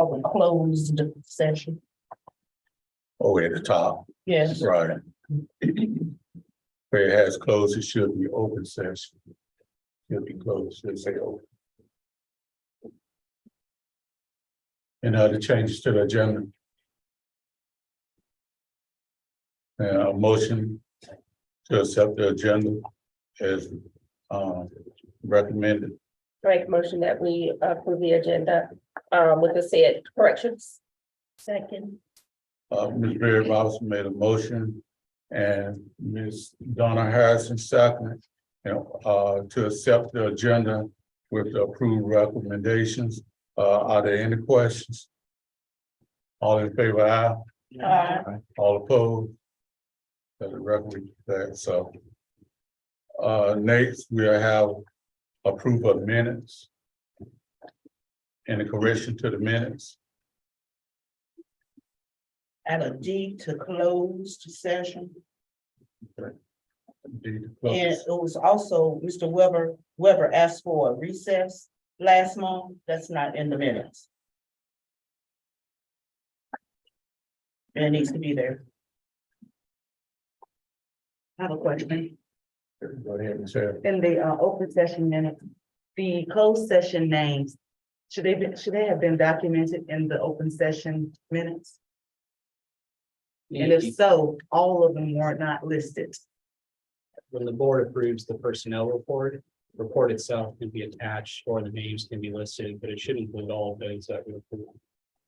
of a closed session. Oh, at the top, Yes. right. Where it has closed, it should be open session. Should be closed, should say open. Any other changes to the agenda? A motion to accept the agenda as recommended. Make a motion that we approve the agenda with the said corrections. Second. Ms. Mary Robinson made a motion and Ms. Donna Harrison second. To accept the agenda with the approved recommendations. Are there any questions? All in favor, aye. All opposed? That's a record that, so. Next, we'll have approval of minutes. Any correction to the minutes? Add a D to closed session. Deed to And close. it was also, Mr. Weber asked for a recess last month. That's not in the minutes. And it needs to be there. I have a question. Go ahead and share. In the open session minutes, the closed session names, should they have been documented in the open session minutes? And if so, all of them were not listed. When the board approves the personnel report itself can be attached or the names can be listed, but it should include all of those that we approve.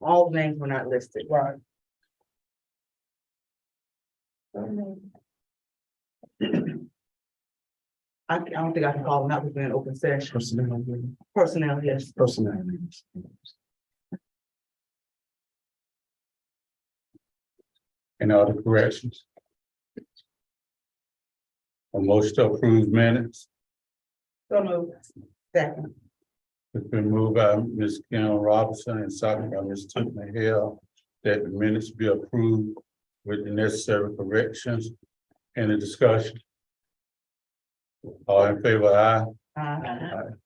All names were not listed. Right. I don't think I can call them out within an open session. Personnel, yes. Any other corrections? A motion to approve minutes. So moved. Second. It's been moved by Ms. Kim Robinson and seconded by Ms. Tiffany Hill that the minutes be approved with the necessary corrections. Any discussion? All in favor, aye.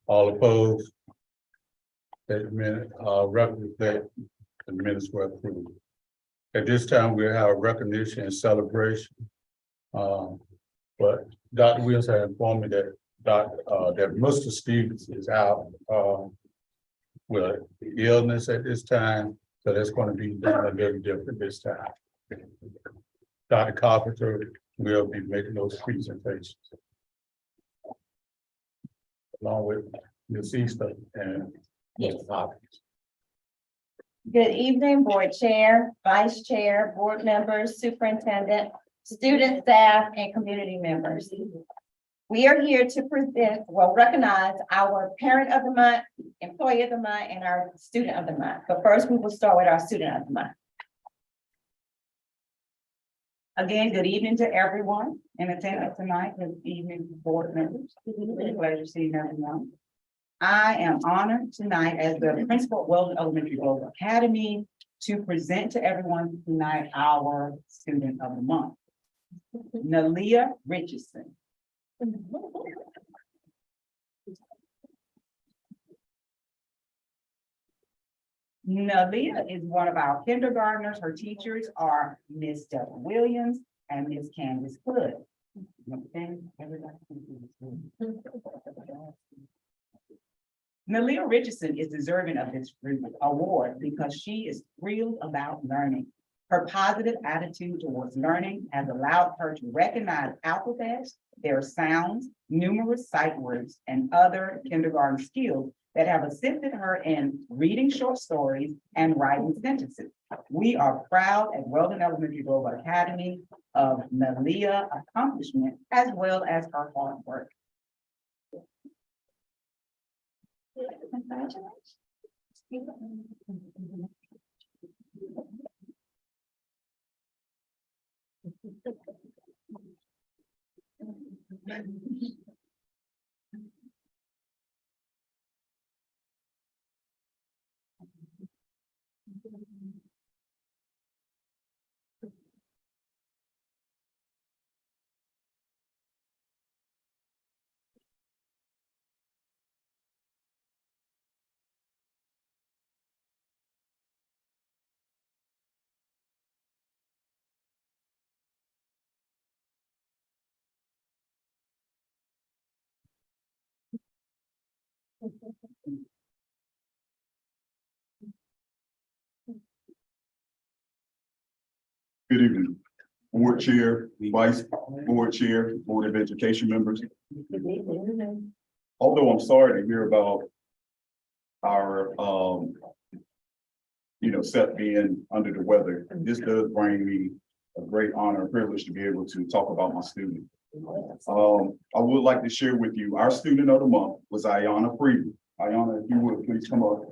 All opposed? That the minute, record that the minutes were approved. At this time, we have a recognition and celebration. But Dr. Williams had informed me that that Mr. Stevens is out with illness at this time, so that's going to be done a little different this time. Dr. Carpenter will be making those presentations. Along with Ms. Easter and Mr. Hopkins. Good evening, board chair, vice chair, board members, superintendent, student, staff, and community members. We are here to recognize our parent of the month, employee of the month, and our student of the month. But first, we will start with our student of the month. Again, good evening to everyone in attendance tonight. Good evening, board members. Pleasure seeing everyone. I am honored tonight as the principal of Weldon Elementary Grove Academy to present to everyone tonight our student of the month, Nalia Richardson. Nalia is one of our kindergartners. Her teachers are Miss Deborah Williams and Miss Candace Hood. Nalia Richardson is deserving of this award because she is thrilled about learning. Her positive attitude towards learning has allowed her to recognize alphabets, their sounds, numerous sight words, and other kindergarten skills that have assisted her in reading short stories and writing sentences. We are proud at Weldon Elementary Grove Academy of Nalia's accomplishment as well as her hard work. Congratulations. Good evening, Board Chair, Vice Board Chair, Board of Education members. Although I'm sorry to hear about our, Seth being under the weather, this does bring me a great honor and privilege to be able to talk about my student. I would like to share with you, our student of the month was Ayana Freeman. Ayana, if you would, please come up.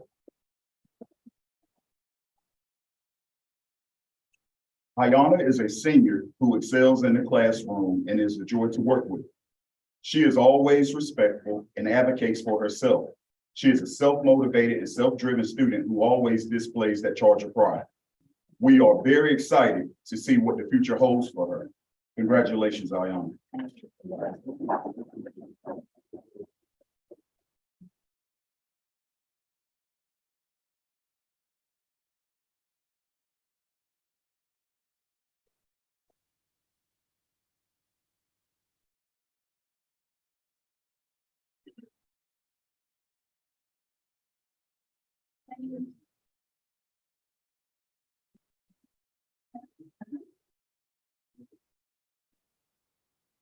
Ayana is a senior who excels in the classroom and is a joy to work with. She is always respectful and advocates for herself. She is a self-motivated and self-driven student who always displays that charge of pride. We are very excited to see what the future holds for her. Congratulations, Ayana.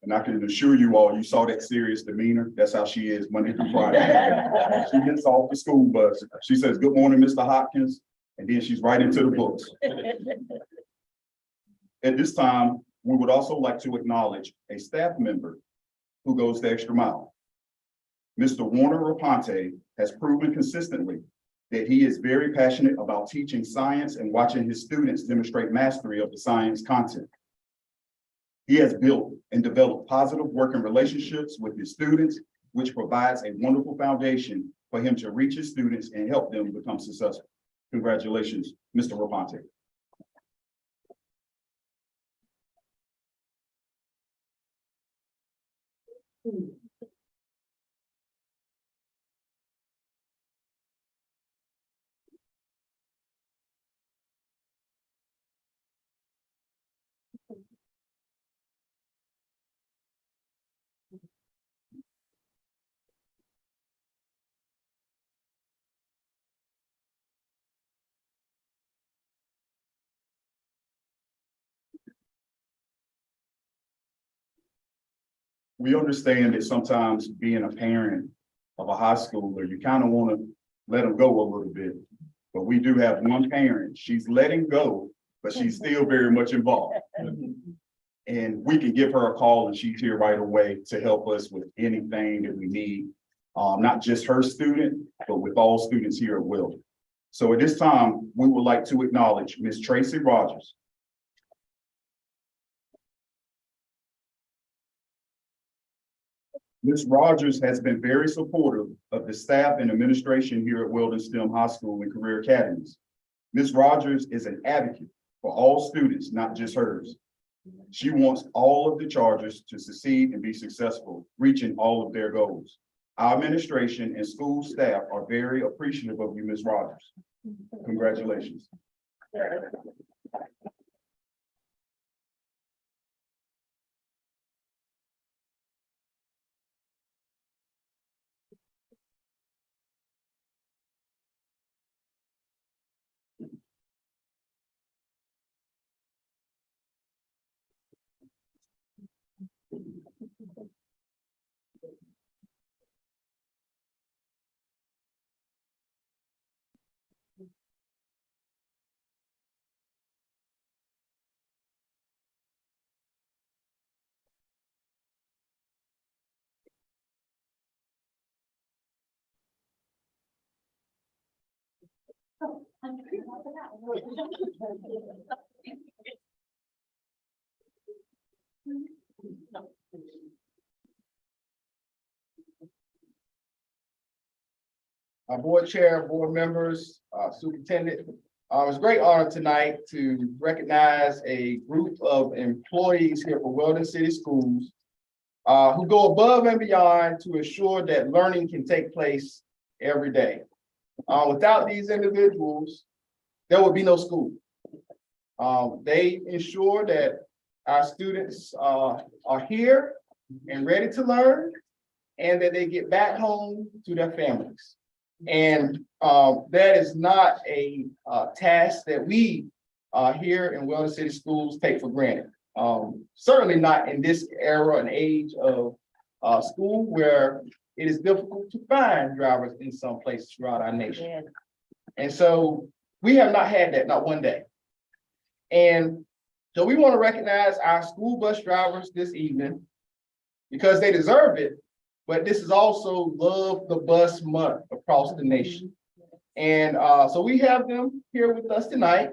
And I can assure you all, you saw that serious demeanor. That's how she is Monday through Friday. She gets off the school bus. She says, "Good morning, Mr. Hopkins," and then she's right into the books. At this time, we would also like to acknowledge a staff member who goes the extra mile. Mr. Warner Raponte has proven consistently that he is very passionate about teaching science and watching his students demonstrate mastery of the science content. He has built and developed positive working relationships with his students, which provides a wonderful foundation for him to reach his students and help them become successful. Congratulations, Mr. Raponte. We understand that sometimes being a parent of a high schooler, you kind of want to let them go a little bit. But we do have one parent, she's letting go, but she's still very much involved. And we can give her a call and she's here right away to help us with anything that we need. Not just her student, but with all students here at Will. So at this time, we would like to acknowledge Ms. Tracy Rogers. Ms. Rogers has been very supportive of the staff and administration here at Weldon STEM High School and Career Academies. Ms. Rogers is an advocate for all students, not just hers. She wants all of the Chargers to succeed and be successful, reaching all of their goals. Our administration and school staff are very appreciative of you, Ms. Rogers. Congratulations. Board chair, board members, superintendent. It's a great honor tonight to recognize a group of employees here for Weldon City Schools who go above and beyond to ensure that learning can take place every day. Without these individuals, there would be no school. They ensure that our students are here and ready to learn, and that they get back home to their families. And that is not a task that we here in Weldon City Schools take for granted. Certainly not in this era and age of school where it is difficult to find drivers in some places throughout our nation. And so we have not had that, not one day. And so we want to recognize our school bus drivers this evening because they deserve it. But this is also Love the Bus Month across the nation. And so we have them here with us tonight.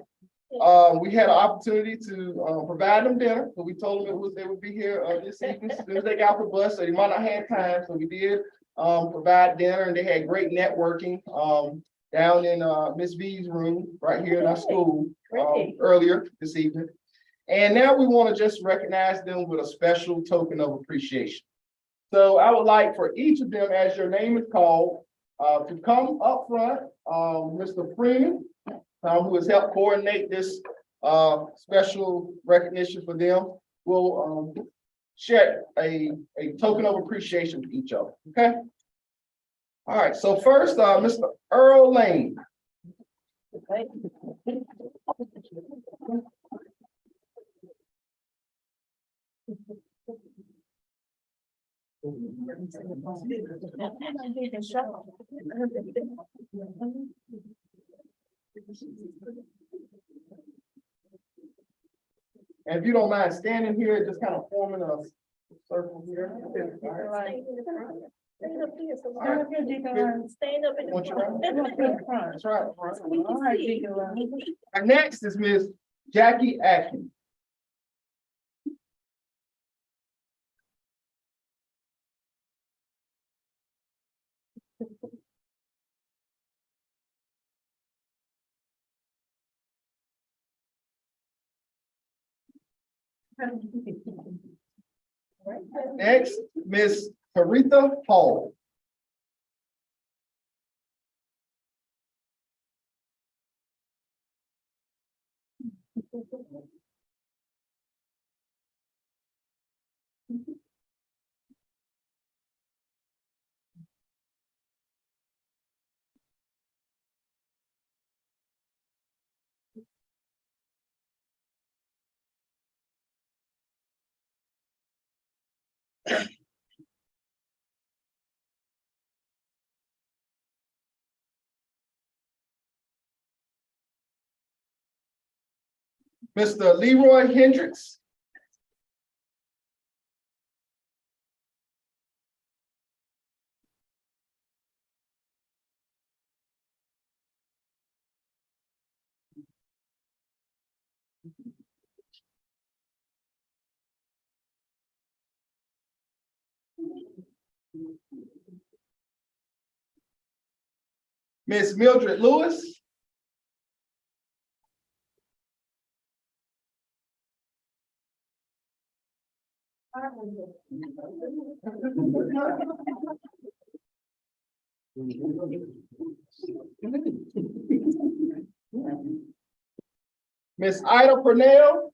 We had an opportunity to provide them dinner, but we told them they would be here this evening as soon as they got off the bus, so they might not have time. So we did provide dinner, and they had great networking down in Miss V's room right here in our school earlier this evening. And now we want to just recognize them with a special token of appreciation. So I would like for each of them, as your name is called, to come up front. Mr. Freeman, who has helped coordinate this special recognition for them, will share a token of appreciation for each other. Okay. All right. So first, Mr. Earl Lane. And if you don't mind standing here, just kind of forming a circle here. Stand up here, so All right. stand up in the Want you front. That's right. We can see. Our next is Ms. Jackie Atkins. Next, Ms. Caritha Hall. Mr. Leroy Hendricks. Ms. Mildred Lewis. Ms. Ida Purnell.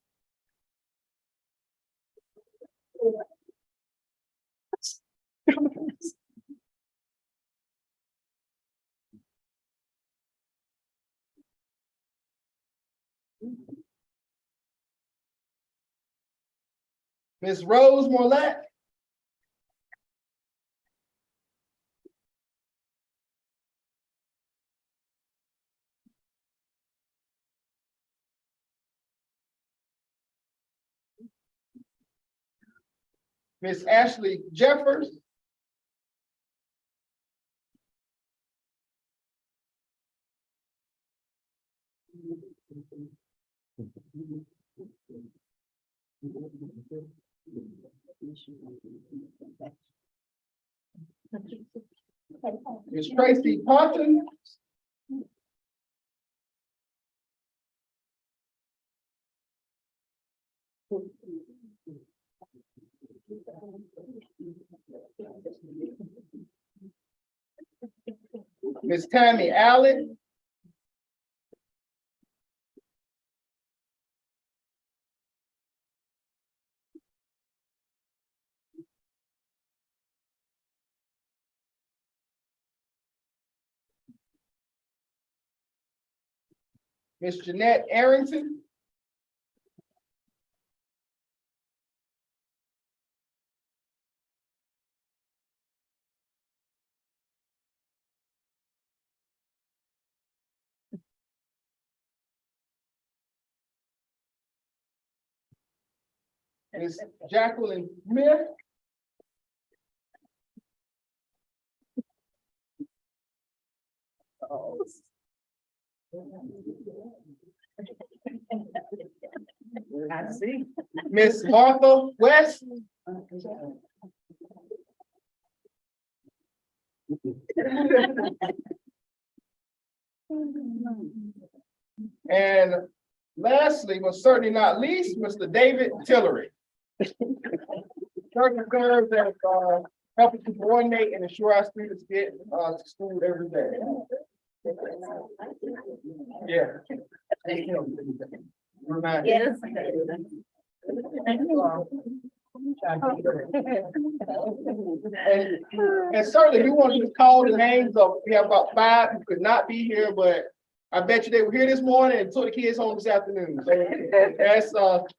Ms. Rose Morlett. Ms. Ashley Jeffers. Ms. Tracy Parton. Ms. Tammy Allen. Ms. Jeanette Arrington. Ms. Jacqueline Smith. I see. Miss Martha West. And lastly, but certainly not least, Mr. David Tillery. Currently serves as helping to coordinate and ensure our students get to school every day. Yeah. Remind me. Yes. And certainly we want to call the names of, we have about 5 who could not be here, but I bet you they were here this morning and took the kids home this afternoon. So that's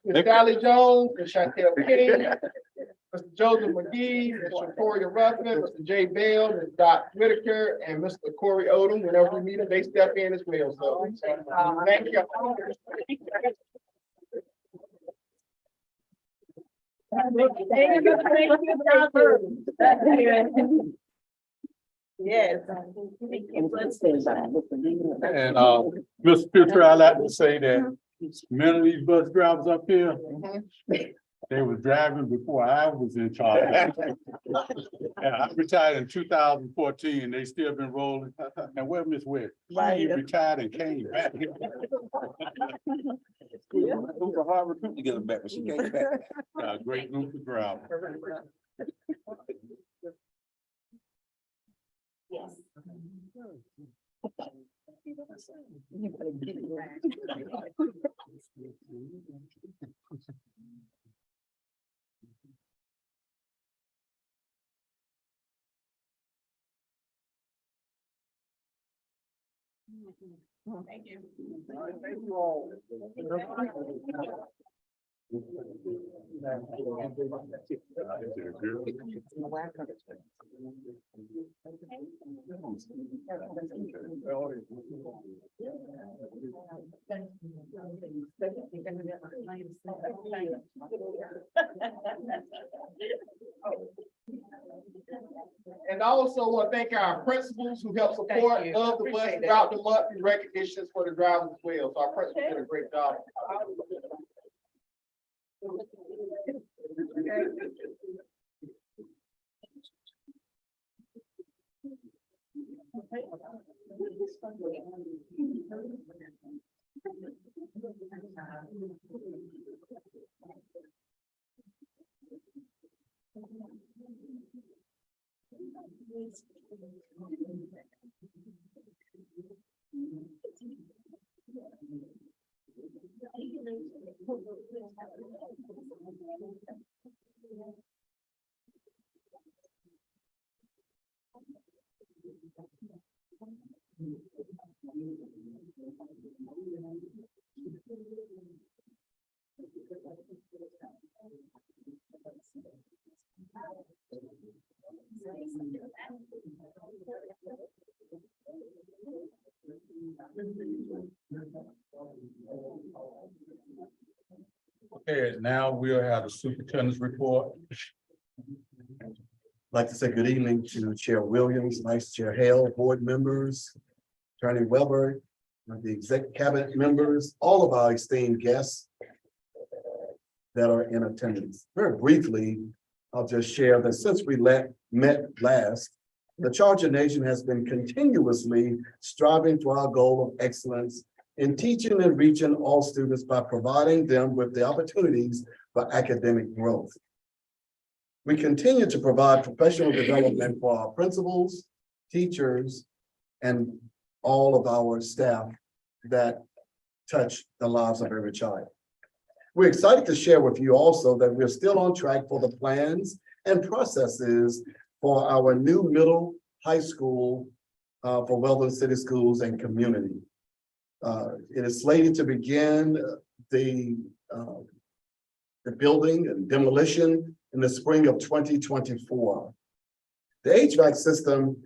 Ms. Sally Jones, Ms. Chantel King, Mr. Joseph McGee, Ms. Victoria Ruffin, Mr. Jay Bell, Ms. Dot Whitaker, and Mr. Corey Odom. Whenever we meet them, they step in as well. So thank you. Yes. And, Mr. Fisher, I'd like to say that many of these bus drivers up here, they were driving before I was in charge. And I retired in 2014, they still been rolling. And where Miss West? She retired and came back. It was a hard recruit to get her back when she came back. A great group of drivers. Yes. Thank you all. And I also want to thank our principals who help support you. of the bus Appreciate that. throughout the month and recognitions for the drivers as well. So our principals did a great job. Okay, now we'll have the superintendent's report. I'd like to say good evening to Chair Williams, Vice Chair Hale, board members, Attorney Weber, the exec cabinet members, all of our esteemed guests that are in attendance. Very briefly, I'll just share that since we met last, the Charger Nation has been continuously striving for our goal of excellence in teaching and reaching all students by providing them with the opportunities for academic growth. We continue to provide professional development for our principals, teachers, and all of our staff that touch the lives of every child. We're excited to share with you also that we're still on track for the plans and processes for our new middle high school for Weldon City Schools and community. It is slated to begin the building and demolition in the spring of 2024. The HVAC system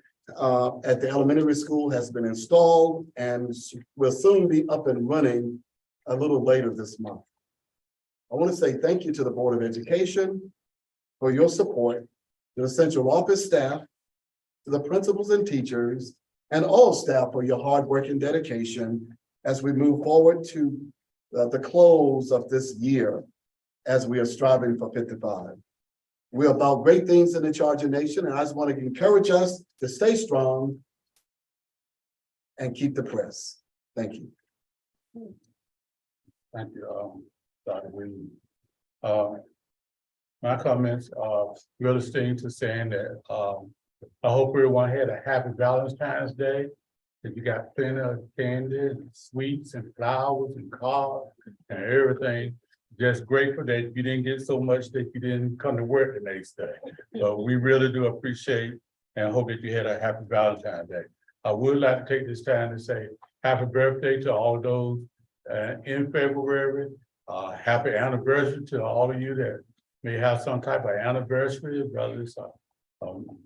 at the elementary school has been installed and will soon be up and running a little later this month. I want to say thank you to the Board of Education for your support, to the central office staff, to the principals and teachers, and all staff for your hard work and dedication as we move forward to the close of this year as we are striving for 55. We're about great things in the Charger Nation, and I just want to encourage us to stay strong and keep the press. Thank you. Thank you, Dr. Williams. My comments are real esteemed to saying that, I hope everyone had a happy Valentine's Day. That you got plenty of candy, and sweets and flowers and cards and everything. Just grateful that you didn't get so much that you didn't come to work the next day. So we really do appreciate and hope that you had a happy Valentine's Day. I would like to take this time to say happy birthday to all those in February. Happy anniversary to all of you that may have some type of anniversary, whether it's a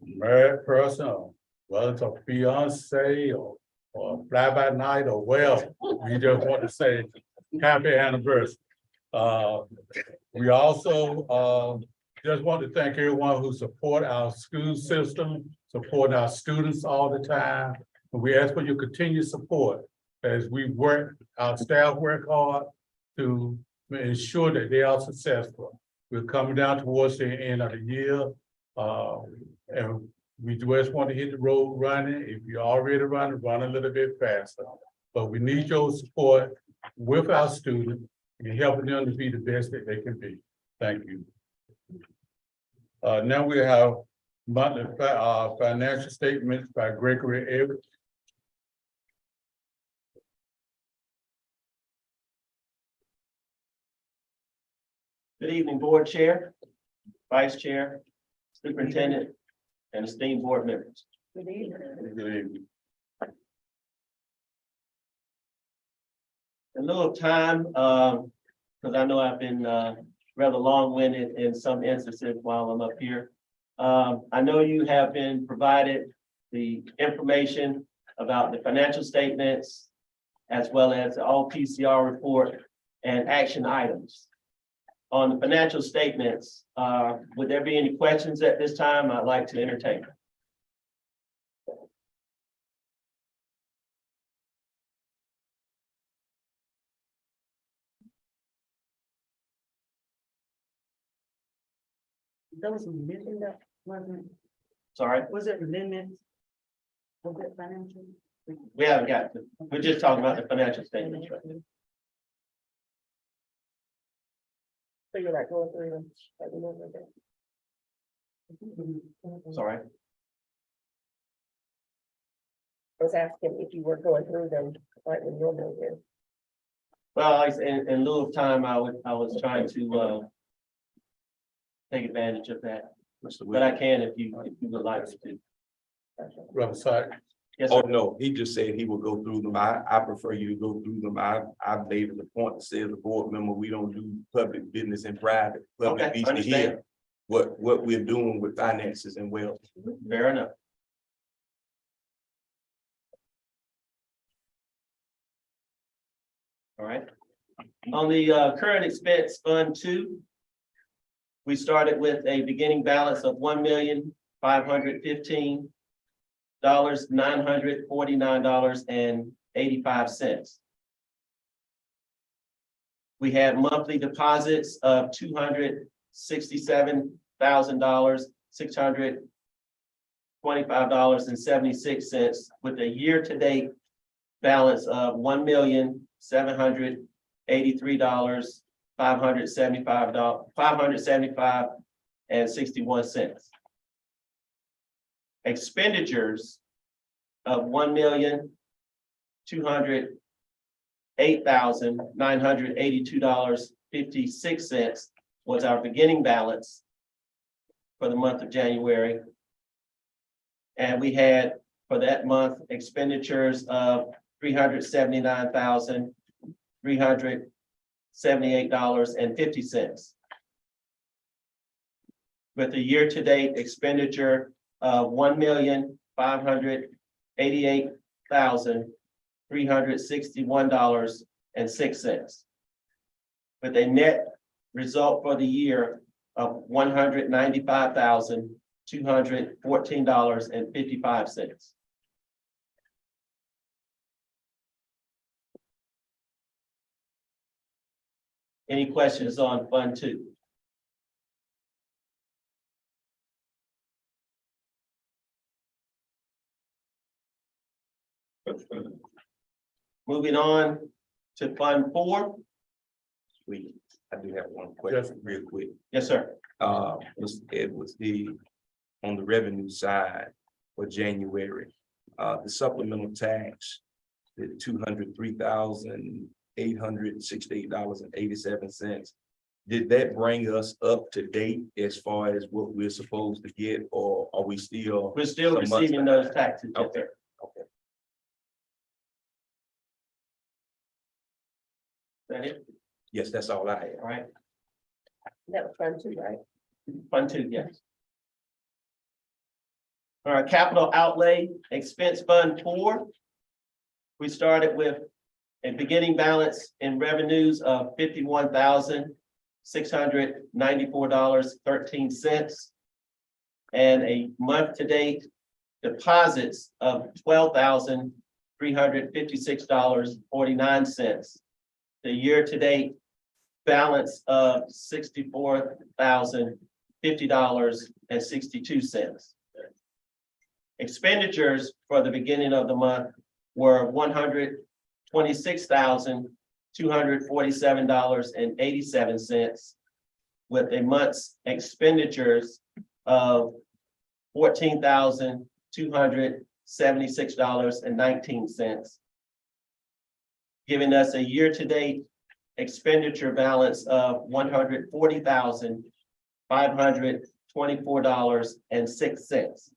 married person, or whether it's a fiance or fly by night or well. We just want to say happy anniversary. We also just want to thank everyone who support our school system, support our students all the time. And we ask for your continued support as we work, our staff work hard to ensure that they are successful. We're coming down towards the end of the year. And we just want to hit the road running. If you're already running, run a little bit faster. But we need your support with our students and helping them to be the best that they can be. Thank you. Now we have monthly financial statements by Gregory Everett. Good evening, Board Chair, Vice Chair, Superintendent, and esteemed board members. Good evening. In lieu of time, because I know I've been rather long-winded in some instances while I'm up here. I know you have been provided the information about the financial statements as well as the all PCR report and action items. On the financial statements, would there be any questions at this time? I'd like to entertain. There was an amendment that wasn't, Sorry, was it amendments? Was it financial? we haven't got to, we're just talking about the financial statements. Right? So you're not going through them. I remember that. Sorry. I was asking if you were going through them, like when you're moving. Well, in lieu of time, I was trying to take advantage of that, but I can if you would like to. Reverend Sykes. Yes, Oh, sir. no, he just said he will go through them. I prefer you to go through them. I've made it a point to say as a board member, we don't do public business in private. Public Okay, needs to understand. hear what we're doing with finances and wealth. Fair enough. All right. On the current expense fund 2, we started with a beginning balance of $1,515,949.85. We had monthly deposits of $267,625.76 with a year-to-date balance of $1,783,575.61. Expenditures of $1,208,982.56 was our beginning balance for the month of January. And we had for that month expenditures of $379,378.50. With a year-to-date expenditure of $1,588,361.06. With a net result for the year of $195,214.55. Any questions on Fund 2? Moving on to Fund 4. I do have one question real quick. Yes, sir. Mr. Edwards, on the revenue side for January, the supplemental tax, the $203,868.87. Did that bring us up to date as far as what we're supposed to get, or are we still? We're still some months receiving behind? those taxes. Yes, Okay. sir. Okay. Is that it? Yes, that's all I have. All right. That was Fund 2, right? Fund 2, yes. All right, capital outlay expense fund 4. We started with a beginning balance in revenues of $51,694.13. And a month-to-date deposits of $12,356.49. The year-to-date balance of $64,050.62. Expenditures for the beginning of the month were $126,247.87, with a month's expenditures of $14,276.19, giving us a year-to-date expenditure balance of $140,524.06,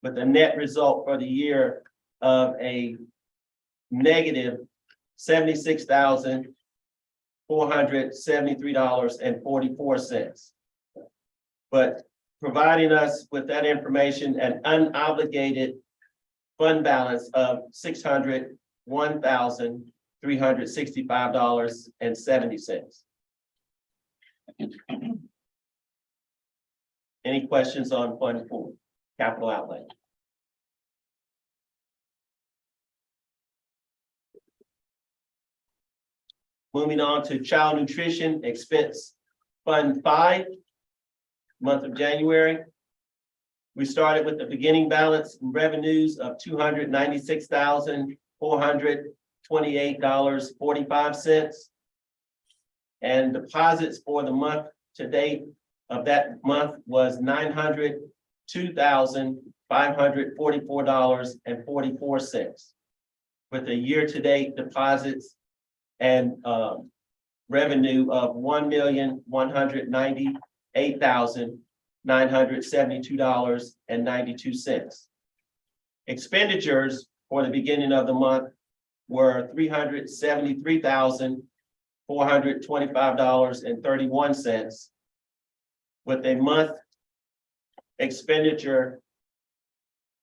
with a net result for the year of a negative $76,473.44. But providing us with that information, an unobligated fund balance of $601,365.70. Any questions on Fund 4, capital outlay? Moving on to child nutrition expense fund 5, month of January. We started with the beginning balance revenues of $296,428.45. And deposits for the month to date of that month was $902,544.44, with a year-to-date deposits and revenue of $1,198,972.92. Expenditures for the beginning of the month were $373,425.31, with a month expenditure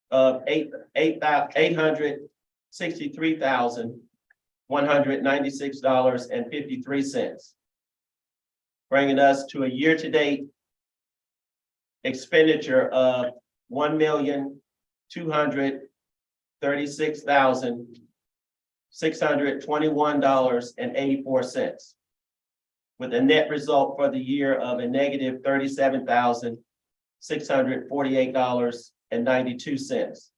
of $863,196.53, bringing us to a year-to-date expenditure of $1,236,621.84, with a net result for the year of a negative $37,648.92,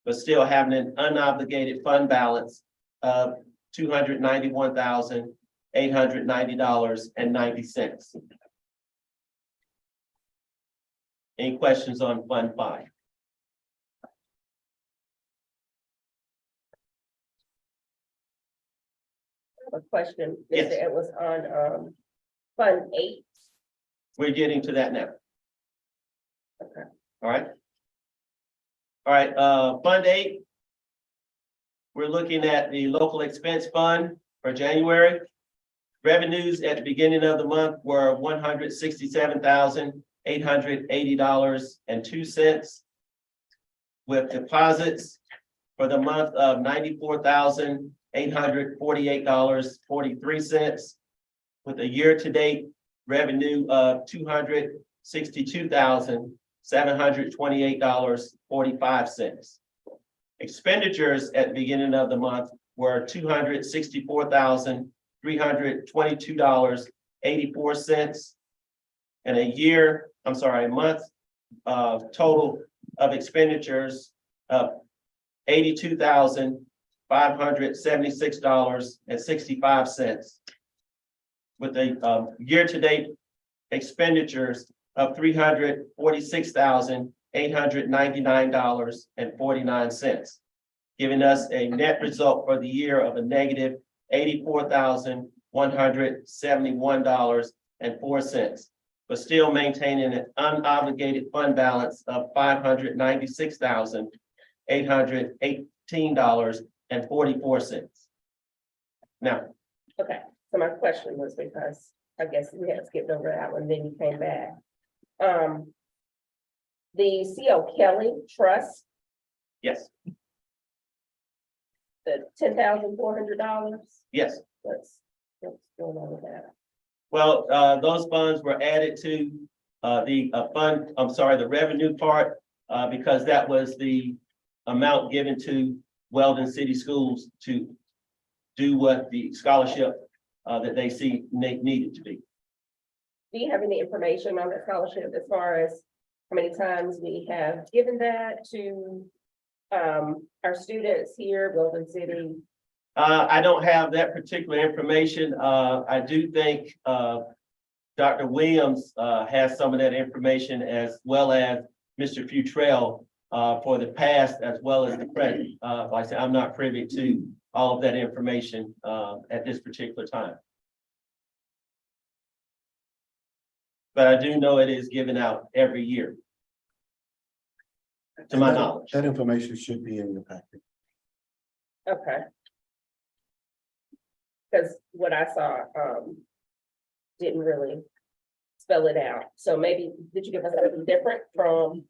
but still having an unobligated fund balance of $291,890.90. Any questions on Fund 5? A question, Yes. Mr. Edwards, on Fund 8. We're getting to that now. Okay. All right. All right, Fund 8. we're looking at the local expense fund for January. Revenues at the beginning of the month were $167,880.02. With deposits for the month of $94,848.43. With a year-to-date revenue of $262,728.45. Expenditures at the beginning of the month were $264,322.84. And a month total of expenditures of $82,576.65. With a year-to-date expenditures of $346,899.49, giving us a net result for the year of a negative $84,171.04, but still maintaining an unobligated fund balance of $596,818.44. Now, Okay, so my question was because I guess we had skipped over that one, then you came back. The C.O. Kelly Trust, yes, the $10,400, yes. what's going on with that? Well, those funds were added to the revenue part, because that was the amount given to Weldon City Schools to do what the scholarship that they see needed to be. Do you have any information on that scholarship as far as how many times we have given that to our students here, Weldon City? I don't have that particular information. I do think Dr. Williams has some of that information, as well as Mr. Futrell for the past as well as the present. Like I said, I'm not privy to all of that information at this particular time. But I do know it is given out every year, to my knowledge. That information should be in your packet. Okay. Because what I saw, didn't really spell it out. So maybe, did you give us something different from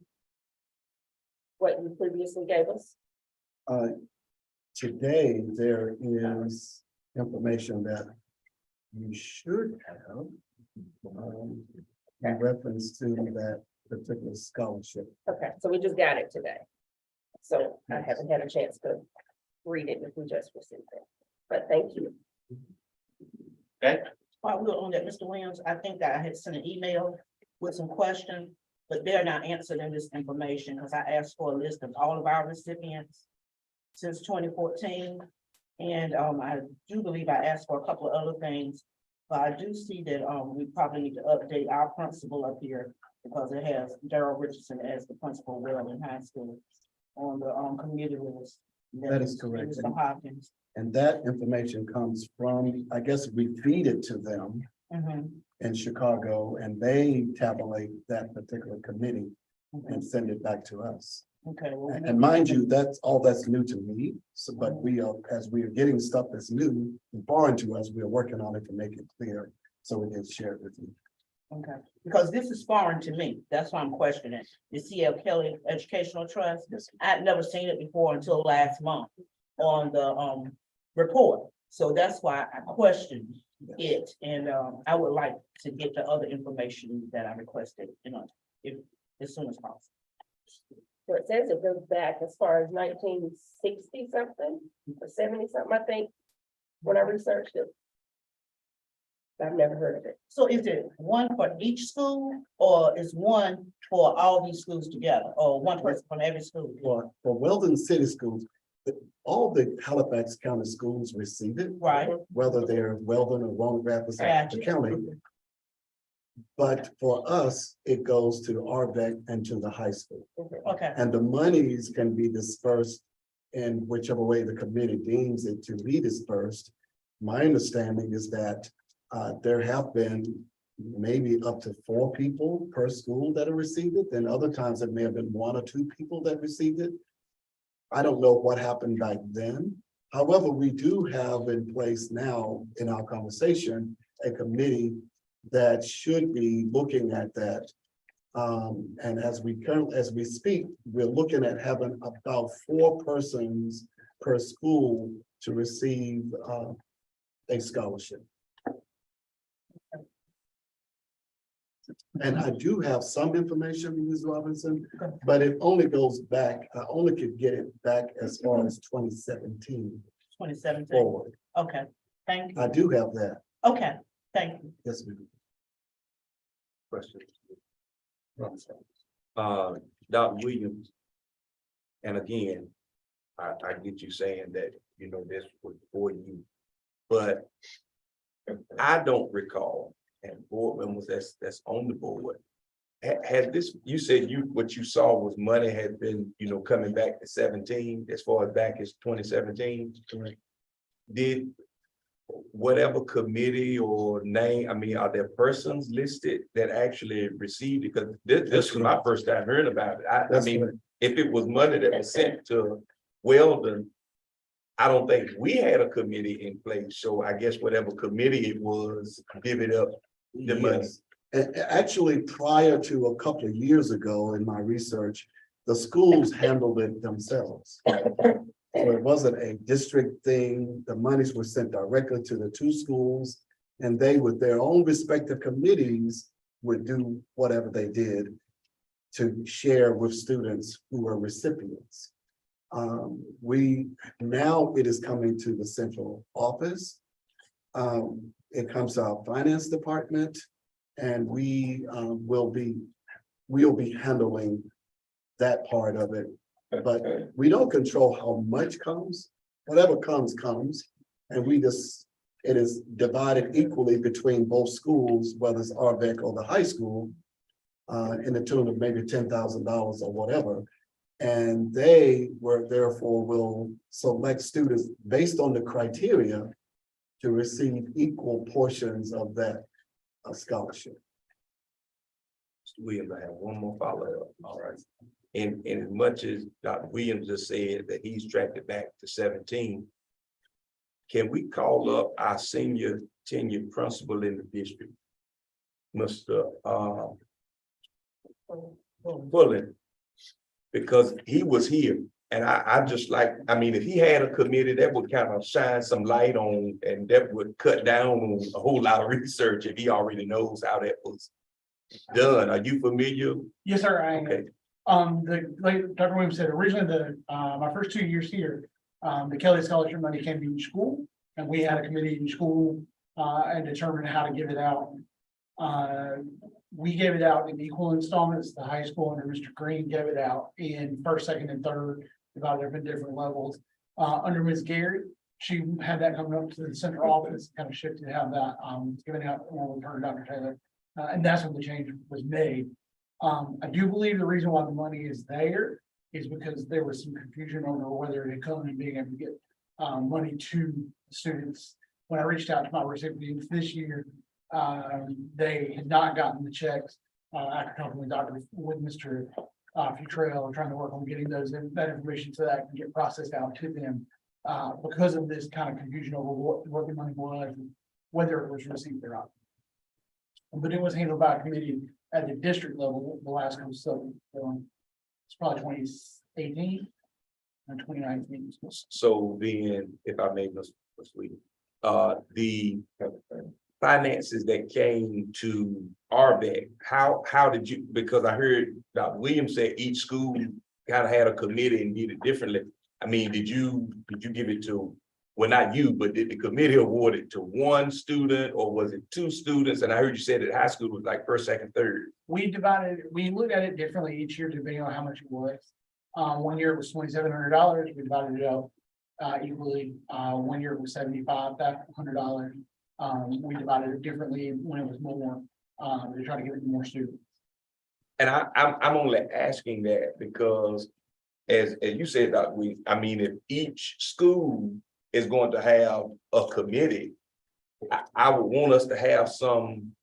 what you previously gave us? Today, there is information that you should have in reference to that particular scholarship. Okay, so we just got it today. So I haven't had a chance to read it if we just received it, but thank you. Okay, While we're on that, Mr. Williams, I think that I had sent an email with some questions, but they're not answered in this information, because I asked for a list of all of our recipients since 2014. And I do believe I asked for a couple of other things, but I do see that we probably need to update our principal up here, because it has Darrell Richardson as the principal of Weldon High School on the committee list. That is correct. Mr. Hopkins. And that information comes from, I guess we feed it to them Mhm. in Chicago, and they tabulate that particular committee and send it back to us. Okay. Well, And mind you, that's new to me. So, but we are, as we are getting stuff that's new and foreign to us, we are working on it to make it clear so we can share it with you. Okay, because this is foreign to me. That's why I'm questioning. The C.L. Kelly Educational Trust. Yes. I'd never seen it before until last month on the report. So that's why I questioned it. And I would like to get the other information that I requested, if as soon as possible. So it says it goes back as far as 1960 something or 70 something, I think, when I researched it. I've never heard of it. So is it one for each school, or is one for all these schools together, or one person from every school? For Weldon City Schools, all the Halifax County schools receive it, Right, whether they're Weldon or Roanoke Rapids, Gotcha. the county. But for us, it goes to RVEC and to the high school. okay, And the monies can be dispersed in whichever way the committee deems it to be dispersed. My understanding is that there have been maybe up to 4 people per school that have received it. Then other times it may have been 1 or 2 people that received it. I don't know what happened back then, However, we do have in place now in our conversation, a committee that should be looking at that. And as we speak, we're looking at having about 4 persons per school to receive a scholarship. And I do have some information, Ms. Robinson, but it only goes back, I only could get it back as far as 2017 2017, forward. okay, thank you, I do have that. okay, thank you. Yes, ma'am. Question. Dr. Williams. And again, I get you saying that, you know, this was for you, but I don't recall, and board members that's on the board. Had this, you said what you saw was money had been, you know, coming back to 17, as far as back as 2017. Correct. Did whatever committee or name, I mean, are there persons listed that actually received it? Because this was my first time hearing about it. I That's mean, correct. if it was money that was sent to Weldon, I don't think we had a committee in place. So I guess whatever committee it was, give it up the money. Yes. Actually, prior to a couple of years ago in my research, the schools handled it themselves. So it wasn't a district thing. The monies were sent directly to the 2 schools, and they with their own respective committees would do whatever they did to share with students who were recipients. Now it is coming to the central office. It comes to our finance department, and we'll be handling that part of it. But we don't control how much comes. Whatever comes, and it is divided equally between both schools, whether it's RVEC or the high school, in the tune of maybe $10,000 or whatever. And they therefore will select students based on the criteria to receive equal portions of that scholarship. Mr. Williams, I have one more follow-up. All right. And as much as Dr. Williams just said that he's tracked it back to 17, can we call up our senior tenured principal in the district, Mr. Bullen? Because he was here, and I just like, I mean, if he had a committee, that would kind of shine some light on, and that would cut down on a whole lot of research if he already knows how that was done. Are you familiar? Yes, sir, I am. Okay. Like Dr. Williams said, originally my first 2 years here, the Kelly Scholarship money came to each school, and we had a committee in school, and determined how to give it out. We gave it out in equal installments. The high school under Mr. Green gave it out in first, second, and third, divided up in different levels. Under Ms. Gary, she had that coming up to the central office, kind of shifted how that was given out with her and Dr. Taylor. And that's when the change was made. I do believe the reason why the money is there is because there was some confusion over whether it had come and being able to get money to students. When I reached out to my recipients this year, they had not gotten the checks after talking with Mr. Futrell, trying to work on getting that information so that I can get processed out to them because of this kind of confusion over what the money was and whether it was received or not. But it was handled by a committee at the district level, the last one, so it's probably 2018 and 2019. So then, if I may, Ms. Williams, the finances that came to RVEC, how did you, because I heard Dr. Williams say each school kind of had a committee and did it differently. I mean, did you give it to, well, not you, but did the committee award it to one student or was it 2 students? And I heard you said that high school was like first, second, third. We looked at it differently each year depending on how much it was. 1 year it was $2,700. We divided it up equally. 1 year it was $7,500. We divided it differently when it was more to try to give it to more students. And I'm only asking that because as you said, Dr. Williams, I mean, if each school is going to have a committee, I would want us to have some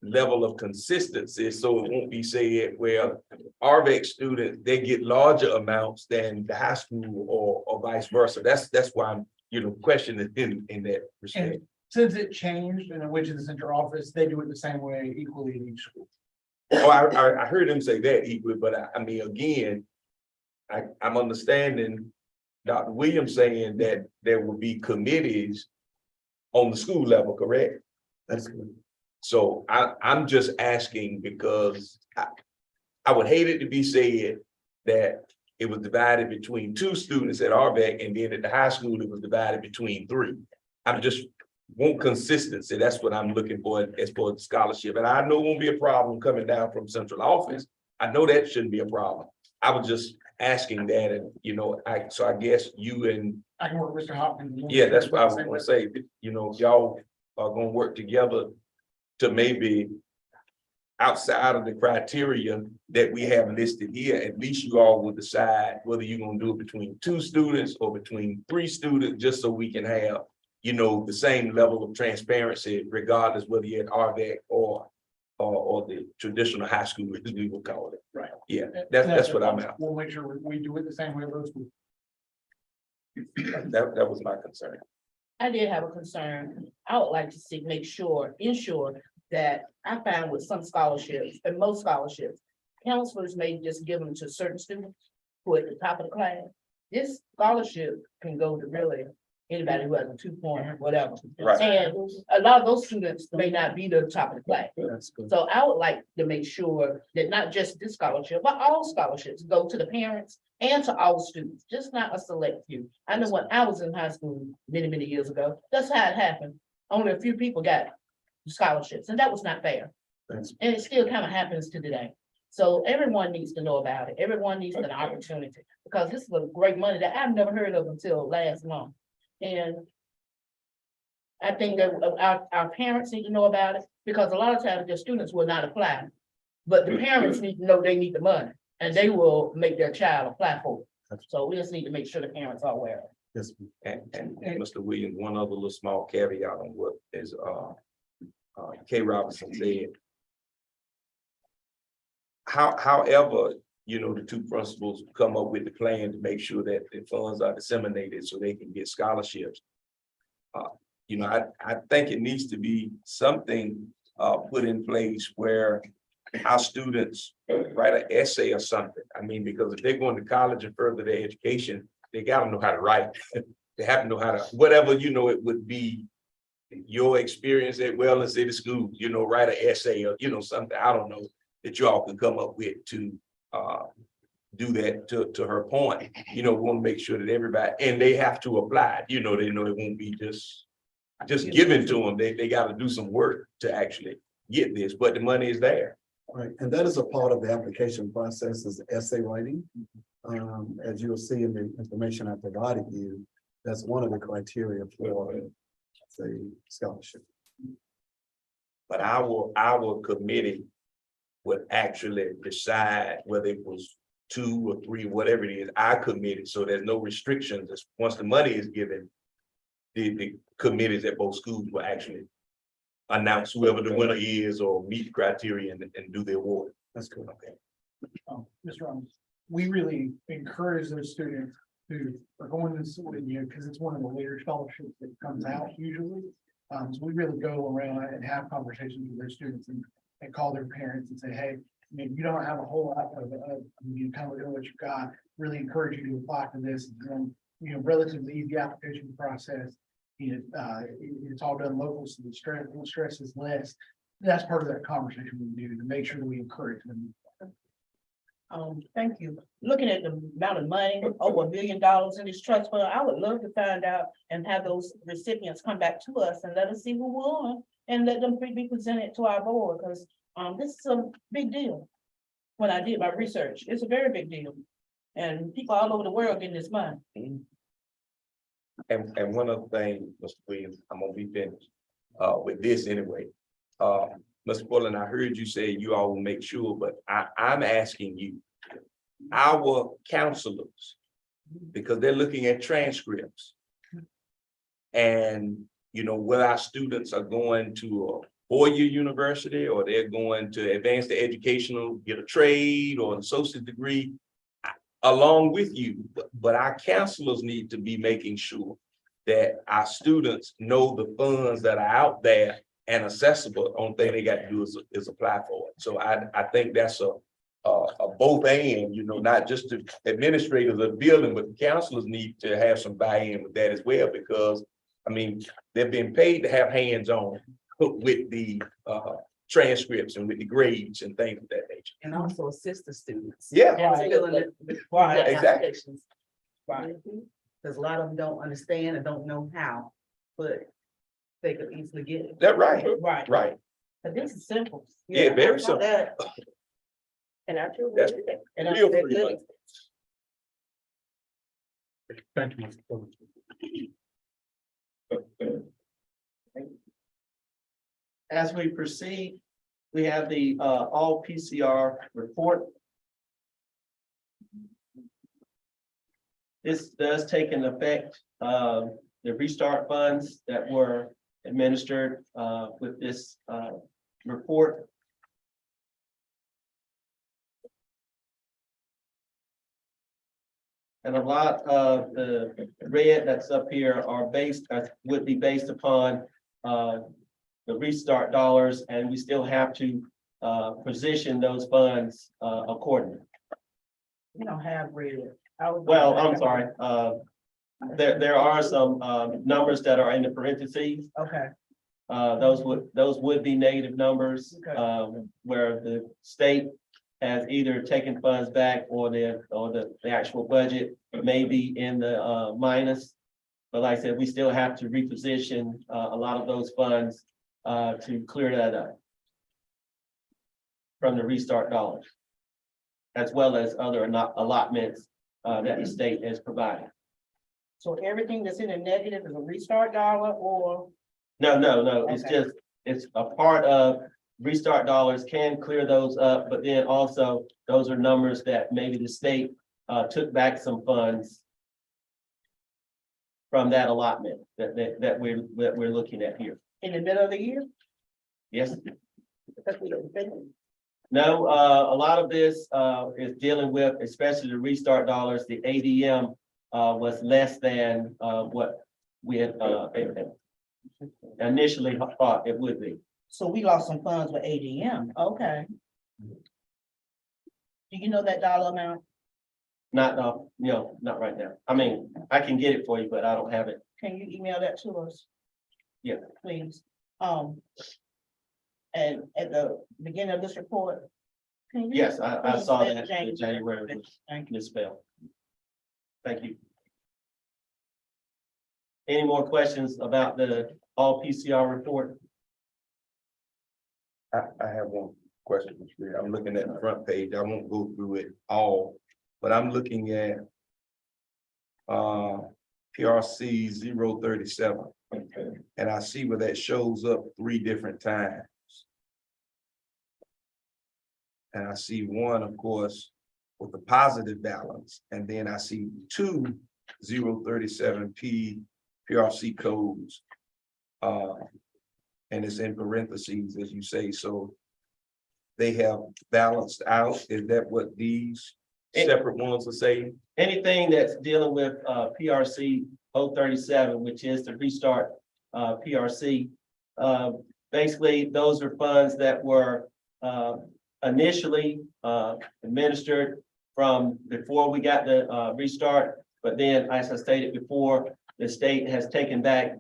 level of consistency so it won't be said, well, RVEC students, they get larger amounts than the high school or vice versa. That's why question in that respect. And since it changed and it went to the central office, they do it the same way equally in each school. Oh, I heard him say that equally, but I mean, again, I'm understanding Dr. Williams saying that there will be committees on the school level, correct? That's good. So I'm just asking because I would hate it to be said that it was divided between 2 students at RVAC, and then at the high school, it was divided between 3. I'm just want consistency. That's what I'm looking for as far as the scholarship. And I know it won't be a problem coming down from central office. I know that shouldn't be a problem. I was just asking that, and so I guess you and I can work with Mr. Hopkins. yeah, that's what I was gonna say. Y'all are gonna work together to maybe outside of the criteria that we have listed here, at least you all will decide whether you're gonna do it between 2 students or between 3 students, just so we can have, the same level of transparency, regardless whether you're at RVAC or the traditional high school, as we will call it. Right. Yeah, that's what I'm at. We'll make sure we do it the same way those schools. That was my concern. I did have a concern. I would like to ensure that I found with some scholarships and most scholarships, counselors may just give them to certain students who are at the top of the class. This scholarship can go to really anybody who has a 2 point, whatever. Right. And a lot of those students may not be the top of the class. That's good. So I would like to make sure that not just this scholarship, but all scholarships go to the parents and to all students, just not a select few. I know when I was in high school many, many years ago, that's how it happened. Only a few people got scholarships, and that was not fair. That's And it still kind of happens to today. So everyone needs to know about it. Everyone needs an opportunity, because this is a great money that I've never heard of until last month. And I think that our parents need to know about it, because a lot of times their students will not apply. But the parents need to know they need the money, and they will make their child apply for it. So we just need to make sure the parents are aware of it. yes. And Mr. Williams, one other little small caveat on what is K. Robinson said. However, the 2 principals come up with the plan to make sure that the funds are disseminated so they can get scholarships. I think it needs to be something put in place where our students write an essay or something. I mean, because if they're going to college and further their education, they gotta know how to write. They have to know how to, whatever, it would be your experience at Wellness City Schools, write an essay or, something, I don't know, that you all can come up with to do that to her point. We want to make sure that everybody, and they have to apply, they know it won't be just given to them. They got to do some work to actually get this, but the money is there. Right, and that is a part of the application process, is essay writing. As you'll see in the information I provided you, that's one of the criteria for the scholarship. But our committee would actually decide whether it was 2 or 3, whatever it is, our committee, so there's no restrictions. Once the money is given, the committees at both schools will actually announce whoever the winner is or meet the criteria and do the award. That's good. Okay. Mr. Rollins, we really encourage those students who are going to school, because it's one of the later scholarships that comes out usually. So we really go around and have conversations with their students and call their parents and say, hey, you don't have a whole lot of, you kind of know what you've got, really encourage you to apply for this. And relatively easy application process. It's all done local, so the stress is less. That's part of that conversation we do to make sure that we encourage them. Thank you. Looking at the amount of money, over $1 billion in this trust fund, I would love to find out and have those recipients come back to us and let us see who won and let them be presented to our board, because this is a big deal. When I did my research, it's a very big deal. And people all over the world getting this money. And one other thing, Mr. Williams, I'm gonna be finished with this anyway. Mr. Portland, I heard you say you all will make sure, but I'm asking you, our counselors, because they're looking at transcripts. And whether our students are going to a 4-year university or they're going to advance their educational, get a trade or an associate degree, along with you, but our counselors need to be making sure that our students know the funds that are out there and accessible. Only thing they got to do is apply for it. So I think that's a both and, you know, not just the administrators of the building, but the counselors need to have some buy-in with that as well, because, I mean, they're being paid to have hands-on with the transcripts and with the grades and things of that nature. And also assist the students. Yeah, Right. Filling it. Right. Exactly. applications. Right. Because a lot of them don't understand and don't know how, but they could easily get it. that's right, Right, right. but this is simple. Yeah, very simple. That- And I feel. That's- And I Real said, free look, money. Thank you, Mr. President. As we proceed, we have the all PCR report. This does take an effect, the restart funds that were administered with this report. And a lot of the red that's up here are based, would be based upon the restart dollars, and we still have to position those funds accordingly. we don't have red. Well, I'm sorry, there are some numbers that are in the parentheses. Okay, Those would be negative numbers, Okay. where the state has either taken funds back or the actual budget may be in the minus. But like I said, we still have to reposition a lot of those funds to clear that up from the restart dollars, as well as other allotments that the state has provided. so everything that's in the negative is a restart dollar or, No, it's Okay. just, it's a part of restart dollars can clear those up, but then also those are numbers that maybe the state took back some funds from that allotment that we're looking at here. in the middle of the year? Yes, Because we don't think- no, a lot of this is dealing with, especially the restart dollars, the ADM was less than what we had initially thought it would be. So we lost some funds with ADM, okay. Do you know that dollar amount? Not, not right now. I mean, I can get it for you, but I don't have it. Can you email that to us? Yeah. Please, and at the beginning of this report. can you Yes, I saw please that let in January was Thank you. misspelled. Thank you. Any more questions about the all PCR report? I have one question, Mr. Mayor. I'm looking at the front page. I won't go through it all, but I'm looking at PRC 037. And I see where that shows up 3 different times. And I see one, of course, with the positive balance, and then I see 2 037 PRC codes. And it's in parentheses, as you say, so they have balanced out. Is that what these separate ones are saying? Anything that's dealing with PRC 037, which is the restart PRC. Basically, those are funds that were initially administered from before we got the restart. But then, as I stated before, the state has taken back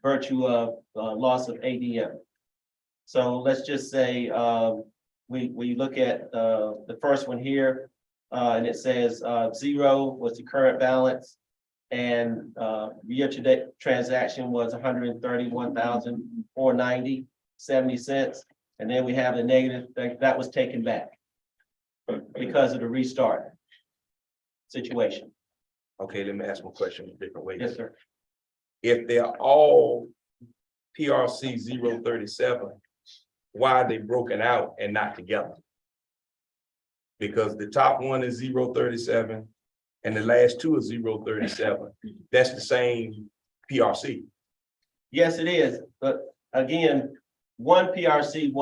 virtue of loss of ADM. So let's just say we look at the first one here, and it says 0 was the current balance, and year-to-date transaction was 131,490.70 cents, and then we have the negative that was taken back because of the restart situation. Okay, let me ask my question a different way. Yes, sir. If they're all PRC 037, why are they broken out and not together? Because the top one is 037 and the last 2 are 037. That's the same PRC. Yes, it is, but again, one PRC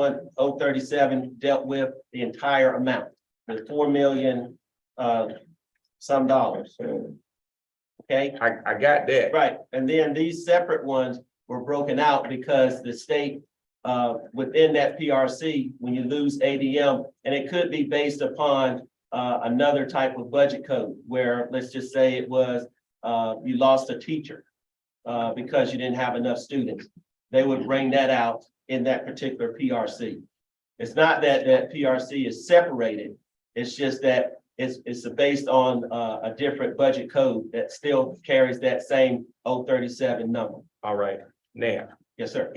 037 dealt with the entire amount, the 4 million some dollars. Okay, I got that. right, and then these separate ones were broken out because the state, within that PRC, when you lose ADM, and it could be based upon another type of budget code, where, let's just say it was, you lost a teacher because you didn't have enough students. They would bring that out in that particular PRC. It's not that that PRC is separated, it's just that it's based on a different budget code that still carries that same 037 number. All right, now, Yes, sir.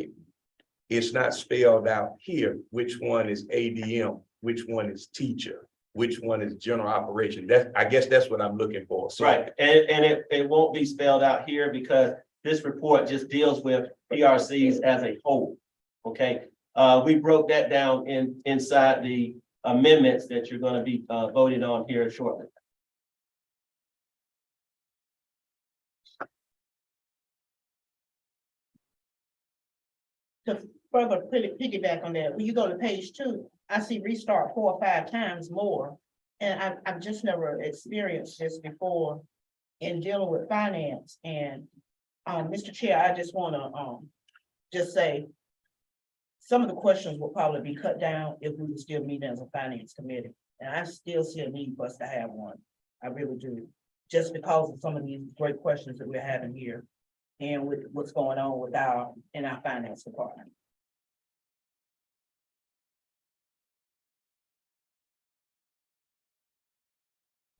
it's not spelled out here, which one is ADM, which one is teacher, which one is general operation. I guess that's what I'm looking for. So Right, and it won't be spelled out here because this report just deals with PRCs as a whole. Okay, we broke that down inside the amendments that you're gonna be voting on here shortly. To further piggyback on that, when you go to page 2, I see restart 4 or 5 times more. And I've just never experienced this before in dealing with finance. And Mr. Chair, I just wanna just say some of the questions will probably be cut down if we were still meeting as a finance committee. And I still see a need for us to have one. I really do. Just because of some of these great questions that we're having here and with what's going on with our finance department.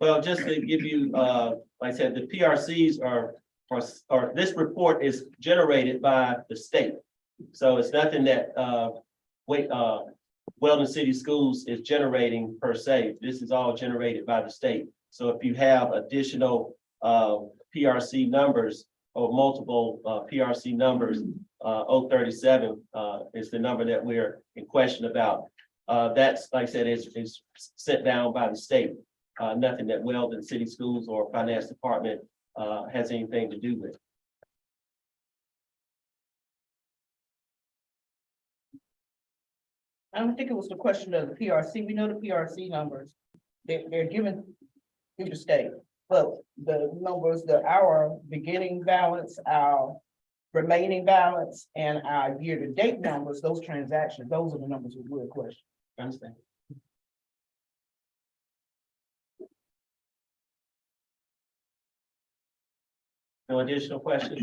Well, just to give you, like I said, the PRCs are, this report is generated by the state. So it's nothing that, Weldon City Schools is generating per se. This is all generated by the state. So if you have additional, PRC numbers or multiple, PRC numbers, 037, is the number that we're in question about. That's, like I said, is sent down by the state. Nothing that Weldon City Schools or Finance Department has anything to do with. I don't think it was the question of the PRC. We know the PRC numbers. They're given through the state. But the numbers, our beginning balance, our remaining balance, and our year-to-date numbers, those transactions, those are the numbers we will question. Understand? No additional questions?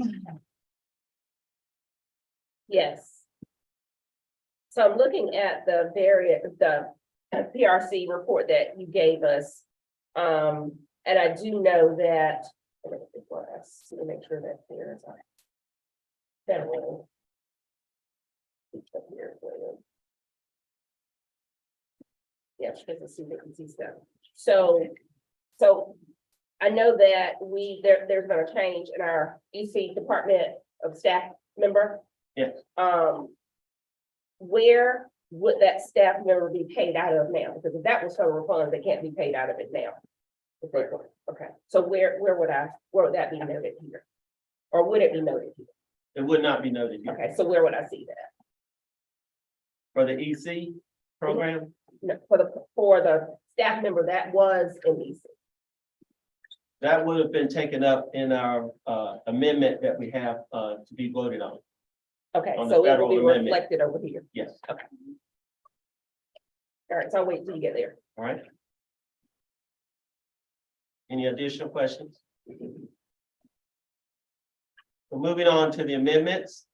Yes. So I'm looking at the PRC report that you gave us. And I do know that, let me make sure that there's a federal. Yes, because it's vacancy stuff. So I know that there's been a change in our EC Department of Staff member. Yes. Where would that staff member be paid out of now? Because if that was federal funds, they can't be paid out of it now. Okay, so where would that be noted here? Or would it be noted here? It would not be noted here. Okay, so where would I see that? For the EC program, No, for the staff member that was in EC. that would have been taken up in our amendment that we have to be voted on. Okay, On the so it will federal be amendment. reflected over here. Yes, All right, so I'll wait till you get there. all right. Any additional questions? We're moving on to the amendments.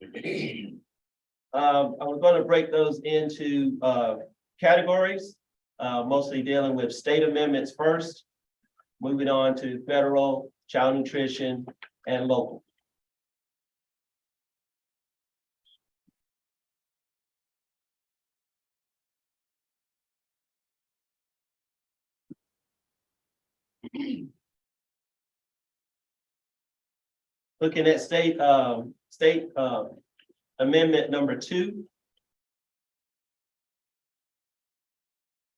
I was going to break those into categories, mostly dealing with state amendments first, moving on to federal, child nutrition, and local. Looking at state amendment number 2.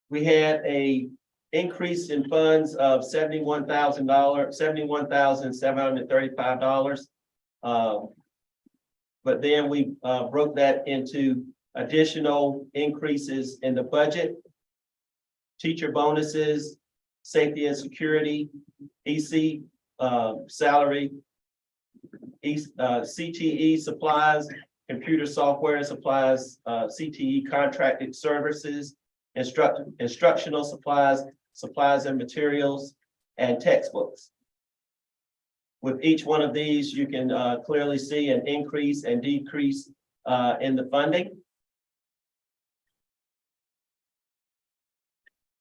We had a increase in funds of $71,735. But then we broke that into additional increases in the budget, teacher bonuses, safety and security, EC salary, CTE supplies, computer software and supplies, CTE contracted services, instructional supplies, supplies and materials, and textbooks. With each one of these, you can clearly see an increase and decrease in the funding.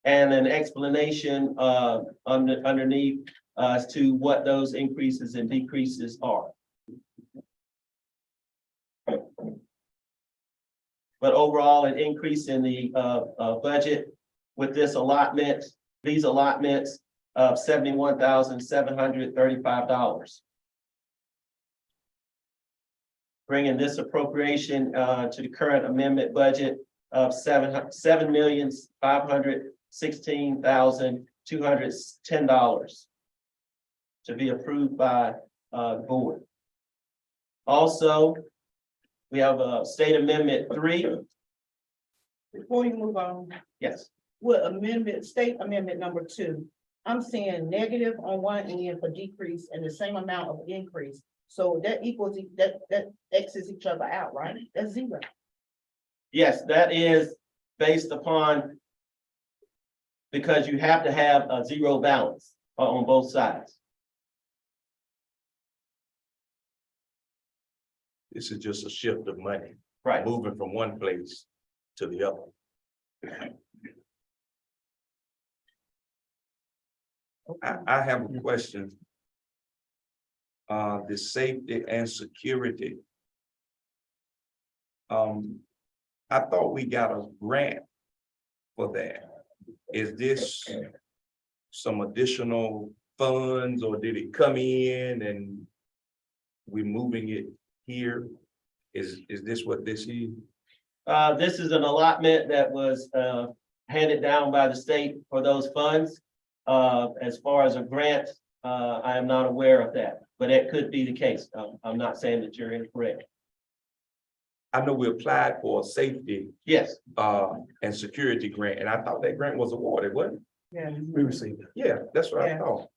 And an explanation underneath as to what those increases and decreases are. But overall, an increase in the budget with this allotment, these allotments of $71,735. Bringing this appropriation to the current amendment budget of $7,516,210 to be approved by the board. Also, we have a state amendment 3. Before you move on, Yes. with state amendment number 2, I'm seeing negative on one end for decrease and the same amount of increase. So that equals, that X's each other out, right? That's zero. Yes, that is based upon, because you have to have a zero balance on both sides. This is just a shift of money, Right. moving from one place to the other. I have a question. The safety and security. I thought we got a grant for that. Is this some additional funds, or did it come in and we moving it here? Is this what this is? This is an allotment that was handed down by the state for those funds. As far as a grant, I am not aware of that, but it could be the case. I'm not saying that you're incorrect. I know we applied for a safety Yes, and security grant, and I thought that grant was awarded, wasn't Yeah. We received it. it? Yeah, that's what I Yeah. thought.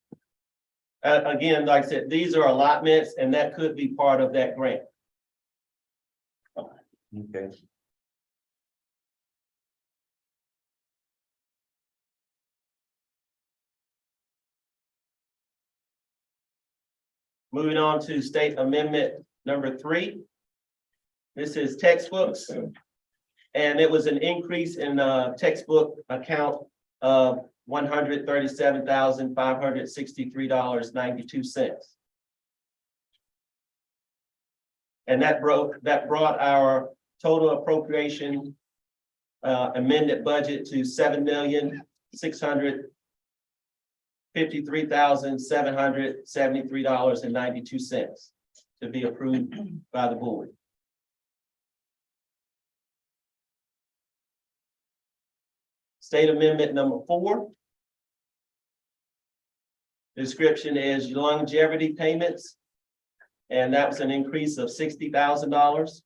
again, like I said, these are allotments and that could be part of that grant. Okay. Moving on to state amendment number 3. This is textbooks. And it was an increase in textbook account of $137,563.92. And that brought our total appropriation amended budget to $7,653,773.92 to be approved by the board. State amendment number 4. Description is longevity payments. And that was an increase of $60,000.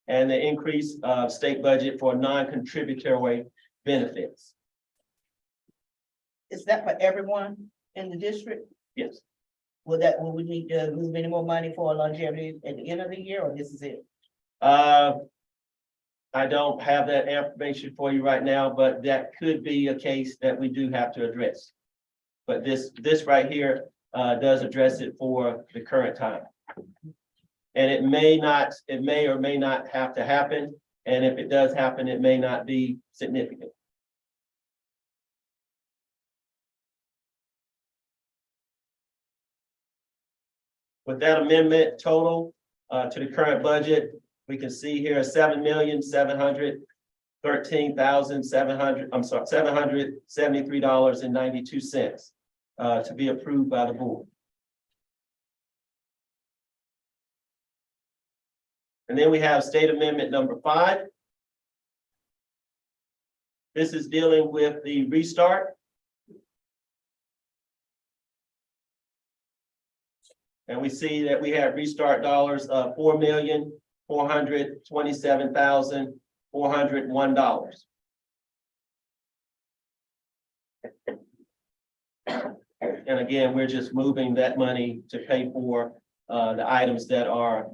And the increase of state budget for non-contributory benefits. Is that for everyone in the district? Yes. Will we need to move any more money for longevity at the end of the year, or this is it? I don't have that information for you right now, but that could be a case that we do have to address. But this right here does address it for the current time. And it may or may not have to happen. And if it does happen, it may not be significant. With that amendment total to the current budget, we can see here $7,713,773.92 to be approved by the board. And then we have state amendment number 5. This is dealing with the restart. And we see that we have restart dollars of $4,427,401. And again, we're just moving that money to pay for the items that are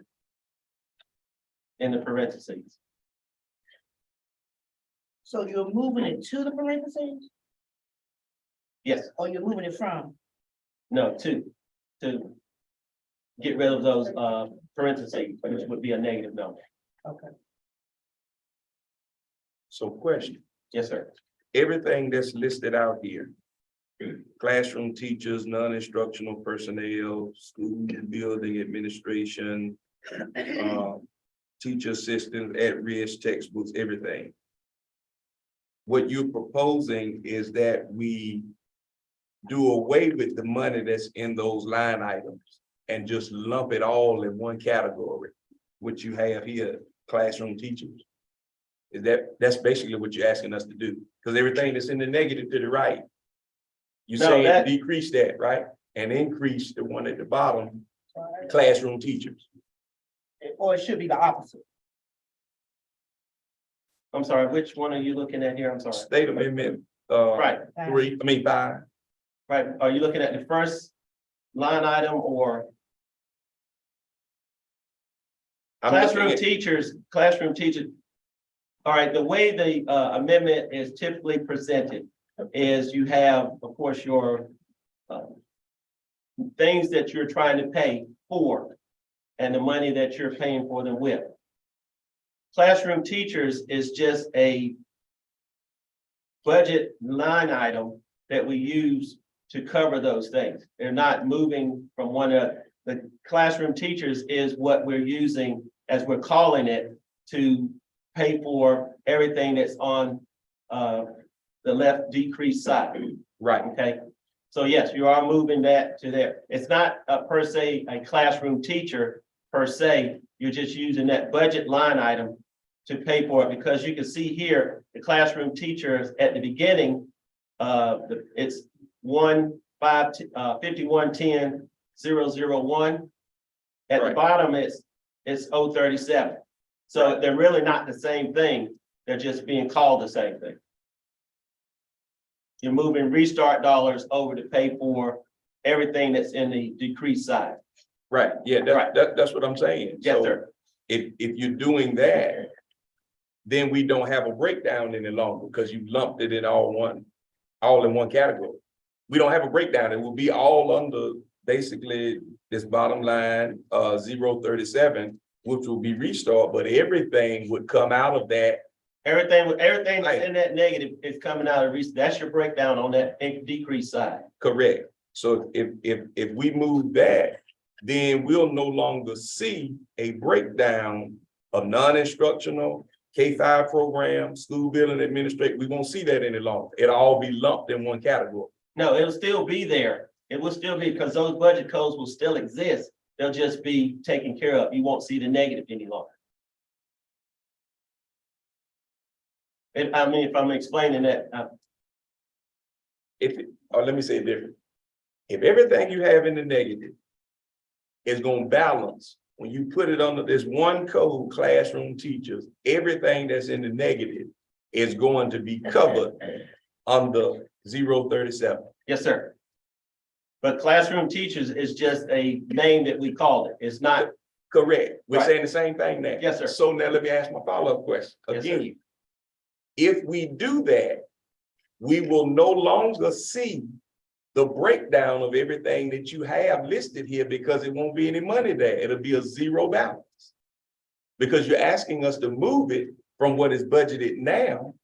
in the parentheses. So you're moving it to the parentheses, Yes, or you're moving it from? no, to get rid of those parentheses, which would be a negative number. Okay. So question, Yes, sir. everything that's listed out here. Classroom teachers, non-instructional personnel, school building administration. Teacher assistants, at-risk textbooks, everything. What you're proposing is that we do away with the money that's in those line items and just lump it all in one category, which you have here, classroom teachers. That's basically what you're asking us to do, because everything that's in the negative to the right. You No, say that- decrease that, right? And increase the one at the bottom, classroom teachers. Or it should be the opposite. I'm sorry, which one are you looking at here? I'm sorry. State amendment, Right, 5. right. Are you looking at the first line item or I'm looking classroom at- teachers? All right, the way the amendment is typically presented is you have, of course, your things that you're trying to pay for and the money that you're paying for them with. Classroom teachers is just a budget line item that we use to cover those things. They're not moving from one to the classroom teachers is what we're using, as we're calling it, to pay for everything that's on the left decreased side. Right, Okay, so yes, you are moving that to there. It's not per se a classroom teacher per se. You're just using that budget line item to pay for it, because you can see here, the classroom teachers at the beginning, it's 5110-001. At the Right. bottom, it's 037. So they're really not the same thing. They're just being called the same thing. You're moving restart dollars over to pay for everything that's in the decreased side. right, yeah, Right. that's what I'm saying. Yes, So sir. if you're doing that, then we don't have a breakdown any longer, because you lumped it in all in one category. We don't have a breakdown. It will be all under basically this bottom line, 037, which will be restart, but everything would come out of that. Everything that's in that negative is coming out of restart. That's your breakdown on that decreased side. Correct. So if we move that, then we'll no longer see a breakdown of non-instructional, K-5 program, school building administration. We won't see that any longer. It'll all be lumped in one category. No, it'll still be there. It will still be, because those budget codes will still exist. They'll just be taken care of. You won't see the negative any longer. If I'm explaining that, Or let me say it different. If everything you have in the negative is gonna balance, when you put it under this one code, classroom teachers, everything that's in the negative is going to be covered under 037. yes, sir. But classroom teachers is just a name that we called it. It's not, Correct. We're Right. saying the same thing now. Yes, sir. So now let me ask my follow-up question Yes, sir. again. If we do that, we will no longer see the breakdown of everything that you have listed here, because it won't be any money there. It'll be a zero balance. Because you're asking us to move it from what is budgeted now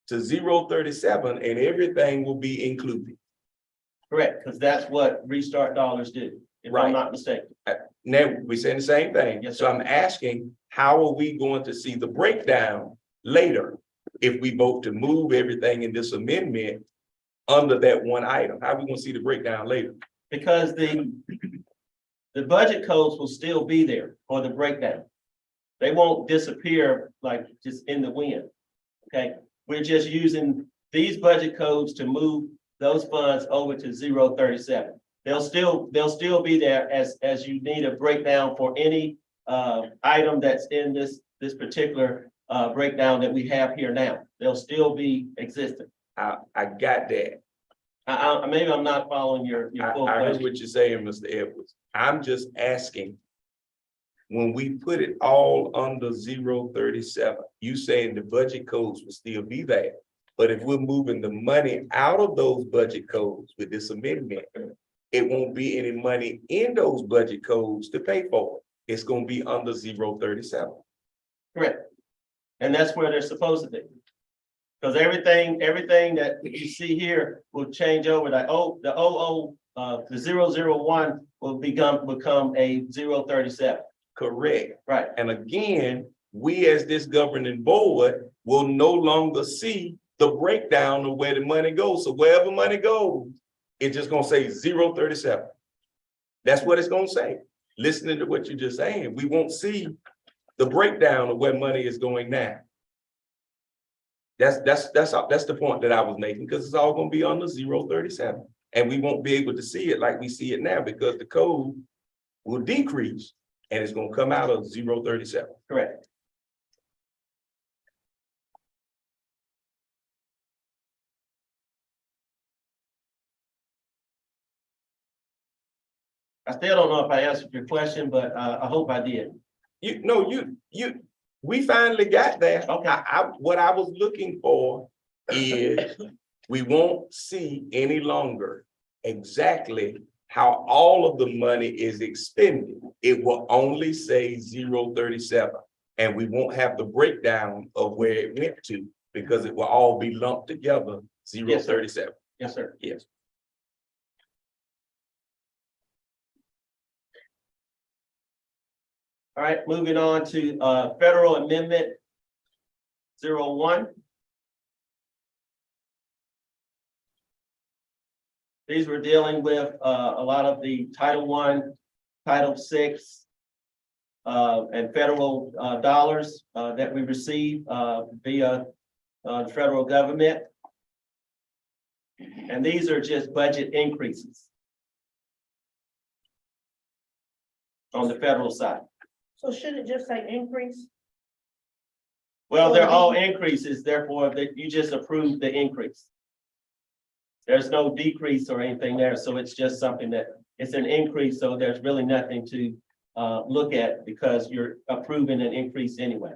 to 037, and everything will be included. correct, because that's what restart dollars do, if Right. I'm not mistaken. Now, we're saying the same thing. Yes, So sir. I'm asking, how are we going to see the breakdown later if we vote to move everything in this amendment under that one item? How are we gonna see the breakdown later? Because the budget codes will still be there for the breakdown. They won't disappear like just in the wind. Okay, we're just using these budget codes to move those funds over to 037. They'll still be there as you need a breakdown for any item that's in this particular breakdown that we have here now. They'll still be existing. I got that. Maybe I'm not following your full I heard question. what you're saying, Mr. Edwards. I'm just asking. When we put it all under 037, you saying the budget codes will still be there. But if we're moving the money out of those budget codes with this amendment, it won't be any money in those budget codes to pay for it. It's gonna be under 037. Correct. And that's where they're supposed to be. Because everything that you see here will change over. The 001 will become a 037. Correct. Right. And again, we as this governing board will no longer see the breakdown of where the money goes. So wherever money goes, it's just gonna say 037. That's what it's gonna say. Listening to what you're just saying, we won't see the breakdown of where money is going now. That's the point that I was making, because it's all gonna be on the 037. And we won't be able to see it like we see it now, because the code will decrease and it's gonna come out of 037. Correct. I still don't know if I answered your question, but I hope I did. We finally got there. Okay. What I was looking for is we won't see any longer exactly how all of the money is expended. It will only say 037, and we won't have the breakdown of where it went to, because it will all be lumped together, 037. Yes, sir. Yes. All right, moving on to federal amendment 01. These were dealing with a lot of the Title I, Title VI, and federal dollars that we receive via the federal government. And these are just budget increases on the federal side. So should it just say increase? Well, they're all increases, therefore, that you just approve the increase. There's no decrease or anything there, so it's just something that, it's an increase, so there's really nothing to look at, because you're approving an increase anyway.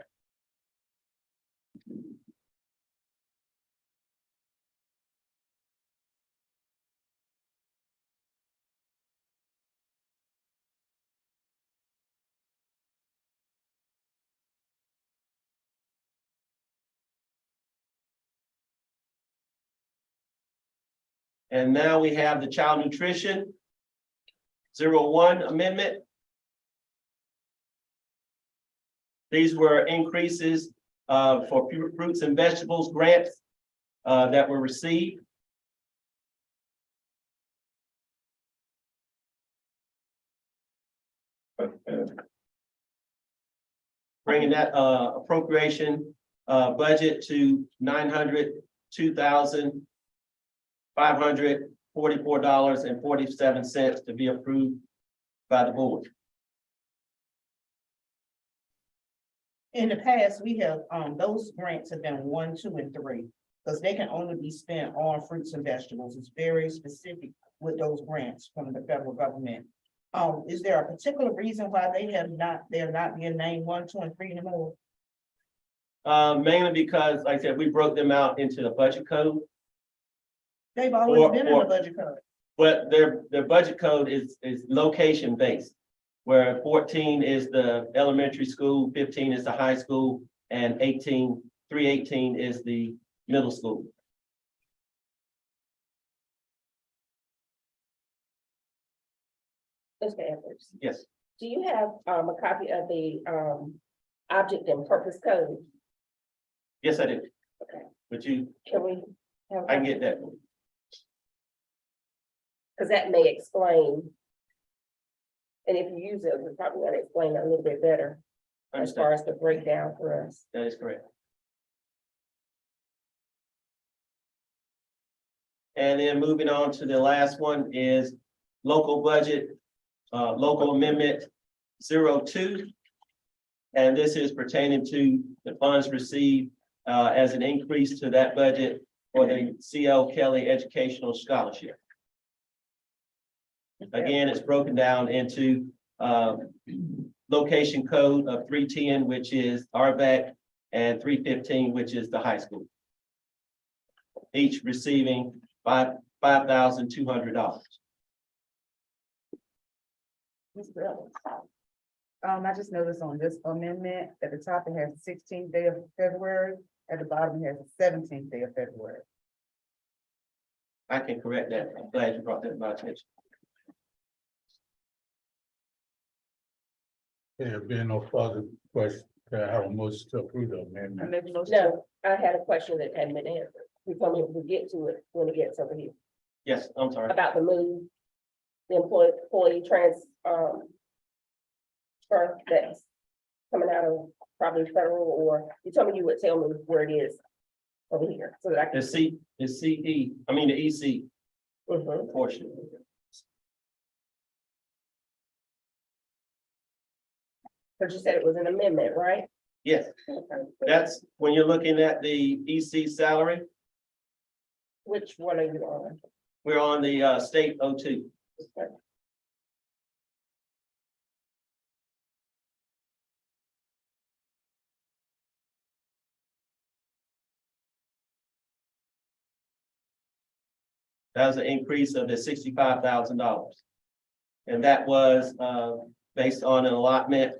And now we have the child nutrition 01 amendment. These were increases for fruits and vegetables grants that were received. Bringing that appropriation budget to $902,544.47 to be approved by the board. In the past, we have, those grants have been 1, 2, and 3, because they can only be spent on fruits and vegetables. It's very specific with those grants from the federal government. Is there a particular reason why they're not being named 1, 2, and 3 anymore? Mainly because, like I said, we broke them out into the budget code. They've always been in the budget code. But their budget code is location based, where 14 is the elementary school, 15 is the high school, and 318 is the middle school. Mr. Edwards, Yes, do you have a copy of the object and purpose code? yes, I did. Okay. But you, Can we have? I can get that. Because that may explain. And if you use it, we're probably gonna explain it a little bit better as far as the breakdown for us. That is correct. And then moving on to the last one is local budget, local amendment 02. And this is pertaining to the funds received as an increase to that budget for the C.L. Kelly Educational Scholarship. Again, it's broken down into location code of 310, which is RVAC, and 315, which is the high school. Each receiving $5,200. Ms. Reynolds. I just noticed on this amendment, at the top it has the 16th day of February, at the bottom it has the 17th day of February. I can correct that. I'm glad you brought that to my attention. There being no further questions, can I have a motion to approve the I amendment? make a motion. No, I had a question that hadn't been answered. We told me we'll get to it when it gets over here, Yes, I'm sorry. about the move. The employee transfer that's coming out of probably federal, or you told me you would tell me where it is over here, so that I can. The CE, I mean, the EC Mhm. portion. But you said it was an amendment, right? Yes, Okay. that's when you're looking at the EC salary, Which one are you on? we're on the state O2. That was an increase of the $65,000. And that was based on an allotment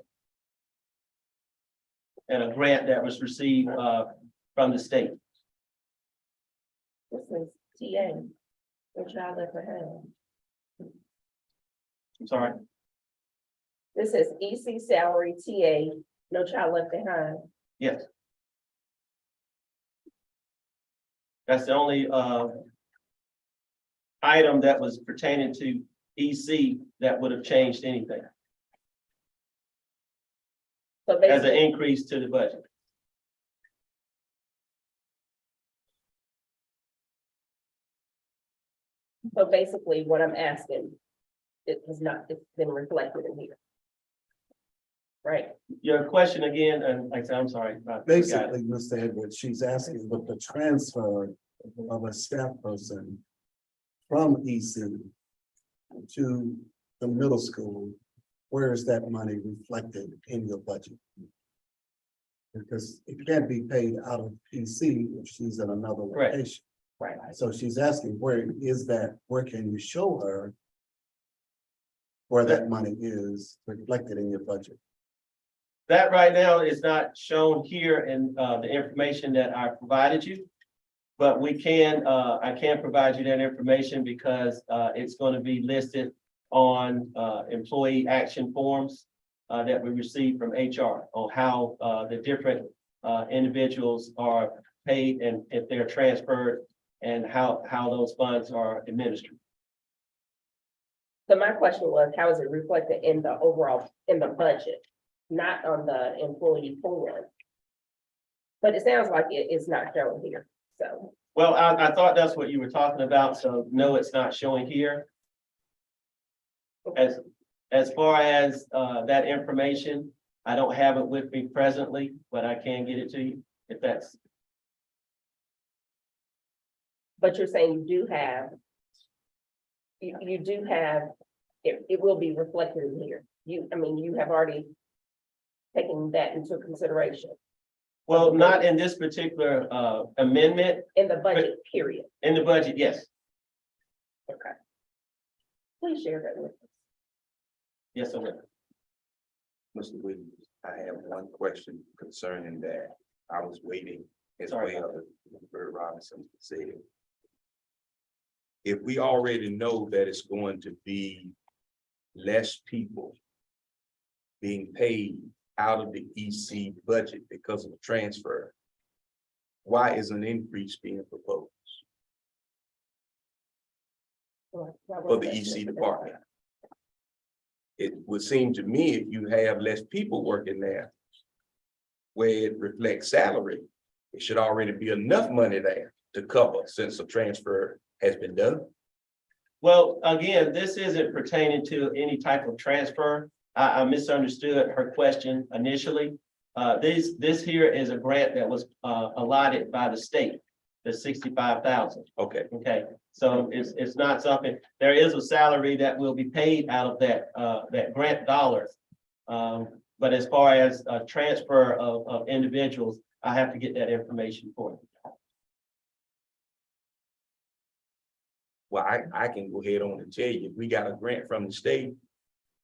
and a grant that was received from the state. This is TA, which I left behind. I'm sorry. This is EC salary, TA, no child left behind. Yes. That's the only item that was pertaining to EC that would have changed anything So as an basically, increase to the budget. what I'm asking, it has not, it's been reflected in here. Right? Your question again, and like I said, I'm sorry. I forgot it. Basically, Mr. Edwards, she's asking with the transfer of a staff person from EC to the middle school, where is that money reflected in your budget? Because it can't be paid out of EC if she's in another Correct. location. Right. So she's asking, where is that, where can you show her where that money is reflected in your budget? That right now is not shown here in the information that I provided you. But we can, I can provide you that information because it's going to be listed on employee action forms that we received from HR on how the different individuals are paid and if they're transferred and how those funds are administered. So my question was, how is it reflected in the overall, in the budget, not on the employee form? But it sounds like it is not shown here, so. Well, I thought that's what you were talking about, so no, it's not showing here. As far as that information, I don't have it with me presently, but I can get it to you if that's. But you're saying you do have. You do have, it will be reflected in here. I mean, you have already taken that into consideration Well, not in this particular amendment, in the budget, period. in the budget, yes, Okay. Please share that with us. yes, I will. Mr. Williams, I have one question concerning that. I was waiting as Sorry. well as Mr. Robinson said. If we already know that it's going to be less people being paid out of the EC budget because of the transfer, why is an increase being proposed for the EC department? It would seem to me if you have less people working there, where it reflects salary, it should already be enough money there to cover since the transfer has been done. Well, again, this isn't pertaining to any type of transfer. I misunderstood her question initially. This here is a grant that was allotted by the state. the 65,000. Okay, Okay, so it's not something, there is a salary that will be paid out of that grant dollars. But as far as a transfer of individuals, I have to get that information for you. well, I can go ahead on and tell you, if we got a grant from the state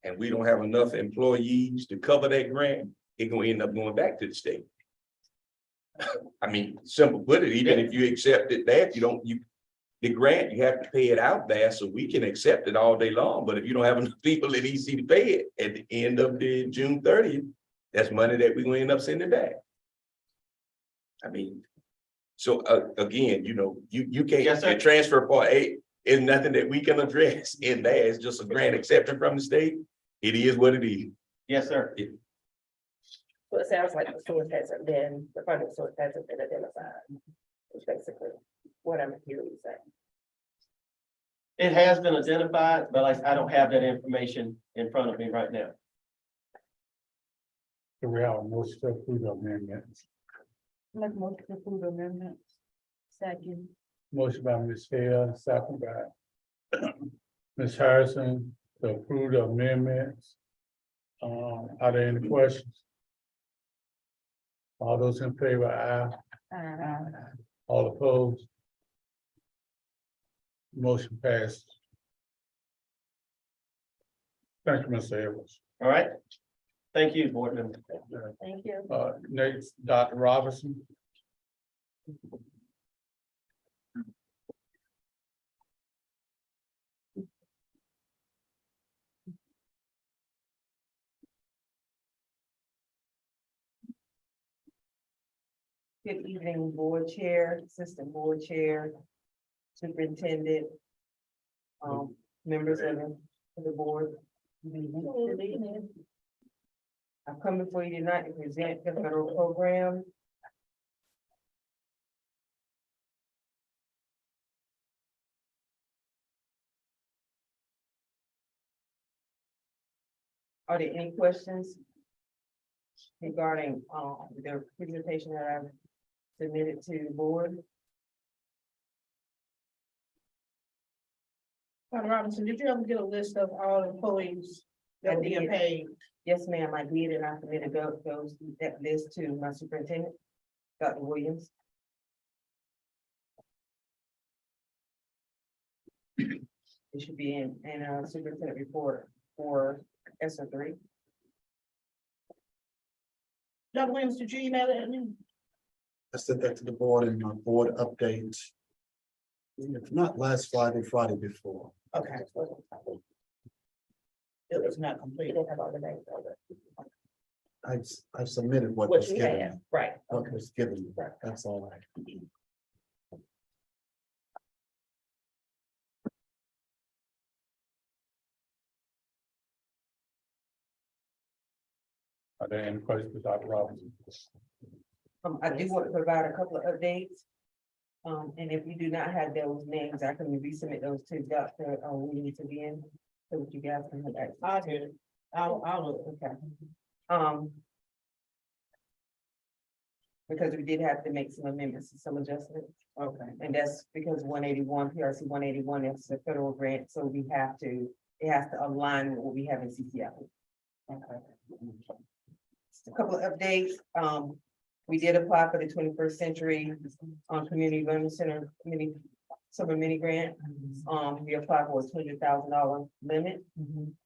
and we don't have enough employees to cover that grant, it's gonna end up going back to the state. I mean, simple put it, even if you accept it that, the grant, you have to pay it out there, so we can accept it all day long, but if you don't have enough people at EC to pay it at the end of the June 30th, that's money that we're gonna end up sending back. I mean, so again, you can't, Yes, sir. the transfer part A is nothing that we can address in there, it's just a grant accepted from the state. It is what it is. Yes, sir. So it sounds like the funding source hasn't been identified. It's basically what I'm hearing you say. It has been identified, but I don't have that information in front of me right now. So we have a motion to approve the amendments. Make motion to approve the amendments. Second. Motion by Ms. Hale, second by Ms. Harrison to approve the amendments. Are there any questions? All those in favor, aye. All opposed? Motion passed. Thank you, Mr. Edwards. All right? Thank you, board member. Thank you. Next, Dr. Robinson. Good evening, board chair, assistant board chair, superintendent, members of the board. I'm coming for you tonight to present the federal program. Are there any questions regarding, the presentation that I've submitted to the board? Dr. Robinson, did you ever get a list of all employees that are being paid? Yes, ma'am, I did, and I submitted that list to my superintendent, Dr. Williams. It should be in a superintendent report for ESER 3. Dr. Williams, did you email it to me? I sent that to the board in my board update. If not last Friday, Friday before. Okay. It was not You complete. didn't have all the names on it. I've submitted what What was you given, have, right. what was given, Right. that's all right. Are there any questions for Dr. Robinson? I do want to provide a couple of updates. And if you do not have those names, I can resubmit those to Dr. Williams again, so that you guys can have that. I did. I'll, okay. Because we did have to make some amendments and some adjustments. Okay. And that's because 181, PRC 181 is a federal grant, so we have to, it has to align with what we have in CCI. Okay. Just a couple of updates. We did apply for the 21st Century Community Learning Center summer mini grant. We applied for a $200,000 limit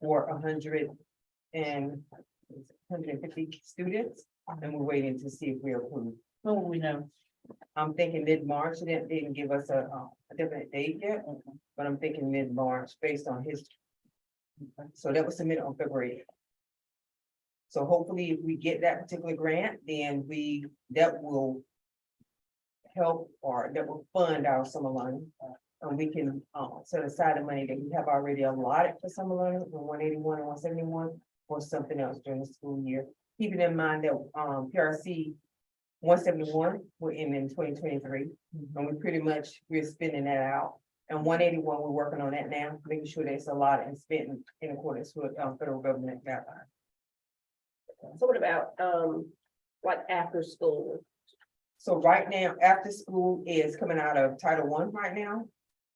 for 150 students, and we're waiting to see if we're approved. When will we know? I'm thinking mid-March. They didn't give us a definite date yet, but I'm thinking mid-March based on history. So that was submitted on February 8th. So hopefully if we get that particular grant, then that will help, or that will fund our summer learning. And we can set aside the money that we have already allotted for summer learning, for 181 and 171, or something else during the school year. Keeping in mind that PRC 171 will end in 2023, and we're spending that out. And 181, we're working on that now, making sure that it's allotted and spent in accordance with federal government guidelines. So what about, like after school? So right now, after school is coming out of Title I right now.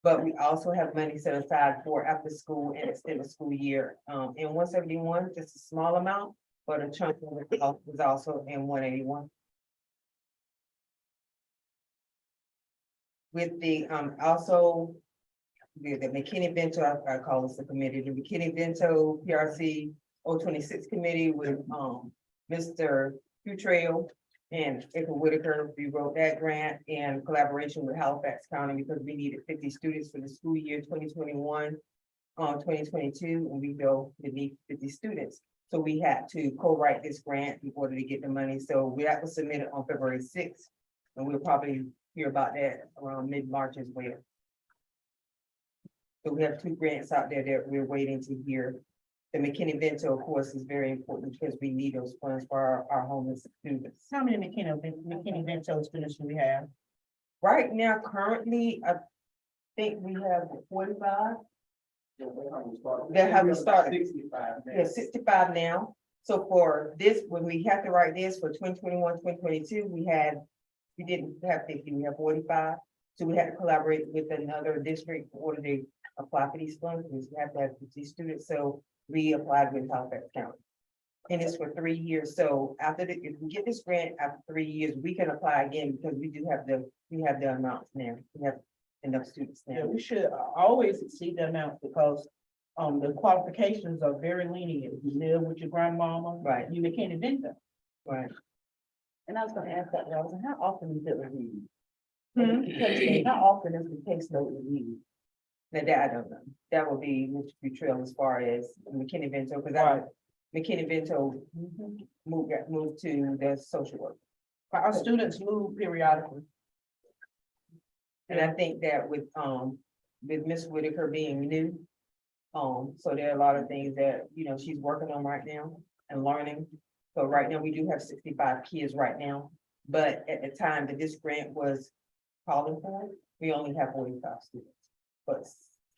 But we also have money set aside for after school and extended school year. In 171, just a small amount, but a chunk of it is also in 181. With the, also, the McKinney-Vento, I call this the committee, the McKinney-Vento PRC 026 committee with, Mr. Futrail and April Whitaker. We wrote that grant in collaboration with Halifax County because we needed 50 students for the school year 2021, 2022, and we know we need 50 students. So we had to co-write this grant in order to get the money. So that was submitted on February 6th, and we'll probably hear about that around mid-March as well. So we have 2 grants out there that we're waiting to hear. The McKinney-Vento, of course, is very important because we need those funds for our homeless students. How many McKinney-Vento students do we have? Right now, currently, I think we have 45. That how we started. 65. Yeah, 65 now. So for this, when we have to write this for 2021, 2022, we didn't have 50, we have 45. So we had to collaborate with another district in order to apply for these funds, because we have to have 50 students. So we applied with Halifax County. And it's for 3 years. So if we get this grant after 3 years, we can apply again because we have the amounts now. We have enough students Yeah, now. we should always exceed the amount because the qualifications are very lenient. You live with your grandmama. Right. You McKinney-Vento. Right. And I was gonna ask that, I was like, how often is it reviewed? Hmm. How often is the case note reviewed? Now that I don't know. That would be Mr. Futrell as far as McKinney-Vento, because McKinney-Vento moved to the social work. Our students move periodically. And I think that with Ms. Whitaker being new, so there are a lot of things that, she's working on right now and learning. So right now, we do have 65 kids right now, but at the time that this grant was calling for, we only have 45 students. But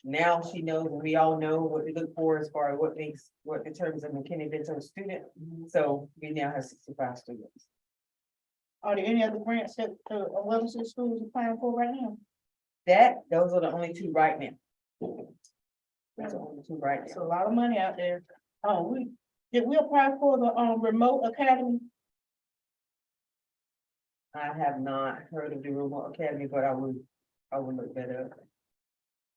now she knows, and we all know what to look for as far as what determines a McKinney-Vento student. So we now have 65 students. Are there any other grants that the Wilson schools are applying for right now? Those are the only 2 right now. Those are the only 2 right It's now. a lot of money out there. Did we apply for the remote academy? I have not heard of the Remote Academy, but I would look that up.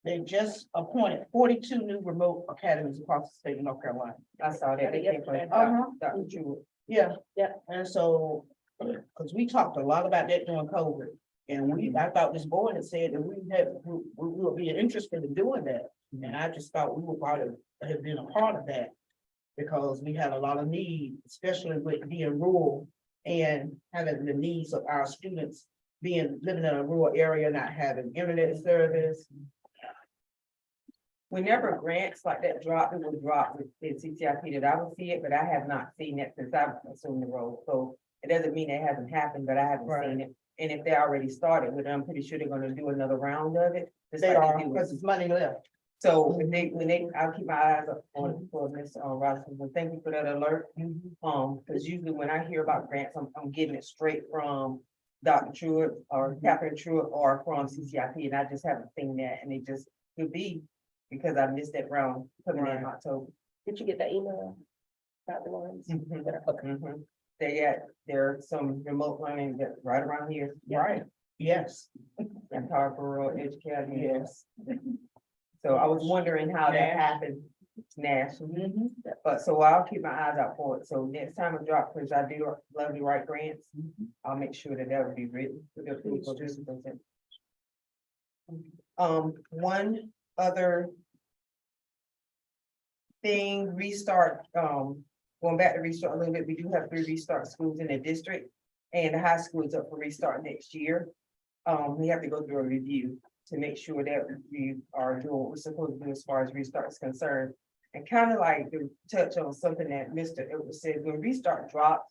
They just appointed 42 new remote academies across the state of North Carolina. I saw that. They came from Uh-huh. Dr. Jewett. Yeah. Yeah. And so, because we talked a lot about that during COVID. And I thought this board had said that we would be interested in doing that. And I just thought we would probably have been a part of that. Because we had a lot of need, especially with being rural and having the needs of our students living in a rural area, not having internet service. Whenever grants like that drop, it will drop with CCIP that I would see it, but I have not seen it since I've assumed the role. So it doesn't mean it hasn't happened, but I haven't seen it. And if they already started with it, I'm pretty sure they're gonna do another round of it. just They like are, do with- because it's money left. So I'll keep my eyes up on it for Ms. Robinson, but thank you for that alert. Because usually when I hear about grants, I'm getting it straight from Dr. Truitt or Catherine Truitt or from CCIP, and I just haven't seen that, and it just could be because I missed that round coming in October. Did you get that email? About the ones? Mhm. There's some remote learning that right around here. Right, yes, And Tarver Rural Education. yes. So I was wondering how that happened nationally. But so I'll keep my eyes out for it. So next time I drop, because I do love to write grants, I'll make sure that will be written. for the approval of the superintendent. One other thing, restart, going back to restart a little bit, we do have 3 restart schools in the district. And the high school is up for restart next year. We have to go through a review to make sure that we are doing what we're supposed to do as far as restart is concerned. And kind of like to touch on something that Mr. Edwards said, when restart drops,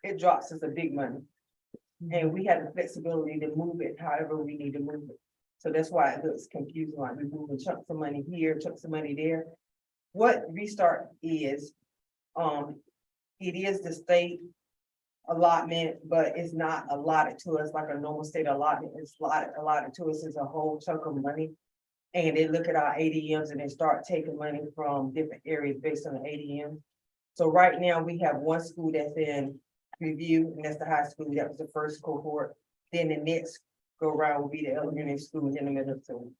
it drops us a big money. And we have the flexibility to move it however we need to move it. So that's why it looks confusing, like we're moving chunks of money here, chunks of money there. What restart is, it is the state allotment, but it's not allotted to us like a normal state allotment. It's allotted to us as a whole chunk of money. And they look at our ADMs and they start taking money from different areas based on the ADM. So right now, we have one school that's in review, and that's the high school. That was the first cohort. Then the next go around will be the elementary schools in the middle school.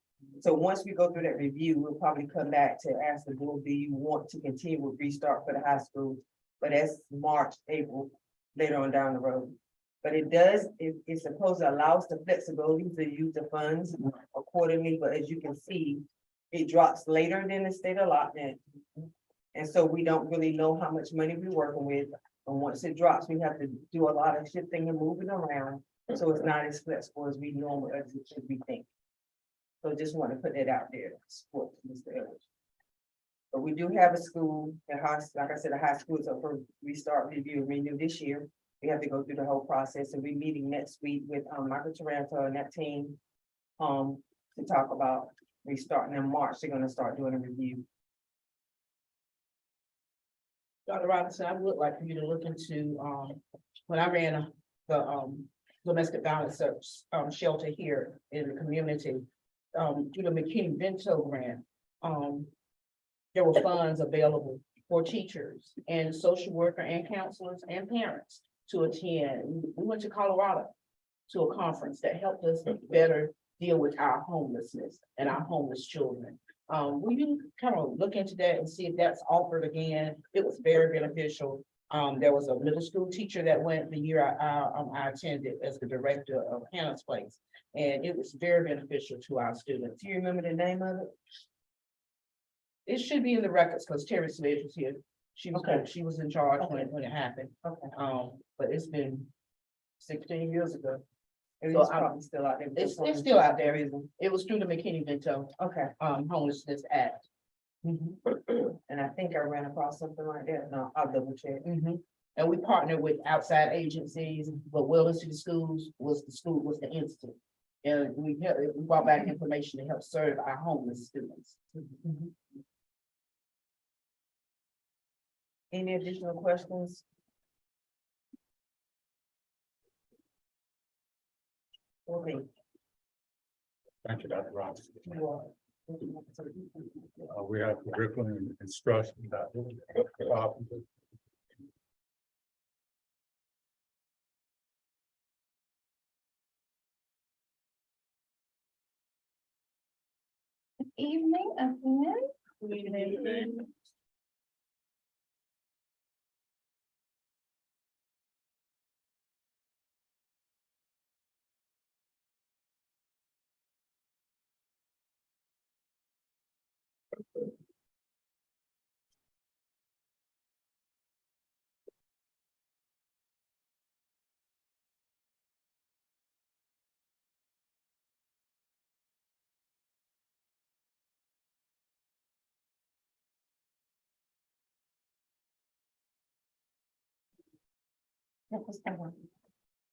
So once we go through that review, we'll probably come back to ask the board, do you want to continue with restart for the high school? But that's March, April, later on down the road. But it's supposed to allow us the flexibility to use the funds accordingly, but as you can see, it drops later than the state allotment. And so we don't really know how much money we're working with. And once it drops, we have to do a lot of shifting and moving around. So it's not as flexible as we normally, as it should be think. So just want to put that out there, support Mr. Edwards. But we do have a school, the high, like I said, the high school is up for restart, review, and renew this year. We have to go through the whole process, and we're meeting next week with Michael Taranto and that team. To talk about restarting in March. They're gonna start doing a review. Dr. Robinson, I would like for you to look into, when I ran the domestic violence shelter here in the community, through the McKinney-Vento grant, there were funds available for teachers and social worker and counselors and parents to attend. We went to Colorado to a conference that helped us better deal with our homelessness and our homeless children. Will you kind of look into that and see if that's offered again? It was very beneficial. There was a middle school teacher that went the year I attended as the director of Hannah's Place, and it was very beneficial to our students. Do you remember the name of it? It should be in the records because Terry Sledge was here. She Okay. was in charge when it happened. Okay. But it's been 16 years ago. It So is I'm- probably still out there. It's still out there. It was through the McKinney-Vento Okay. Homelessness Act. And I think I ran across something like that. No, I'll double check. And we partnered with outside agencies, but Weldon City Schools was the institute. And we brought back information to help serve our homeless students. Any additional questions? Okay. Thank you, Dr. Robinson. You are. We have curriculum and instruction. Dr. Carpenter. Evening, again.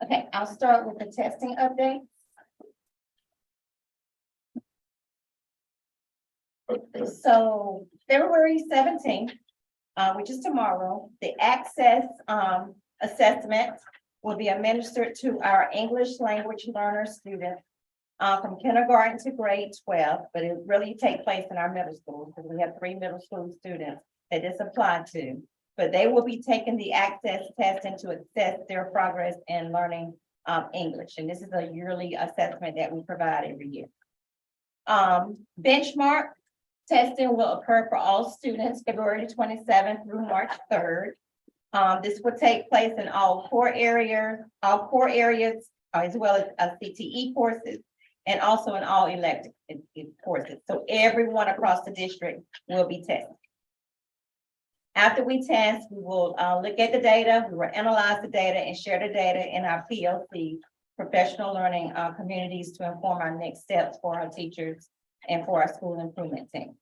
Okay, I'll start with the testing update. So February 17th, which is tomorrow, the access assessment will be administered to our English language learner students from kindergarten to grade 12, but it really takes place in our middle schools because we have 3 middle school students that this applied to. But they will be taking the access testing to assess their progress in learning English. And this is a yearly assessment that we provide every year. Benchmark testing will occur for all students February 27th through March 3rd. This will take place in all core areas, as well as CTE courses, and also in all elective courses. So everyone across the district will be tested. After we test, we will look at the data, we will analyze the data and share the data in our PLC, professional learning communities, to inform our next steps for our teachers and for our school improvement teams.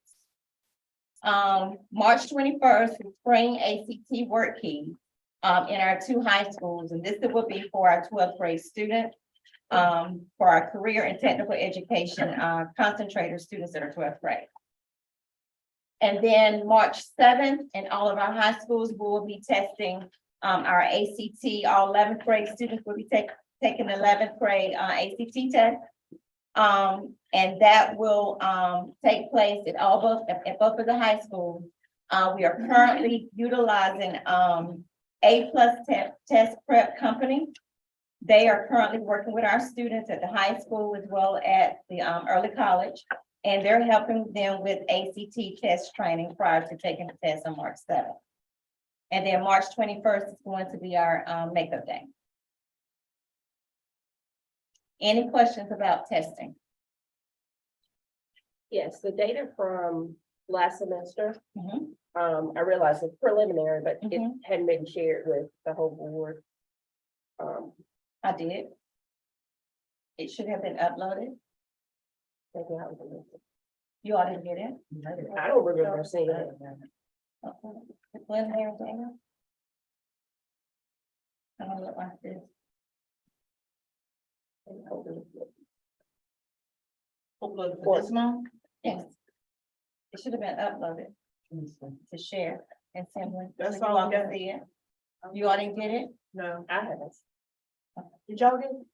March 21st, spring ACT work key in our 2 high schools, and this will be for our 12th grade students, for our career and technical education concentrator students that are 12th grade. And then March 7th, in all of our high schools, we will be testing Our ACT, all 11th grade students will be taking the 11th grade, ACT test. And that will, take place at both of the high schools. We are currently utilizing, A+ Test Prep Company. They are currently working with our students at the high school as well as the, early college. And they're helping them with ACT test training prior to taking the test on March 7th. And then March 21st is going to be our, makeup day. Any questions about testing? Yes, the data from last semester, Mhm. I realize it's preliminary, but it Mhm. hadn't been shared with the whole board. I did. It should have been uploaded. Maybe I was- You all didn't get it? I don't remember seeing it. Okay. The preliminary data. I don't look like this. Upload for this month? Yes. It should have been uploaded to share and send one. That's so you all all we can got. see it. You all didn't get it? No. I haven't. Did y'all get it?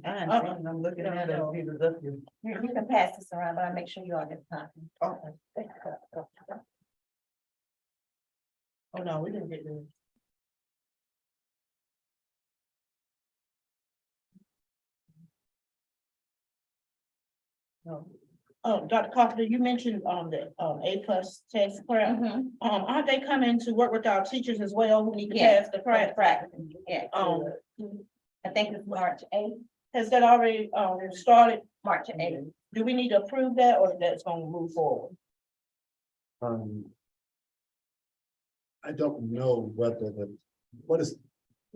I'm looking at it. Peter's up here. You can pass this around, but I make sure you all get a copy. Okay. Oh, no, we didn't get it. No. Oh, Dr. Carpenter, you mentioned, the, A+ test prep. Mhm. Aren't they coming to work with our teachers as well who need to Yes, pass the prep? practice, yeah. Um, I think it's March 8th, has that already, started? March 8th. Do we need to approve that or that's gonna move forward? I don't know whether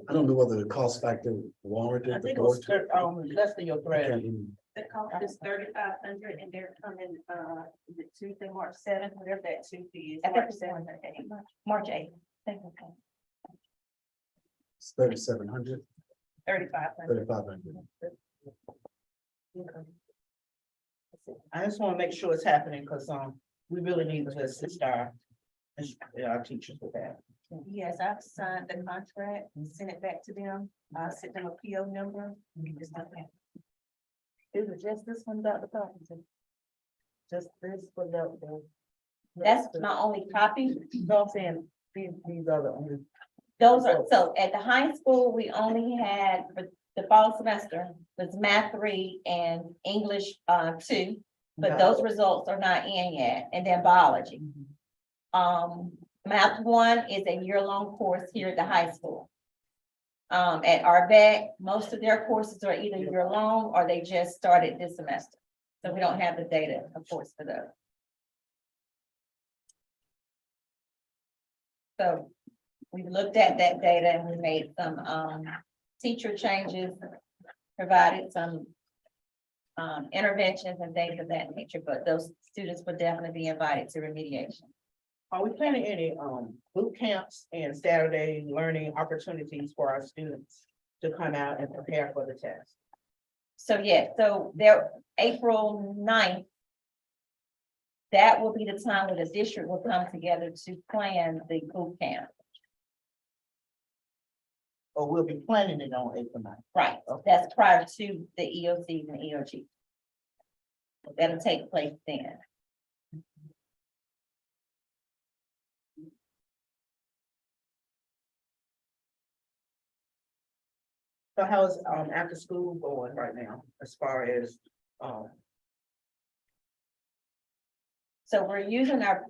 I don't know whether the cost factor I warranted the think it board. was, less than your thread. The cost is 3,500 and they're coming, the Tuesday, March 7th, whatever that Tuesday is. March 7th. March 8th. It's 3,700, 3,500. 3,500. I just wanna make sure it's happening, because, we really need to assist our teachers with that. Yes, I've signed the contract and sent it back to them. I sent them a PO number. It's not that. Is it just this one, Dr. Carpenter? Just this for the. That's my only copy. No, I'm saying, these are the only. Those are, so at the high school, we only had for the fall semester, was math 3 and English 2. But those results are not in yet, and then biology. Math 1 is a year-long course here at the high school. At Arbec, most of their courses are either year-long or they just started this semester. So we don't have the data, of course, for those. So we looked at that data and we made some teacher changes, provided some interventions and things of that nature, but those students would definitely be invited to remediation. Are we planning any, boot camps and Saturday learning opportunities for our students to come out and prepare for the test? So yeah, so there, April 9th, that will be the time where the district will come together to plan the boot camp. Or we'll be planning it on April 9th? Right, that's prior to the EOCs and EOG. That'll take place then. So how is, after school going right now, as far as, So we're using our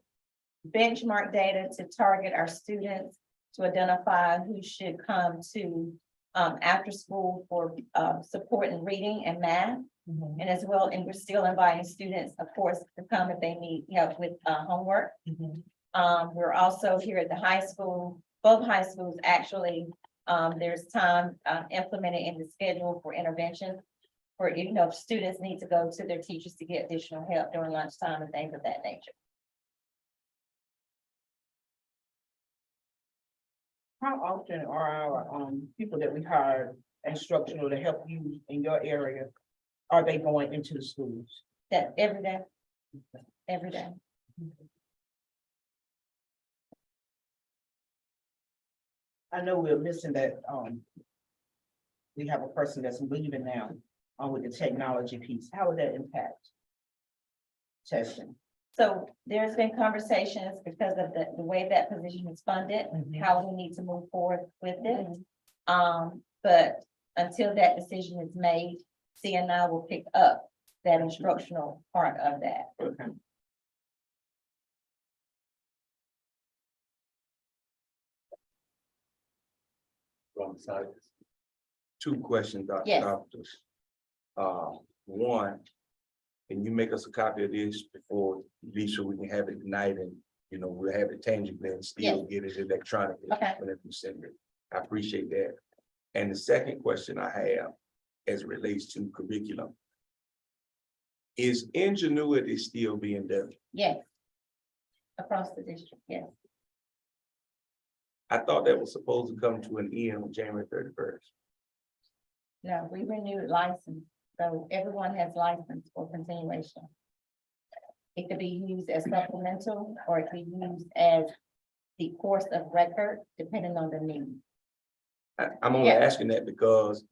benchmark data to target our students to identify who should come to after school for support in reading and math. And as well, and we're still inviting students, of course, to come if they need help with homework. We're also here at the high school, both high schools actually, there's time implemented in the schedule for intervention. For, if students need to go to their teachers to get additional help during lunchtime and things of that nature. how often are our, people that we hire instructional to help you in your area, are they going into the schools? That every day. Every day. So I know we're missing that, we have a person that's leaving now, with the technology piece. How would that impact testing? So there's been conversations because of the way that position is funded, how we need to move forward with it. But until that decision is made, CNI will pick up that instructional part of that. Okay. Wrong side. Two questions, Dr. Yes. Doctors. One, can you make us a copy of this before, at least so we can have it tonight and, you know, we'll have it tangibly and still get it electronically. Okay. Whenever you send it. I appreciate that. And the second question I have, as it relates to curriculum. Is ingenuity still being done? Yes. Across the district, yes. I thought that was supposed to come to an end on January 31st. No, we renewed license, so everyone has license for continuation. It could be used as supplemental or it could be used as the course of record, depending on the need. I'm only Yeah. asking that because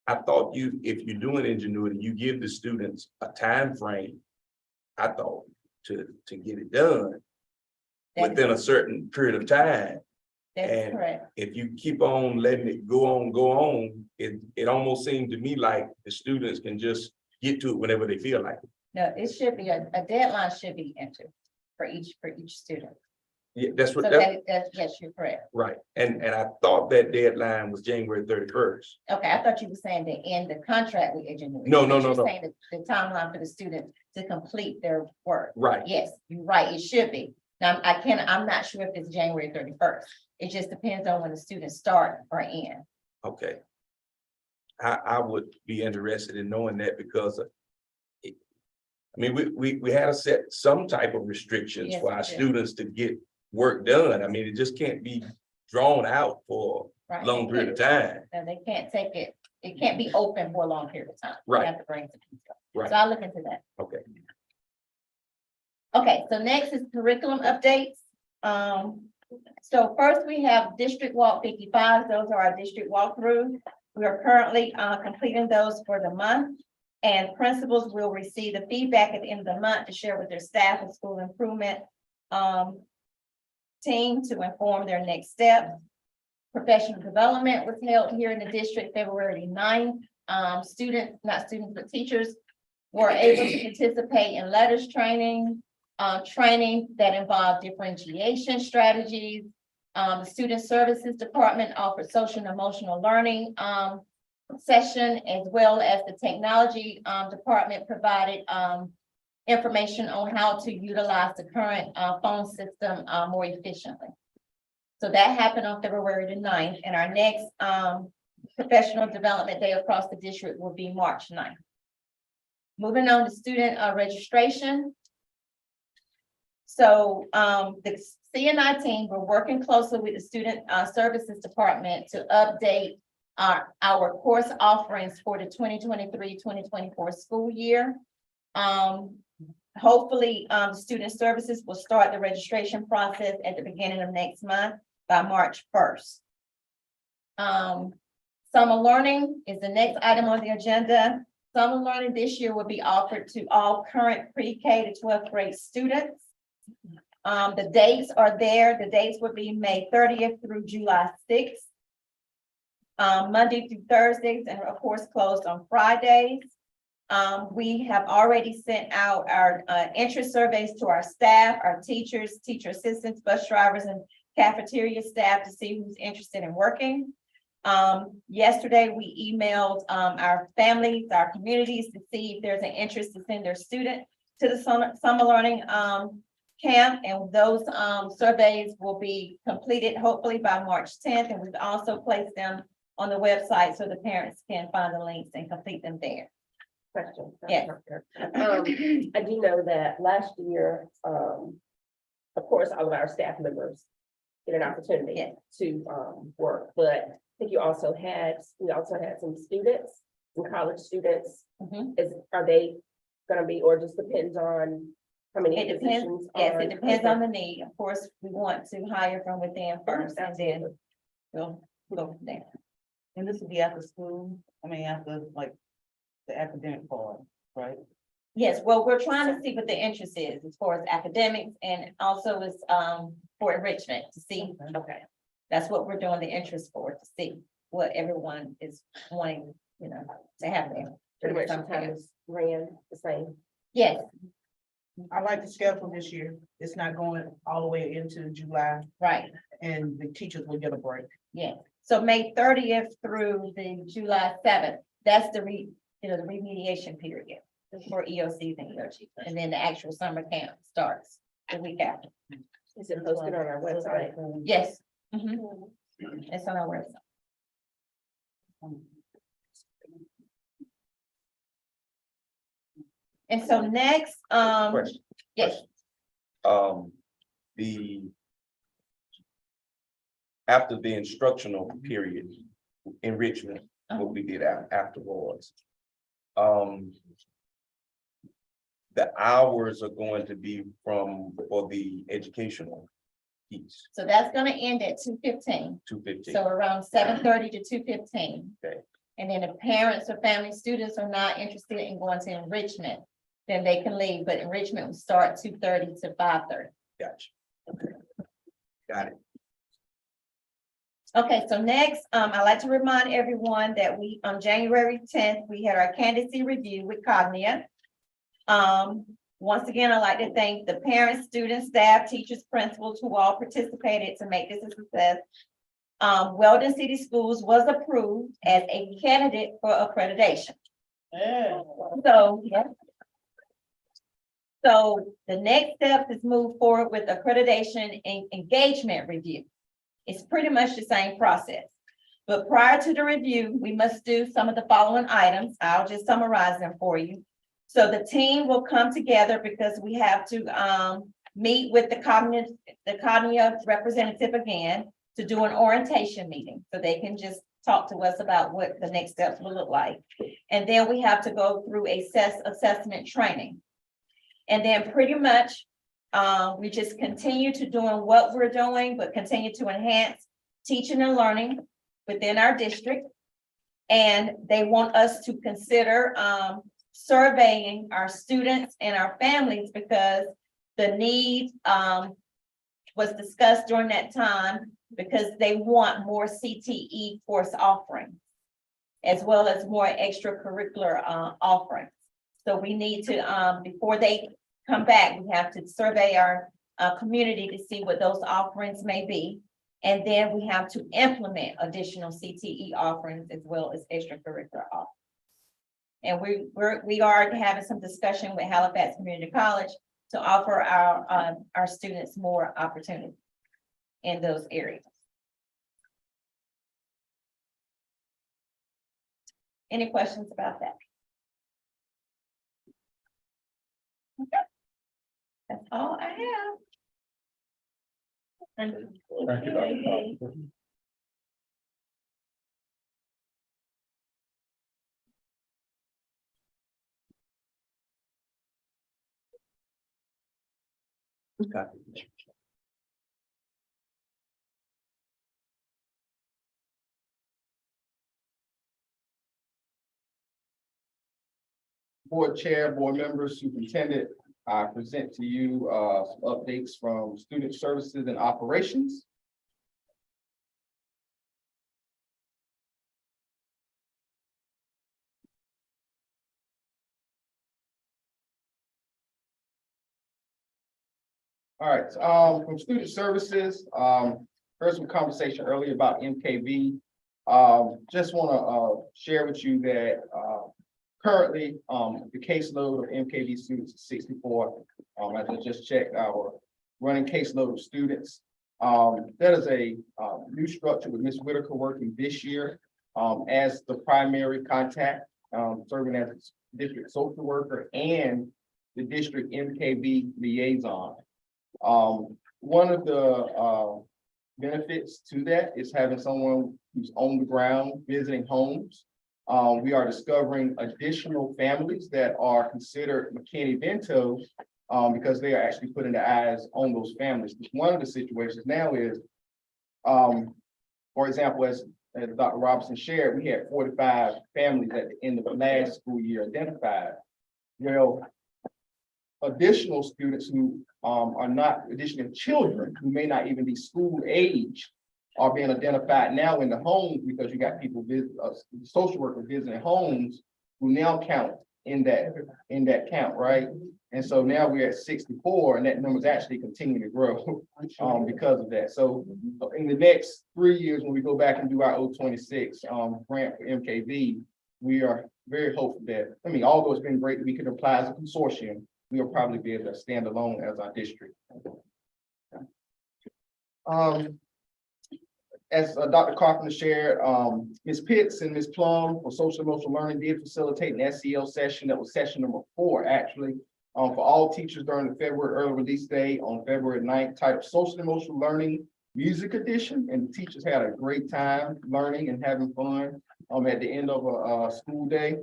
I thought if you're doing ingenuity, you give the students a time frame. I thought to get it done That within a certain period of time. That's and- correct. If you keep on letting it go on, it almost seemed to me like the students can just get to it whenever they feel like it. No, it should be, a deadline should be entered for each student. Yeah, that's So what, yes, you're correct. right. And I thought that deadline was January 31st. Okay, I thought you were saying the end, the contract with Ingenuity. No, But no. you're saying the timeline for the student to complete their work. Right. Yes, you're right, it should be. Now, I'm not sure if it's January 31st. It just depends on when the students start or end. Okay. I would be interested in knowing that because I mean, we had to set some type of restrictions Yes, for our we did. students to get work done. I mean, it just can't be drawn out for Right? a long period of time. And they can't take it, it can't be open for a long period of time. They Right. have to bring it to people. Right. So I'll look into that. Okay. Okay, so next is curriculum updates. So first we have District Walk 55. Those are our district walkthroughs. We are currently completing those for the month. And principals will receive the feedback at the end of the month to share with their staff and school improvement team to inform their next steps. Professional development was held here in the district February 9th. Students, not students, but teachers were able to participate in letters training, training that involved differentiation strategies. The Student Services Department offered social and emotional learning session, as well as the Technology Department provided information on how to utilize the current phone system more efficiently. So that happened on February the 9th, and our next professional development day across the district will be March 9th. Moving on to student registration. So the CNI team, we're working closely with the Student Services Department to update our course offerings for the 2023-2024 school year. Hopefully, Student Services will start the registration process at the beginning of next month by March 1st. Summer learning is the next item on the agenda. Summer learning this year will be offered to all current pre-K to 12th grade students. The dates are there. The dates would be May 30th through July 6th. Monday through Thursdays, and of course, closed on Fridays. We have already sent out our interest surveys to our staff, our teachers, teacher assistants, bus drivers, and cafeteria staff to see who's interested in working. Yesterday, we emailed our families, our communities to see if there's an interest to send their student to the summer learning camp, and those surveys will be completed hopefully by March 10th, and we've also placed them on the website so the parents can find the links and complete them there. Question. Yes. I do know that last year, of course, all of our staff members get an opportunity Yes. to work, but I think we also had some students, some college students. Mhm. Are they gonna be, or just depends on How many It depends, positions yes, are- it depends on the need. Of course, we want to hire from within first and then we'll go from there. And this will be after school, I mean, after like the academic part, right? Yes, well, we're trying to see what the interest is as far as academics and also is for enrichment to see. Okay, That's what we're doing the interest for, to see what everyone is wanting, you know, to have there. pretty much sometimes ran the same. Yes, I like the schedule this year. It's not going all the way into July right, and the teachers will get a break. yes. So May 30th through the July 7th, that's the the remediation period for EOCs and EOG. And then the actual summer camp starts the week after. Is it posted on our website? Yes. Mhm. It's on our website. And so next, Question. yes, The. After the instructional period, enrichment, what we did afterwards. The hours are going to be for the educational piece, so that's gonna end at 2:15. 2:15. So around 7:30 to 2:15. Okay. And then if parents or family students are not interested in going to enrichment, then they can leave, but enrichment will start 2:30 to 5:30. Gotcha. Okay. Got it. Okay, so next, I'd like to remind everyone that we, on January 10th, we had our candidacy review with Cognia. Once again, I'd like to thank the parents, students, staff, teachers, principals who all participated to make this a success. Weldon City Schools was approved as a candidate for accreditation. So, yeah. So the next step is move forward with accreditation and engagement review. It's pretty much the same process. But prior to the review, we must do some of the following items. I'll just summarize them for you. So the team will come together because we have to meet with the Cognia representative again to do an orientation meeting. So they can just talk to us about what the next steps will look like. And then we have to go through a assessment training. And then pretty much we just continue to doing what we're doing, but continue to enhance teaching and learning within our district. And they want us to consider surveying our students and our families because the need was discussed during that time because they want more CTE course offerings as well as more extracurricular offerings. So we need to, before they come back, we have to survey our community to see what those offerings may be. And then we have to implement additional CTE offerings as well as extracurricular offerings. And we are having some discussion with Halifax Community College to offer our students more opportunity in those areas. Any questions about that? Okay. That's all I have. Thank you, Dr. Foster. Board Chair, board members, superintendent, I present to you some updates from student services and operations. All right, from student services, heard some conversation earlier about MKV. Just want to share with you that currently the caseload of MKV students is 64. I just checked our running caseload of students. That is a new structure with Ms. Whitaker working this year as the primary contact, serving as district social worker and the district MKV liaison. One of the benefits to that is having someone who's on the ground visiting homes. We are discovering additional families that are considered McKinney-Vento because they are actually putting their eyes on those families. One of the situations now is, for example, as Dr. Robinson shared, we had 45 families at the end of the last school year identified. Well, additional students who are not additional children who may not even be school age are being identified now in the homes, because you got people social worker visiting homes who now count in that count, right? And so now we're at 64, and that number is actually continuing to grow because of that. So in the next 3 years, when we go back and do our 026 grant for MKV, we are very hopeful that, I mean, although it's been great that we could apply as a consortium, we'll probably be able to stand alone as our district. As Dr. Carpenter shared, Ms. Pitts and Ms. Plum for social emotional learning did facilitate an SEL session. That was session number 4, actually, for all teachers during the February early release day on February 9th, titled Social Emotional Learning Music Edition. And the teachers had a great time learning and having fun at the end of a school day.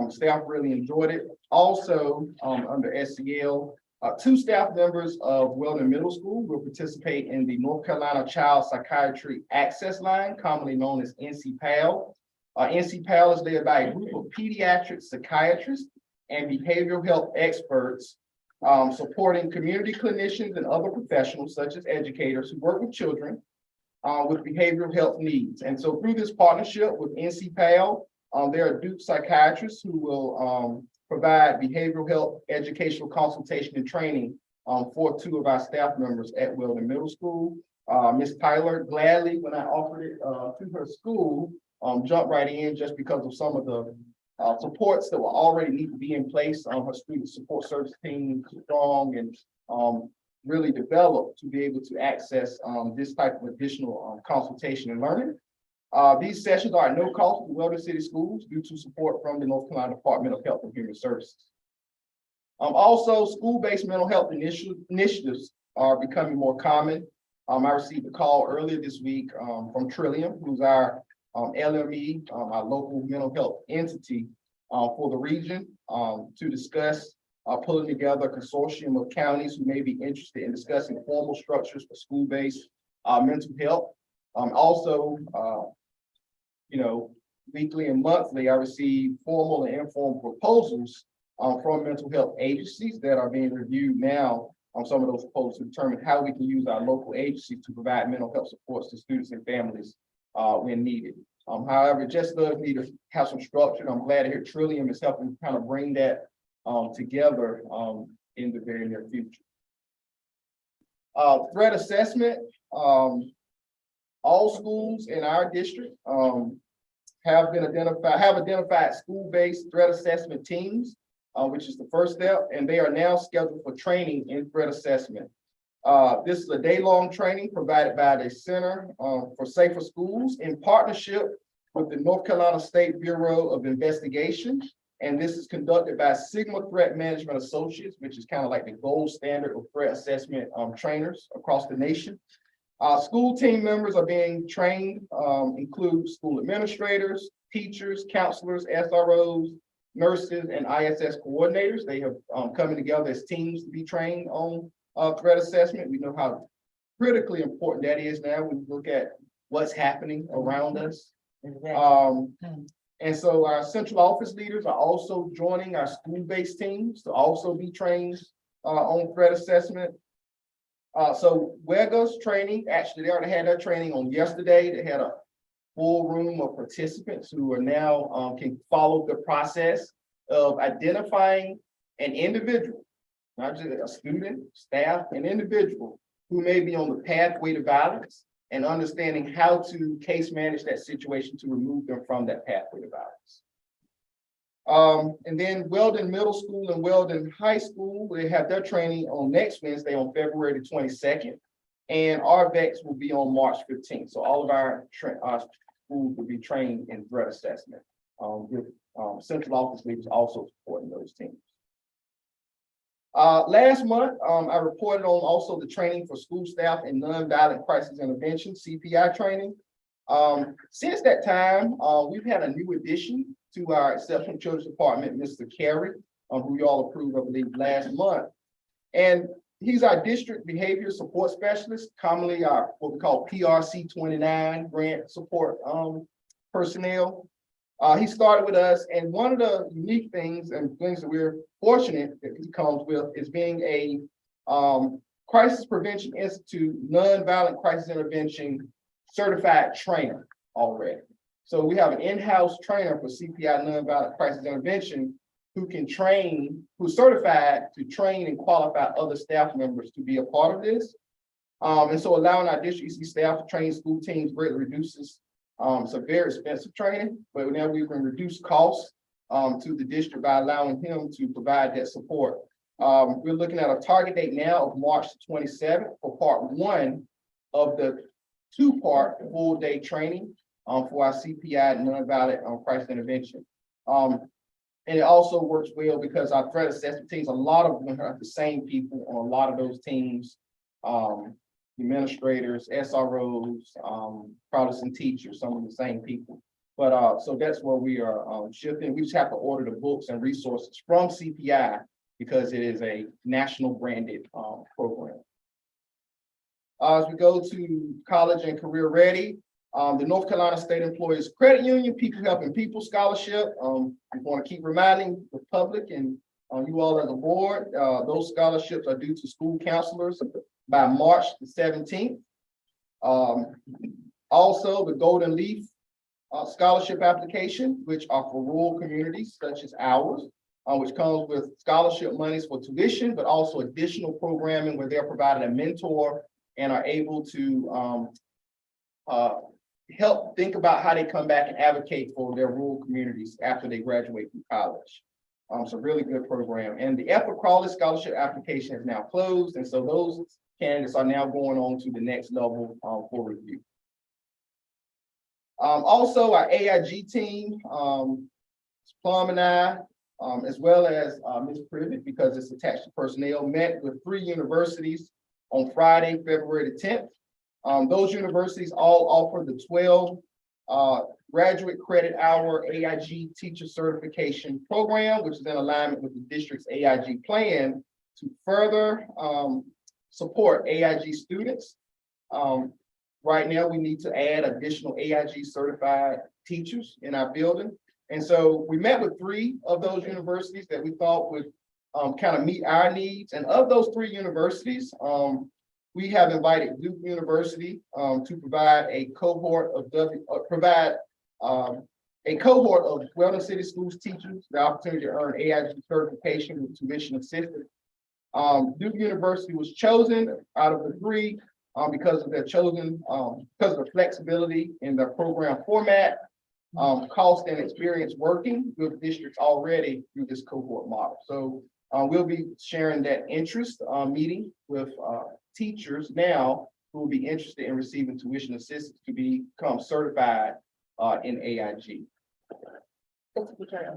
Staff really enjoyed it. Also, under SEL, 2 staff members of Weldon Middle School will participate in the North Carolina Child Psychiatry Access Line, commonly known as NCPAL. NCPAL is led by a group of pediatric psychiatrists and behavioral health experts, supporting community clinicians and other professionals such as educators who work with children with behavioral health needs. And so through this partnership with NCPAL, there are Duke psychiatrists who will provide behavioral health educational consultation and training for 2 of our staff members at Weldon Middle School. Ms. Tyler gladly, when I offered it to her school, jumped right in just because of some of the supports that will already need to be in place. Her student support service team is strong and really developed to be able to access this type of additional consultation and learning. These sessions are at no cost to Weldon City Schools due to support from the North Carolina Department of Health and Human Services. Also, school-based mental health initiatives are becoming more common. I received a call earlier this week from Trillium, who's our LME, our local mental health entity for the region, to discuss pulling together a consortium of counties who may be interested in discussing formal structures for school-based mental health. Also, weekly and monthly, I receive formal and informal proposals from mental health agencies that are being reviewed now on some of those proposals to determine how we can use our local agencies to provide mental health supports to students and families when needed. However, it just does need to have some structure. I'm glad to hear Trillium is helping kind of bring that together in the very near future. Threat assessment. All schools in our district have identified school-based threat assessment teams, which is the first step, and they are now scheduled for training in threat assessment. This is a day-long training provided by the Center for Safer Schools in partnership with the North Carolina State Bureau of Investigation. And this is conducted by Sigma Threat Management Associates, which is kind of like the gold standard of threat assessment trainers across the nation. School team members are being trained, include school administrators, teachers, counselors, SROs, nurses, and ISS coordinators. They have coming together as teams to be trained on threat assessment. We know how critically important that is now when we look at what's happening around us. And so our central office leaders are also joining our school-based teams to also be trained on threat assessment. So WEGA's training, actually they already had their training on yesterday. They had a full room of participants who are now can follow the process of identifying an individual, not just a student, staff, an individual who may be on the pathway to violence and understanding how to case manage that situation to remove them from that pathway to violence. And then Weldon Middle School and Weldon High School, they have their training on next Wednesday on February the 22nd. And our VEX will be on March 15th. So all of our schools will be trained in threat assessment with central office leaders also supporting those teams. Last month, I reported on also the training for school staff in nonviolent crisis intervention, CPI training. Since that time, we've had a new addition to our Exceptional Children's Department, Mr. Carey, who you all approved, I believe, last month. And he's our district behavior support specialist, commonly our, what we call PRC 29 grant support, personnel. He started with us, and one of the unique things and things that we're fortunate that he comes with is being a, Crisis Prevention Institute nonviolent crisis intervention certified trainer already. So we have an in-house trainer for CPI nonviolent crisis intervention who can train, who's certified to train and qualify other staff members to be a part of this. And so allowing our district EC staff to train school teams greatly reduces some very expensive training, but now we can reduce costs to the district by allowing him to provide that support. We're looking at a target date now of March 27th for part 1 of the 2-part full day training for our CPI nonviolent crisis intervention. And it also works well because our threat assessment teams, a lot of them are the same people on a lot of those teams. Administrators, SROs, Protestant teachers, some of the same people. But so that's where we are shifting. We just have to order the books and resources from CPI because it is a national branded program. As we go to college and career ready, the North Carolina State Employees Credit Union People Helping People Scholarship. We want to keep reminding the public and you all as a board, those scholarships are due to school counselors by March the 17th. Also, the Golden Leaf scholarship application, which are for rural communities such as ours, which comes with scholarship monies for tuition, but also additional programming where they're provided a mentor and are able to help think about how they come back and advocate for their rural communities after they graduate from college. So really good program. And the Ethel Crawley Scholarship application is now closed. And so those candidates are now going on to the next level for review. Also our AIG team, Plum and I, as well as Ms. Privet, because it's attached to personnel, met with 3 universities on Friday, February the 10th. Those universities all offer the 12 graduate credit hour AIG teacher certification program, which is in alignment with the district's AIG plan to further support AIG students. Right now, we need to add additional AIG certified teachers in our building. And so we met with 3 of those universities that we thought would kind of meet our needs. And of those 3 universities, we have invited Duke University to provide a cohort of Weldon City Schools teachers the opportunity to earn AIG certification with tuition assistance. Duke University was chosen out of the 3 because of their because of the flexibility in their program format, cost and experience working with districts already through this cohort model. So we'll be sharing that interest meeting with teachers now who will be interested in receiving tuition assistance to become certified in AIG.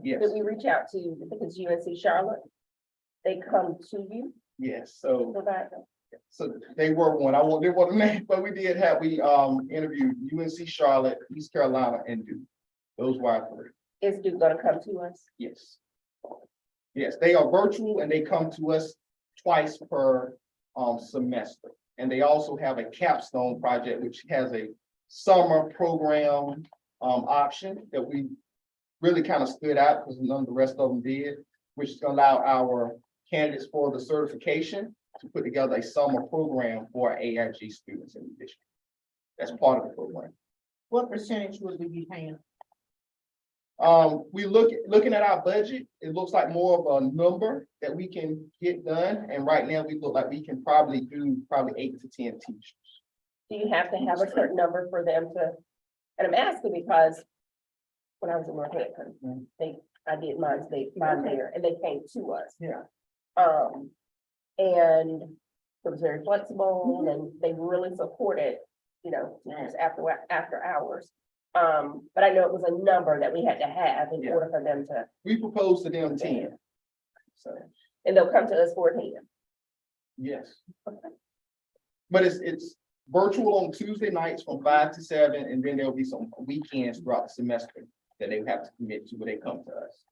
Yes. Did we reach out to, I think it's UNC Charlotte? They come to you? Yes, so Provide them. so they were one. I won't give what the name, but we interviewed UNC Charlotte, East Carolina, and Duke. Those were our 3. Is Duke gonna come to us? Yes. Yes, they are virtual and they come to us twice per semester. And they also have a capstone project, which has a summer program option that we really kind of stood out because none of the rest of them did, which is gonna allow our candidates for the certification to put together a summer program for AIG students in the district. That's part of the program. What percentage would we be paying? We looking at our budget, it looks like more of a number that we can get done. And right now we look like we can probably do 8 to 10 teachers. Do you have to have a certain number for them to, and I'm asking because when I was in North Hampton, I did mine there and they came to us. Yeah. And it was very flexible and they really supported, just after hours. But I know it was a number that we had to have in order for them to. We proposed to them 10. So, And they'll come to us for 10. yes. But it's virtual on Tuesday nights from 5 to 7, and then there'll be some weekends throughout the semester that they have to commit to when they come to us.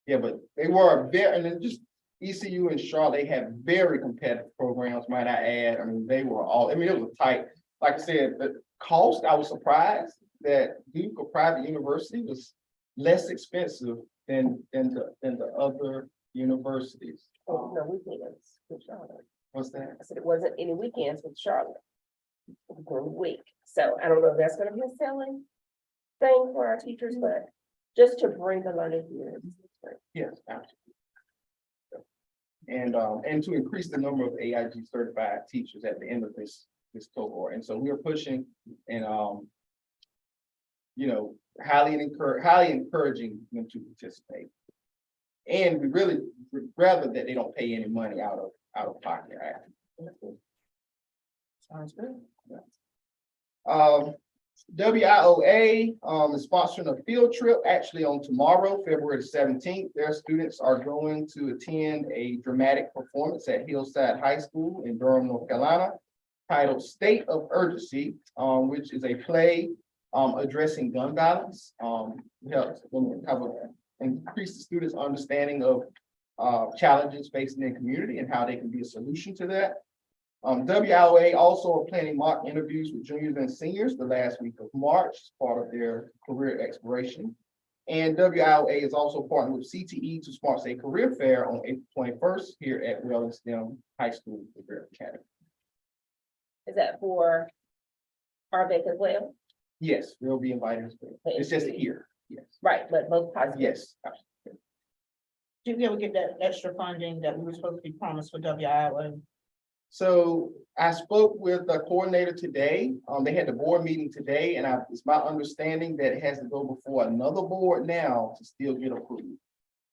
Yeah, but they were very, and then just ECU and Charlotte, they have very competitive programs, might I add. I mean, they were all, I mean, it was tight. Like I said, the cost, I was surprised that Duke, a private university, was less expensive than the other universities. Oh, no weekends with Charlotte. What's that? I said it wasn't any weekends with Charlotte. During the week, so I don't know if that's gonna be a selling thing for our teachers, but just to bring the learning here. Yes, absolutely. And to increase the number of AIG certified teachers at the end of this cohort. And so we are pushing and, you know, highly encouraging them to participate. And we really would rather that they don't pay any money out of pocket. Sounds good. WIOA is sponsoring a field trip actually on tomorrow, February 17th. Their students are going to attend a dramatic performance at Hillside High School in Durham, North Carolina, titled State of Urgency, which is a play addressing gun violence. Increase the students' understanding of challenges facing their community and how they can be a solution to that. WIOA also are planning mock interviews with juniors and seniors the last week of March as part of their career exploration. And WIOA is also partnering with CTE to sponsor a career fair on April 21st here at Wellens STEM High School Career Academy. Is that for Harvick as well? Yes, we'll be invited as well. It's just here, yes, Right, but both high schools. yes. Absolutely. Did we ever get that extra funding that we were supposed to be promised for WIOA? So I spoke with the coordinator today. They had the board meeting today, and it's my understanding that it has to go before another board now to still get approved.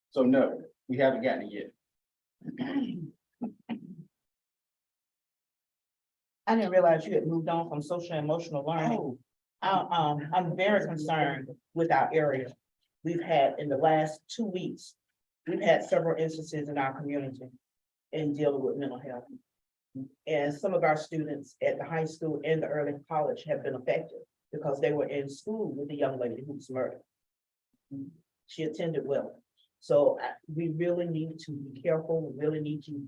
So no, we haven't gotten it yet. I didn't realize you had moved on from social and emotional learning. I'm very concerned with our area. We've had in the last 2 weeks, we've had several instances in our community in dealing with mental health. And some of our students at the high school and the early college have been affected because they were in school with the young lady who was murdered. She attended well. So we really need to be careful. We really need to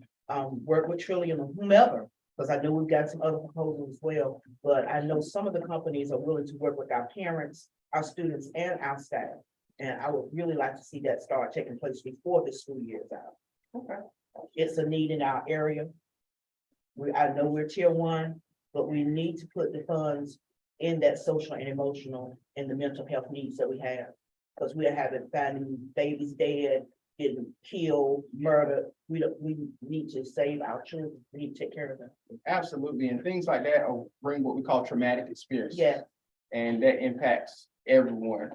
work with Trillium or whomever, because I know we've got some other proposals as well. But I know some of the companies are willing to work with our parents, our students, and our staff. And I would really like to see that start taking place before the school year is out. Okay. It's a need in our area. I know we're tier 1, but we need to put the funds in that social and emotional and the mental health needs that we have. Because we are having finding babies dead, getting killed, murdered. We need to save our children. We need to take care of them. Absolutely, and things like that bring what we call traumatic experiences. Yeah. And that impacts everyone.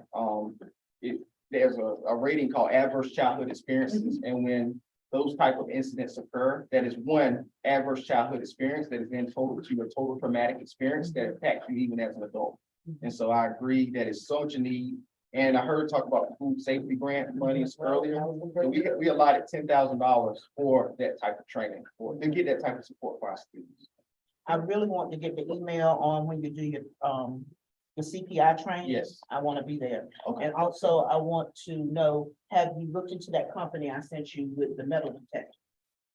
There's a rating called adverse childhood experiences, and when those type of incidents occur, that is one adverse childhood experience that is then total to a total traumatic experience that impacts you even as an adult. And so I agree that it's such a need. And I heard talk about the food safety grant money earlier. So we allotted $10,000 for that type of training, to get that type of support for our students. I really want to get the email on when you do your CPI training. Yes. I want to be there. Okay. And also I want to know, have you looked into that company I sent you with the metal detector?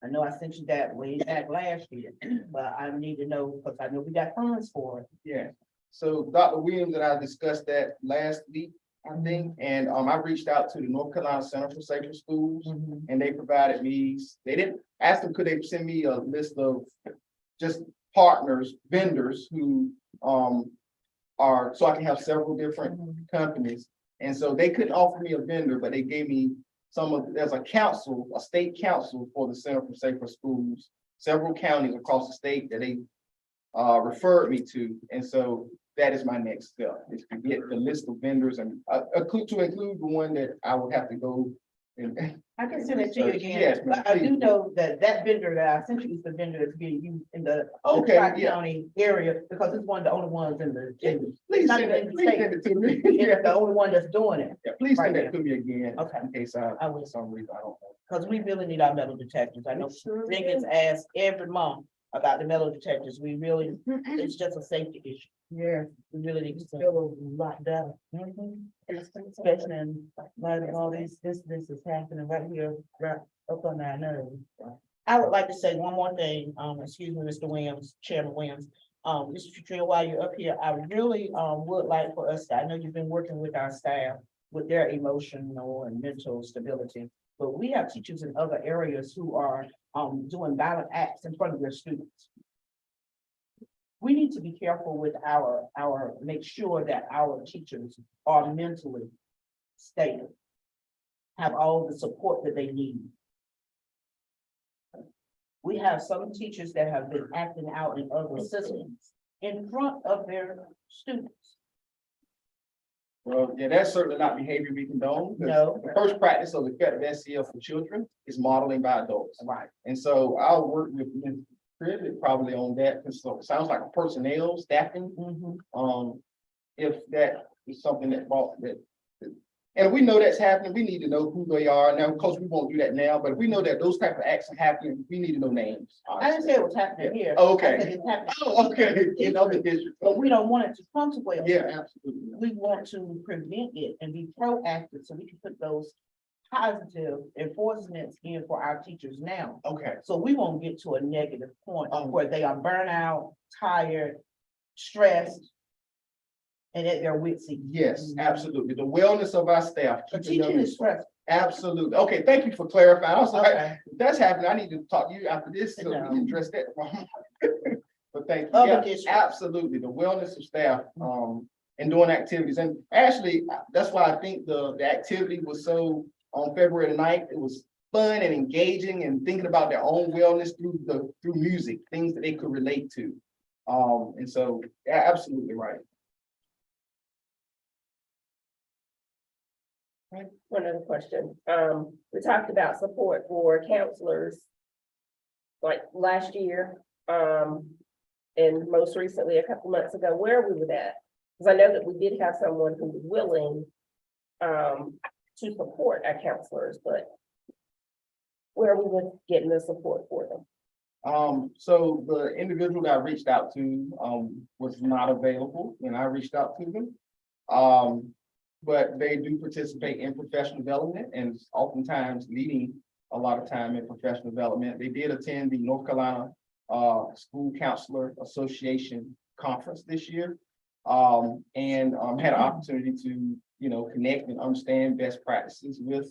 I know I sent you that way back last year, but I need to know, because I know we got funds for it. Yeah. So Dr. Williams and I discussed that last week, I think, and I reached out to the North Carolina Center for Safer Schools, and they provided me, they didn't ask them, could they send me a list of just partners, vendors who are, so I can have several different companies. And so they couldn't offer me a vendor, but they gave me there's a council, a state council for the Center for Safer Schools, several counties across the state that they referred me to. And so that is my next step, is to get the list of vendors and to include the one that I would have to go and. I can send it to you again. Yes, ma'am, But I do please. know that vendor that I sent you is the vendor that's being used in the Okay, yeah. Tri-County area, because it's one of the only ones in the. Please not send in it, the please state. send it to me. It's the only one that's doing it, Yeah, please send Right that to me again. Okay. In case I will. for some reason, I don't know. because we really need our metal detectors. I know Jenkins asks every month about the metal detectors. We really, it's just a safety issue. Yeah, we really need to feel a lot better. Especially in light of all these incidents happening right here, right up on our nose. I would like to say one more thing, excuse me, Mr. Williams, Chairman Williams. Mr. Futrell, while you're up here, I really, would like for us, I know you've been working with our staff with their emotional and mental stability, but we have teachers in other areas who are, doing violent acts in front of their students. We need to be careful with make sure that our teachers are mentally stable, have all the support that they need. We have some teachers that have been acting out in other systems in front of their students. Well, yeah, that's certainly not behavior we condone. 'Cause No. The first practice of effective SEL for children is modeling by adults. Right. And so I'll work with Ms. Privet probably on that, because it sounds like a personnel staffing. If that is something that brought that. And we know that's happening, we need to know who they are. Now, of course, we won't do that now, but if we know that those type of acts are happening, we need to know names. I didn't say it was happening here. Oh, okay. I said it's happening. Oh, okay, in other districts. But we don't want it to come to Wales. Yeah, absolutely. We want to prevent it and be proactive so we can put those positive enforcements in for our teachers now. Okay, So we won't get to a negative point where they are burnt out, tired, stressed, and at their wits' end. yes, absolutely. The wellness of our staff. But keeping them teaching in- is stressful. Absolutely. Okay, thank you for clarifying. I was like, Okay. if that's happening, I need to talk to you after this, so we No. can address that. But thank you. Other Yeah, districts. absolutely. The wellness of staff, and doing activities. And actually, that's why I think the activity was so, on February the 9th, it was fun and engaging and thinking about their own wellness through music, things that they could relate to. And so, yeah, absolutely right. One other question. We talked about support for counselors. Like last year, and most recently, a couple months ago, where are we with that? Because I know that we did have someone who was willing to support our counselors, but where are we with getting the support for them? So the individual that I reached out to, was not available when I reached out to them. But they do participate in professional development and oftentimes leading a lot of time in professional development. They did attend the North Carolina School Counselor Association Conference this year. And had an opportunity to, connect and understand best practices with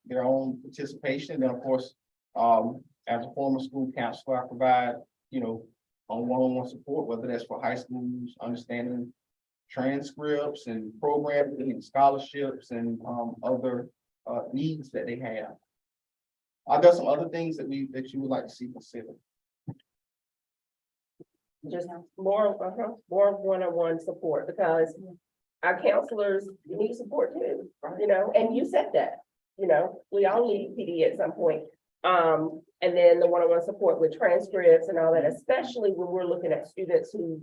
their own participation. Then, of course, as a former school counselor, I provide, on one-on-one support, whether that's for high schools, understanding transcripts and programming and scholarships and other needs that they have. I've got some other things that you would like to see considered. Just more one-on-one support, because our counselors need support too, and you said that, we all need PD at some point. And then the one-on-one support with transcripts and all that, especially when we're looking at students who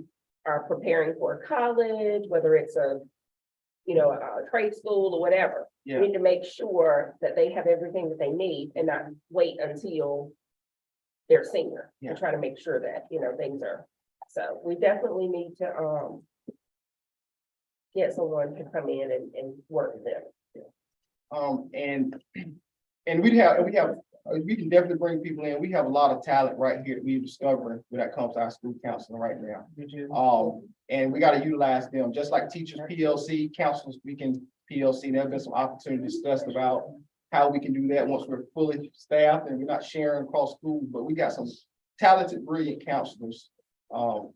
are preparing for college, whether it's a trade school or whatever. Yeah. We need to make sure that they have everything that they need and not wait until they're senior Yeah. and try to make sure that, things are. So we definitely need to, get someone to come in and work with them. And we can definitely bring people in. We have a lot of talent right here that we're discovering when it comes to our school counseling right now. And we got to utilize them, just like teachers PLC, counselors, we can PLC. There've been some opportunities discussed about how we can do that once we're fully staffed and we're not sharing across schools, but we got some talented, brilliant counselors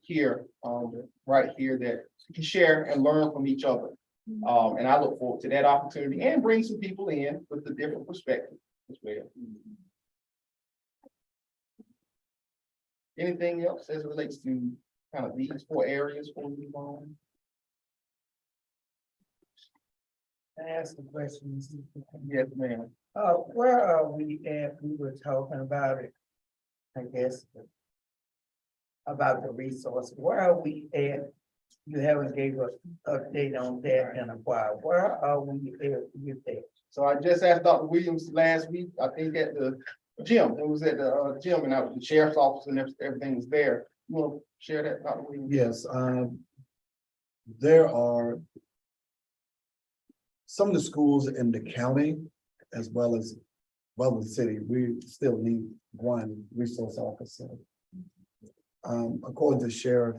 here, right here, that can share and learn from each other. And I look forward to that opportunity and bring some people in with a different perspective as well. Anything else as it relates to kind of these 4 areas before we move on? Ask the questions. Yes, ma'am. Where are we at? We were talking about it, I guess. About the resource. Where are we at? You haven't gave us update on that in a while. Where are we at with that? So I just asked Dr. Williams last week, I think at the gym, it was at the gym, and I was the sheriff's office and everything was there. You want to share that, Dr. Williams? Yes, there are some of the schools in the county as well as the city, we still need one resource officer. According to the sheriff,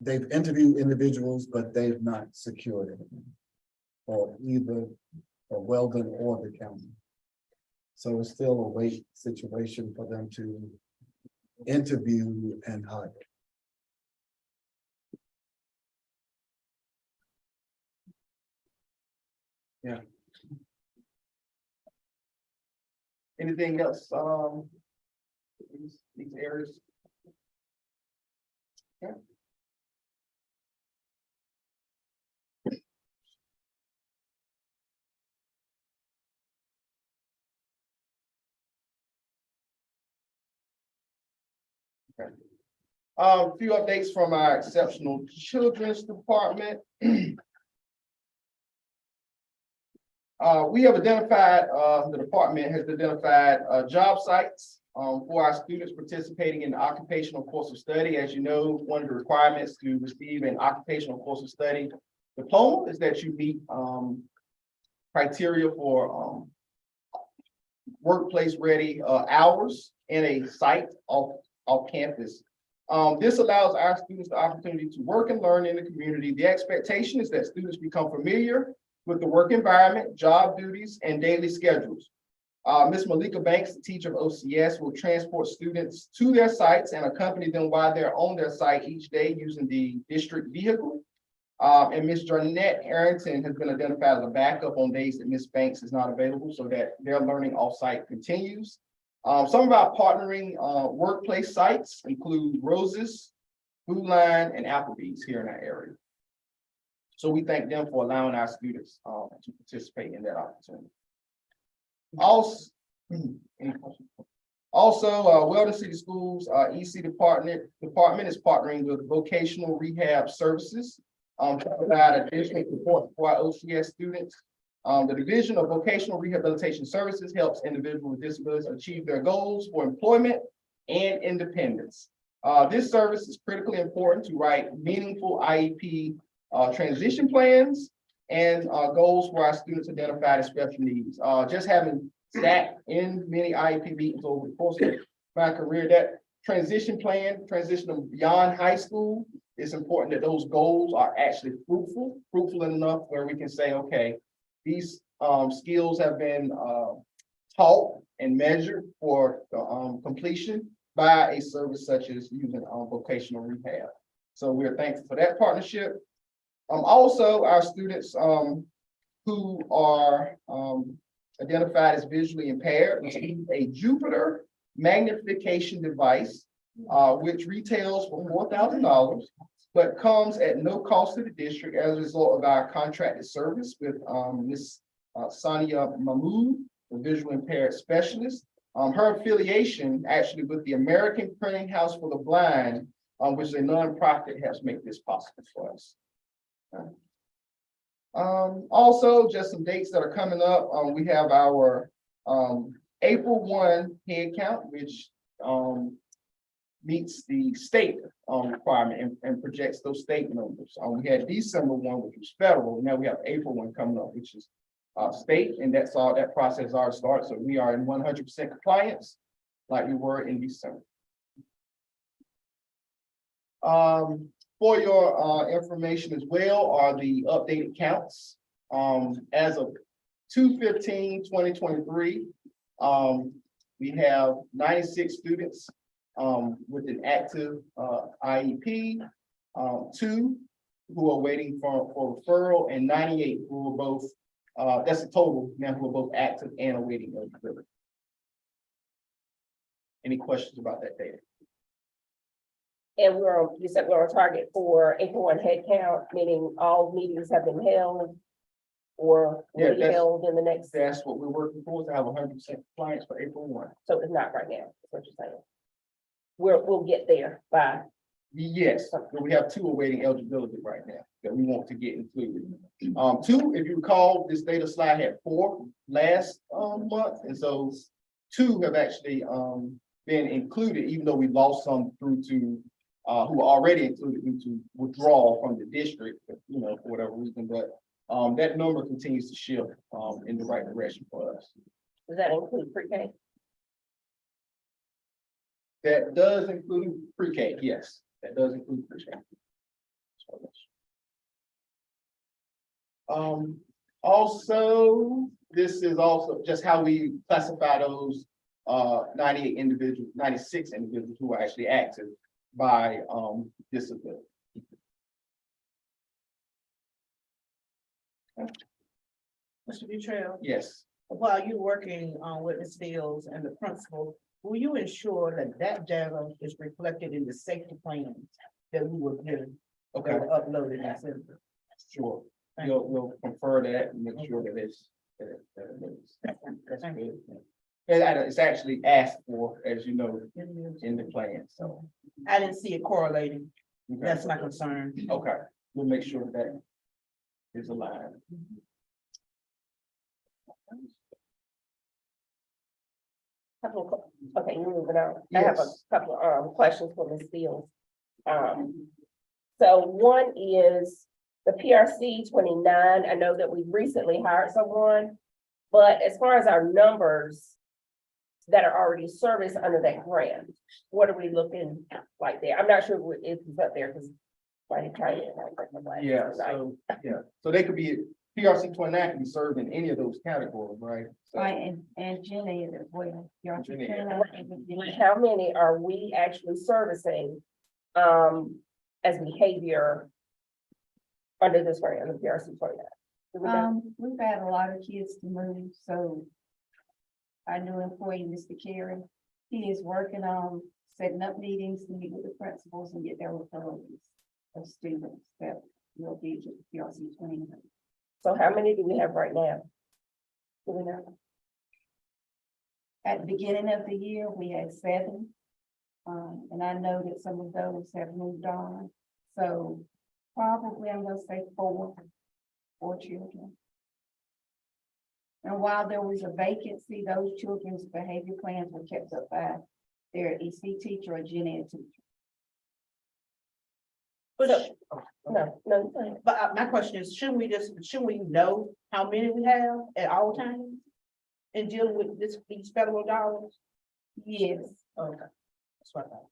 they've interviewed individuals, but they've not secured it for either Weldon or the county. So it's still a wait situation for them to interview and hire. Anything else, these areas? Okay. Okay. A few updates from our exceptional children's department. We have identified, the department has identified, job sites, for our students participating in the occupational course of study. As you know, one of the requirements to receive an occupational course of study diploma is that you meet, criteria for, workplace ready, hours in a site off campus. This allows our students the opportunity to work and learn in the community. The expectation is that students become familiar with the work environment, job duties, and daily schedules. Ms. Malika Banks, the teacher of OCS, will transport students to their sites and accompany them while they're on their site each day using the district vehicle. And Ms. Jarnette Arrington has been identified as a backup on days that Ms. Banks is not available so that their learning off-site continues. Some of our partnering workplace sites include Roses, Food Line, and Applebee's here in our area. So we thank them for allowing our students to participate in that opportunity. Also, Weldon City Schools EC department is partnering with Vocational Rehab Services to provide additional support for our OCS students. The Division of Vocational Rehabilitation Services helps individuals with disabilities achieve their goals for employment and independence. This service is critically important to write meaningful IEP transition plans and goals for our students identified as special needs. Just having sat in many IEP meetings over the course of my career, that transition plan, transition them beyond high school, it's important that those goals are actually fruitful enough where we can say, okay, these skills have been taught and measured for completion by a service such as using vocational rehab. So we're thankful for that partnership. Also, our students who are identified as visually impaired receive a Jupiter magnification device, which retails for $4,000, but comes at no cost to the district as a result of our contracted service with Ms. Sania Mahmood, the visually impaired specialist. Her affiliation actually with the American Printing House for the Blind, which is a nonprofit, helps make this possible for us. Also, just some dates that are coming up. We have our April 1 head count, which meets the state requirement and projects those state numbers. We had December 1, which was federal. Now we have April 1 coming up, which is state, and that's all. That process already started. So we are in 100% compliance, like we were in December. For your information as well are the updated counts. As of 2/15/2023, we have 96 students with an active IEP, 2 who are waiting for referral, and 98 who are both, that's a total now, who are both active and awaiting eligibility. Any questions about that data? And you said we're on target for April 1 head count, meaning all meetings have been held or will be that's- held in the next, That's what we're working for, to have 100% compliance for April 1. so it's not right now, is what you're saying. We'll get there by, Yes, but we have 2 awaiting eligibility right now that we want to get included. 2, if you recall, this data slide had 4 last month, and so two have actually, been included, even though we lost some through to, who were already included due to withdrawal from the district, you know, for whatever reason, but, that number continues to shift, in the right direction for us. Does that include pre-K? That does include pre-K, yes, that does include pre-K. Also, this is also just how we classify those 96 individuals who are actually active by disability. Mr. Butrell, Yes, while you're working with Ms. Fields and the principal, will you ensure that that data is reflected in the safety plans that we will do? okay, That were uploaded in that system? sure. Thank you. We'll confer that and make sure that it's. that it's- That's Thank good. And it's actually asked for, as you know, in the plan, so. I didn't see it correlating. okay. That's my concern. Okay, we'll make sure that is aligned. Okay, you're moving on. I have a Yes. couple of questions for Ms. Fields. So one is the PRC 29. I know that we recently hired someone, but as far as our numbers that are already serviced under that grant, what are we looking like there? I'm not sure if it's up there because I tried it. Yeah, so they could be, PRC 29 can be served in any of those categories, right? So- Right, and Jenny as well. Y'all Jenny. How many are we actually servicing as behavior under this grant, under PRC 29? Do we know? We've had a lot of kids to move, so our new employee, Mr. Carey, he is working on setting up meetings to meet with the principals and get their referrals of students that will be to PRC 29. So how many do we have right now? Do we know? At the beginning of the year, we had 7. And I know that some of those have moved on, so probably I'm gonna say 4 children. And while there was a vacancy, those children's behavior plans were kept up by their EC teacher or gen ed teacher. But, No. but my question is, shouldn't we know how many we have at all times? In dealing with these federal dollars? Yes, Okay. That's what I thought.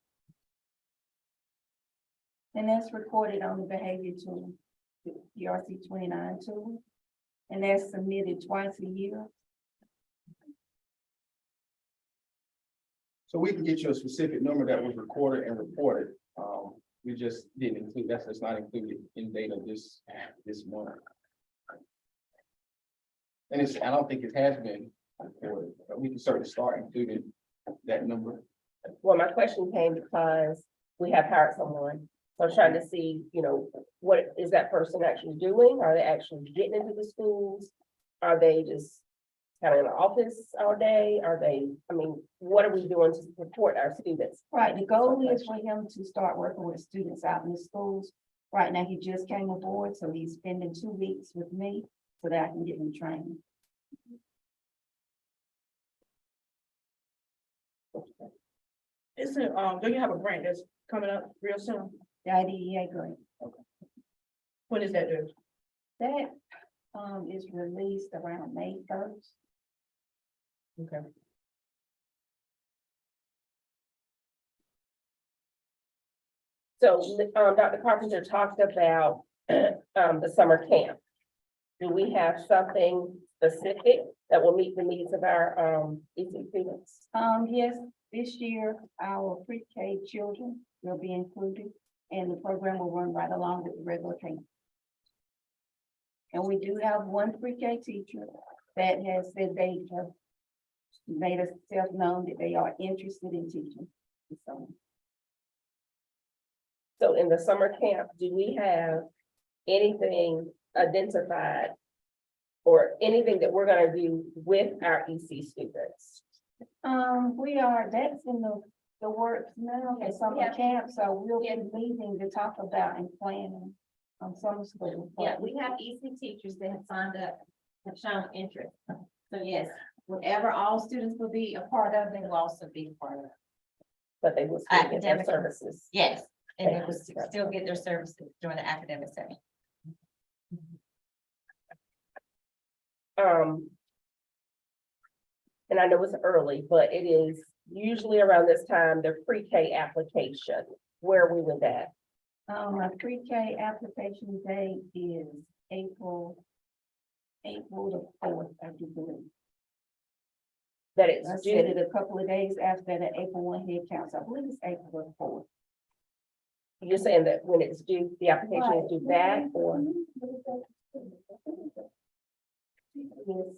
and that's recorded on the behavior tool, the PRC 29 tool. And that's submitted twice a year. So we can get you a specific number that was recorded and reported. We just didn't include, that's not included in data this month. And I don't think it has been recorded, but we can certainly start including that number. Well, my question came because we have hired someone. So I'm trying to see, what is that person actually doing? Are they actually getting into the schools? Are they just kind of in the office all day? What are we doing to support our students? Right, the goal is for him to start working with students out in the schools. Right now, he just came aboard, so he's spending 2 weeks with me so that I can get him trained. Isn't, do you have a grant that's coming up real soon? The IDEA grant. When is that due? That is released around May 1st. Okay. So, Dr. Carpenter talked about the summer camp. Do we have something specific that will meet the needs of our EC students? Yes, this year, our pre-K children will be included, and the program will run right along with the regular camp. And we do have one pre-K teacher that has said they have made themselves known that they are interested in teaching. So in the summer camp, do we have anything identified or anything that we're gonna do with our EC students? That's in the works now, in summer camp, so we'll be meeting to talk about and planning on summer school. Yeah, we have EC teachers that have signed up, have shown interest. So yes, Whatever all students will be a part of, they will also be a part of. But they will still get their Academic. services. Yes, and they will still get their services during the academic setting. And I know it's early, but it is usually around this time, their pre-K application. Where are we with that? My pre-K application date is April the 4th, I do believe. That it's I due. said it a couple of days after the April 1 head count, so I believe it's April the 4th. You're saying that when it's due, the application is due back or?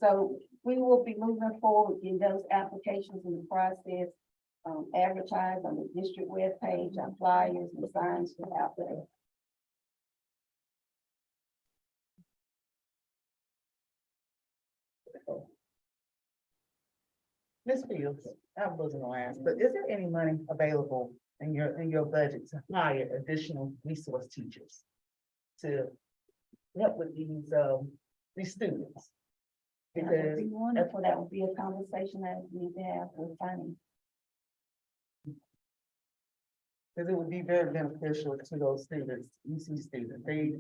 So we will be moving forward in those applications in the process. Advertise on the district webpage, our flyers and signs out there. Ms. Fields, I wasn't gonna ask, but is there any money available in your budget to hire additional resource teachers? To help with these students? That would Because be wonderful. That would be a conversation that we need to have with finance. Because it would be very beneficial to those students, EC students. They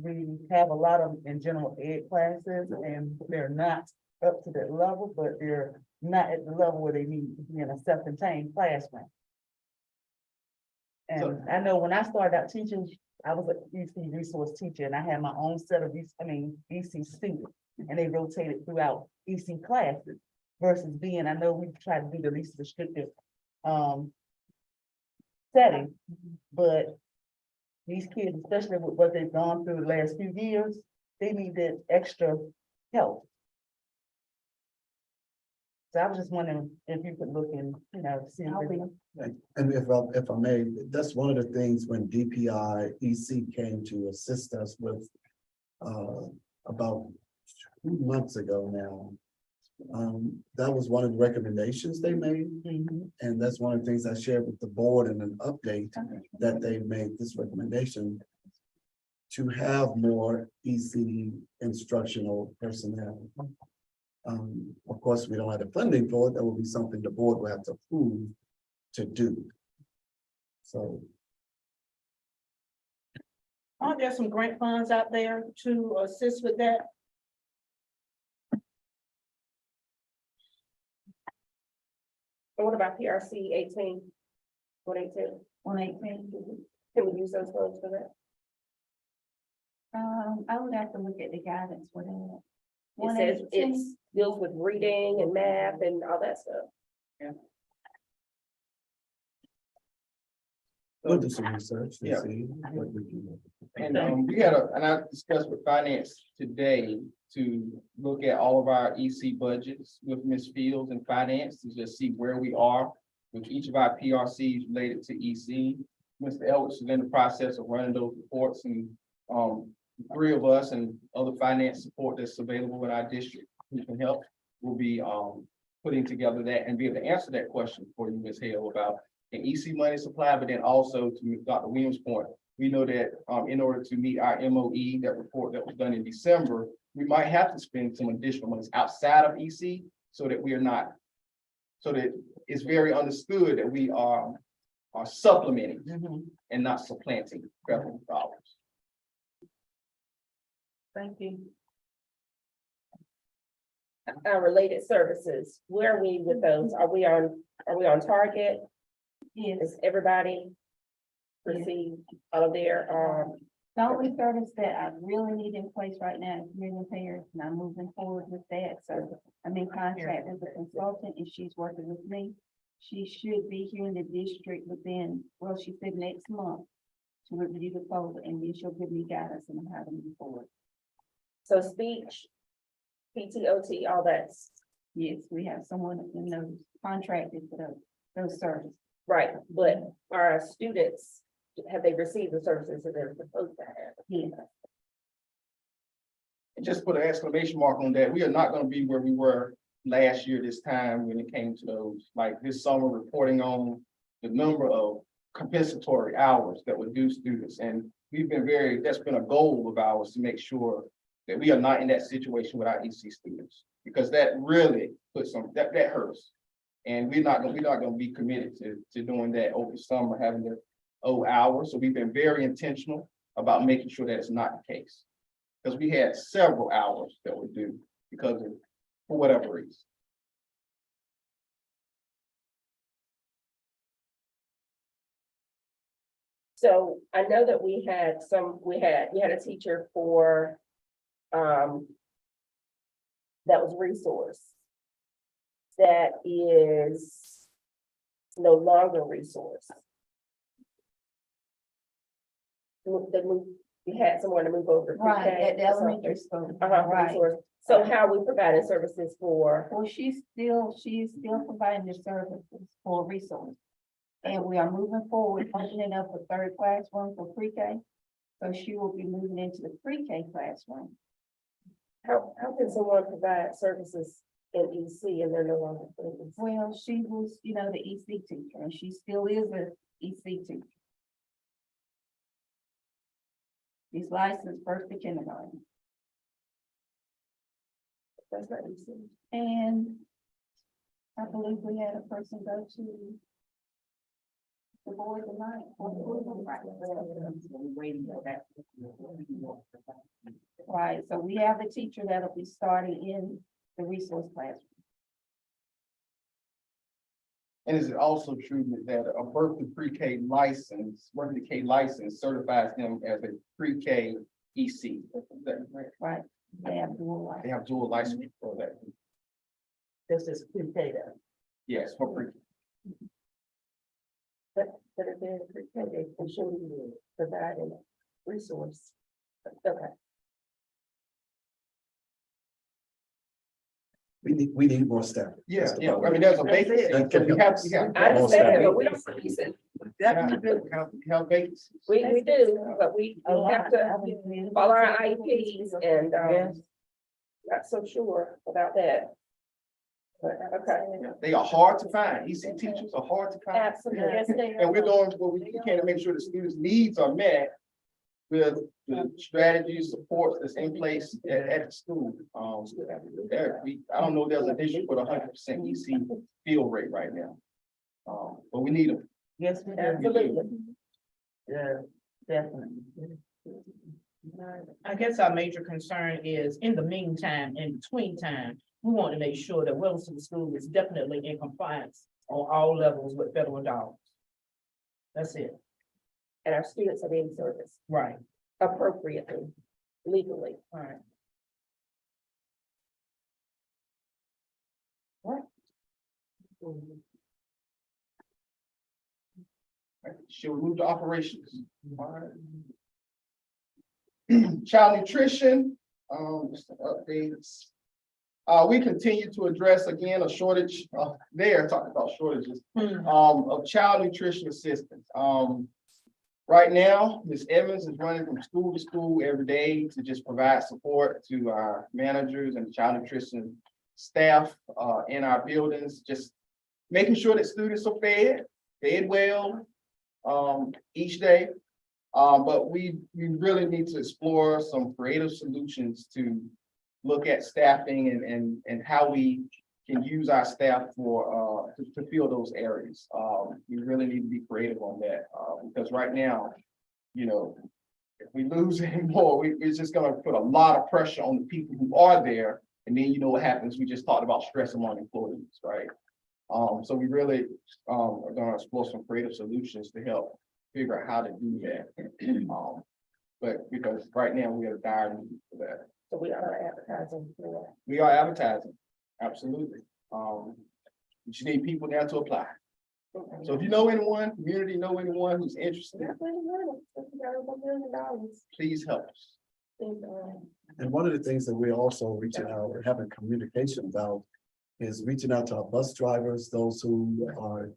we have a lot of them in general ed classes and they're not up to that level, but they're not at the level where they need to be in a self-contained classroom. And I know when I started out teaching, I was a EC resource teacher and I had my own set of, EC students. And they rotated throughout EC classes versus being, I know we try to do the least restrictive, setting, but these kids, especially with what they've gone through the last few years, they need that extra help. So I was just wondering if you could look and, see. I'll be- And if I may, that's one of the things when DPI EC came to assist us with about 2 months ago now. That was one of the recommendations they made, and that's one of the things I shared with the board in an update that they made this recommendation to have more EC instructional personnel. Of course, we don't have the funding for it. That will be something the board will have to approve to do. So Aren't there some grant funds out there to assist with that? And what about PRC 18? 118? 118. Can we use those funds for that? I would have to look at the guidance for that. It says 118. it deals with reading and math and all that stuff. we'll do some research Yeah. and see what we can do. And I discussed with finance today to look at all of our EC budgets with Ms. Fields and finance to just see where we are with each of our PRCs related to EC. Mr. Ellis is in the process of running those reports and the 3 of us and other finance support that's available in our district who can help will be putting together that and be able to answer that question for you, Ms. Hale, about an EC money supply, but then also to Dr. Williams' point, we know that in order to meet our MOE, that report that was done in December, we might have to spend some additional monies outside of EC so that we are not, so that it's very understood that we are supplementing and not supplanting federal dollars. Thank you. Related services, where are we with those? Are we on target? Yes. Is everybody received all of their, The only service that I really need in place right now is community affairs, and I'm moving forward with that. So I'm in contract with a consultant and she's working with me. She should be here in the district within, well, she said next month to review the folder and then she'll give me guidance on how to move forward. so speech, PTOT, all that, Yes, we have someone in those contracted for those services. right, but our students, have they received the services that they're supposed to have? Yes. And just put an exclamation mark on that, we are not gonna be where we were last year this time when it came to those, like this summer reporting on the number of compensatory hours that were due students. And we've been that's been a goal of ours to make sure that we are not in that situation with our EC students, because that really puts some, that hurts. And we're not gonna be committed to doing that over summer, having the hours. So we've been very intentional about making sure that it's not the case. Because we had several hours that were due because of, for whatever reason. So I know that we had a teacher for, that was resource. That is no longer resource. You had someone to move over. to Right, pre-K at the or elementary something. school. Right. Resource. So how are we providing services for? Well, she's still providing the services for resource. And we are moving forward, opening up a third classroom for pre-K. So she will be moving into the pre-K classroom. How can someone provide services in EC and they're no longer in EC? Well, she was, the EC teacher, and she still is a EC teacher. She's licensed first to kindergarten. That's not EC. And I believe we had a person go to the board tonight. Right, so we have a teacher that'll be starting in the resource classroom. And is it also true that a Berkeley pre-K license, Berkeley K license certifies them as a pre-K EC? Is that right? Right, they have dual They license. have dual license for that. This is pre-K. Yes, for pre. But if they're in pre-K, they should be providing resource. Okay. We need more staff. Yeah, yeah, I mean, there's a vacancy. That's So it. we have. I understand, but we don't police it. We have vacancies. We do, but we have to follow our IEPs and, not so sure about that. But, okay. They are hard to find. EC teachers are hard to find. Absolutely. Yes, they And we're are. doing what we can to make sure the students' needs are met with the strategies, supports that's in place at the school. I don't know if there's an issue with 100% EC field rate right now. But we need them. Yes, we do. Absolutely. Yeah, definitely. I guess our major concern is, in the meantime, in between time, we want to make sure that Wilson School is definitely in compliance on all levels with federal dollars. That's it. And our students are being serviced Right. appropriately, legally. All right. Should we move to operations? All right. Child nutrition, just updates. We continue to address again a shortage, talking about shortages, of child nutrition assistants. Right now, Ms. Evans is running from school to school every day to just provide support to our managers and child nutrition staff, in our buildings, just making sure that students are fed well, each day. But we really need to explore some creative solutions to look at staffing and how we can use our staff for, to fill those areas. We really need to be creative on that, because right now, if we lose any more, it's just gonna put a lot of pressure on the people who are there. And then you know what happens, we just talked about stress among employees, right? So we really are gonna explore some creative solutions to help figure out how to do that. But because right now we are dire need for that. So we are advertising for. We are advertising, absolutely. We just need people now to apply. So if you know anyone, community know anyone who's interested, please help us. And one of the things that we're also reaching out, or having communication about, is reaching out to our bus drivers, those who are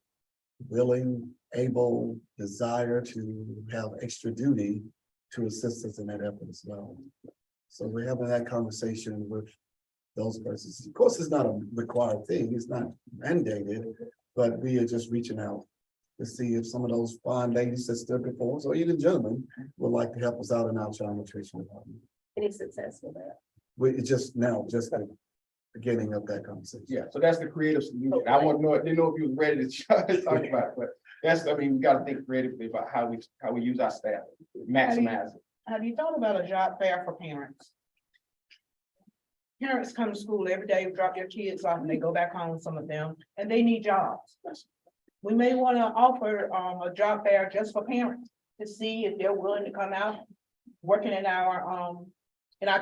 willing, able, desire to have extra duty to assist us in that effort as well. So we're having that conversation with those persons. Of course, it's not a required thing, it's not mandated, but we are just reaching out to see if some of those fine ladies that stood before us, or even gentlemen, would like to help us out in our child nutrition department. Any success with that? It's just now, just the beginning of that conversation. Yeah, so that's the creative solution. I want to know, didn't know if you was ready to talk about it, but that's, I mean, we gotta think creatively about how we use our staff, maximize it. Have you thought about a job fair for parents? Parents come to school every day, drop their kids off, and they go back home, some of them, and they need jobs. We may want to offer a job fair just for parents to see if they're willing to come out, working in our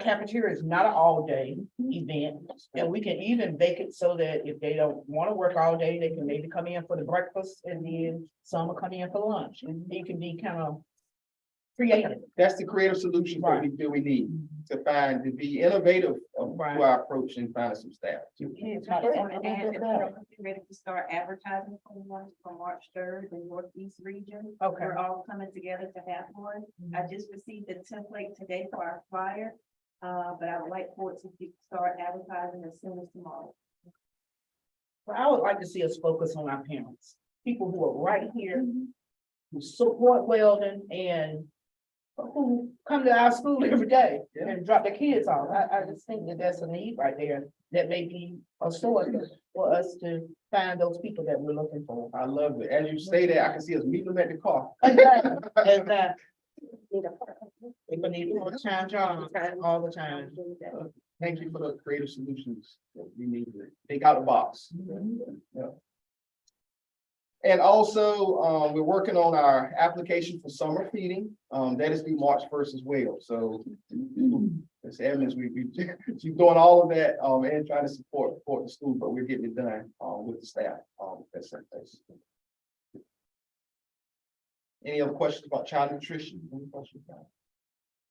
cafeteria. It's not an all-day event, and we can even make it so that if they don't want to work all day, they can maybe come in for the breakfast, and then some will come in for lunch, and you can be kind of creative. That's the creative solution that we need to be innovative to our approach and find some staff. Ready to start advertising for March 3rd in Northeast region. Okay. We're all coming together to have one. I just received the template today for our flyer. But I would like for it to start advertising as soon as tomorrow. But I would like to see us focus on our parents, people who are right here, who support Weldon and who come to our school every day and drop their kids off. I just think that that's a need right there. That may be a source for us to find those people that we're looking for. I love it. As you say that, I can see us meeting them at the car. Exactly. Need a- People need part-time jobs all the time. Thank you for the creative solutions that we need to think out the box. Yeah. And also, we're working on our application for summer feeding. That is due March 1st as well. So as Evans, we keep doing all of that and trying to support the school, but we're getting it done with the staff. That's in place. Any other questions about child nutrition? Any questions about it?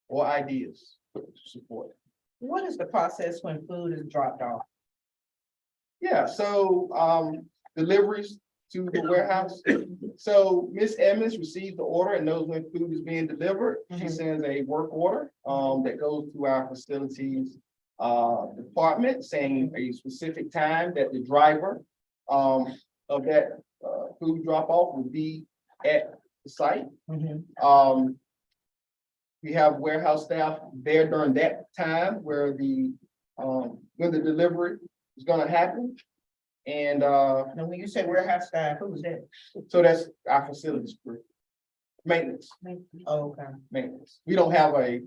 Or ideas to support it? What is the process when food is dropped off? Yeah, so deliveries to the warehouse. So Miss Evans receives the order and knows when food is being delivered. She sends a work order that goes to our facilities department saying a specific time that the driver of that food drop off will be at the site. We have warehouse staff there during that time where when the delivery is gonna happen. And Now, when you say warehouse staff, who's that? so that's our facilities group. Maintenance, Oh, okay. maintenance. We don't have a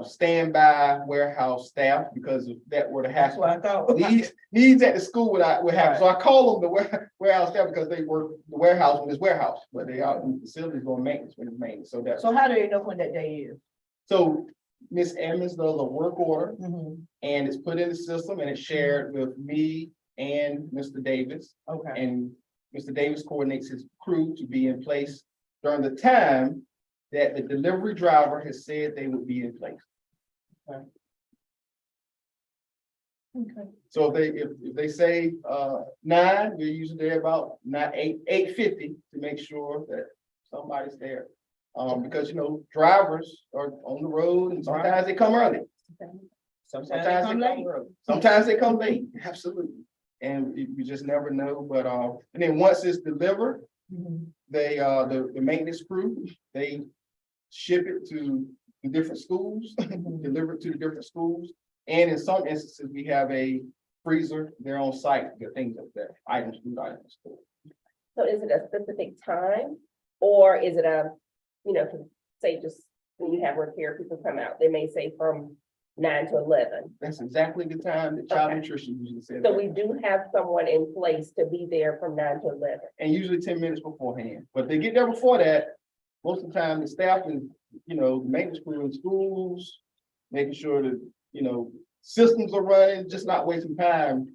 standby warehouse staff because if that were to That's happen. what I thought. Needs at the school would have, so I call them the warehouse staff because they work the warehouse when it's warehouse, but they are in the facilities doing maintenance when it's maintenance, so that's. So how do they know when that day is? So Miss Evans does a work order and it's put in the system and it's shared with me and Mr. Davis. Okay. And Mr. Davis coordinates his crew to be in place during the time that the delivery driver has said they would be in place. Okay. So if they say 9, we're usually there about 8:50 to make sure that somebody's there. Because drivers are on the road and sometimes they come early. Sometimes they come late. Sometimes they come late, absolutely. And you just never know, but and then once it's delivered, they the maintenance crew, they ship it to the different schools, deliver it to the different schools. And in some instances, we have a freezer there on site, the things like that, items, food items. So is it a specific time or is it say just when you have repair people come out, they may say from 9 to 11. That's exactly the time that child Okay. nutrition usually says. So we do have someone in place to be there from 9 to 11. And usually 10 minutes beforehand, but if they get there before that, most of the time the staff and, the maintenance crew in schools, making sure that, systems are running, just not wasting time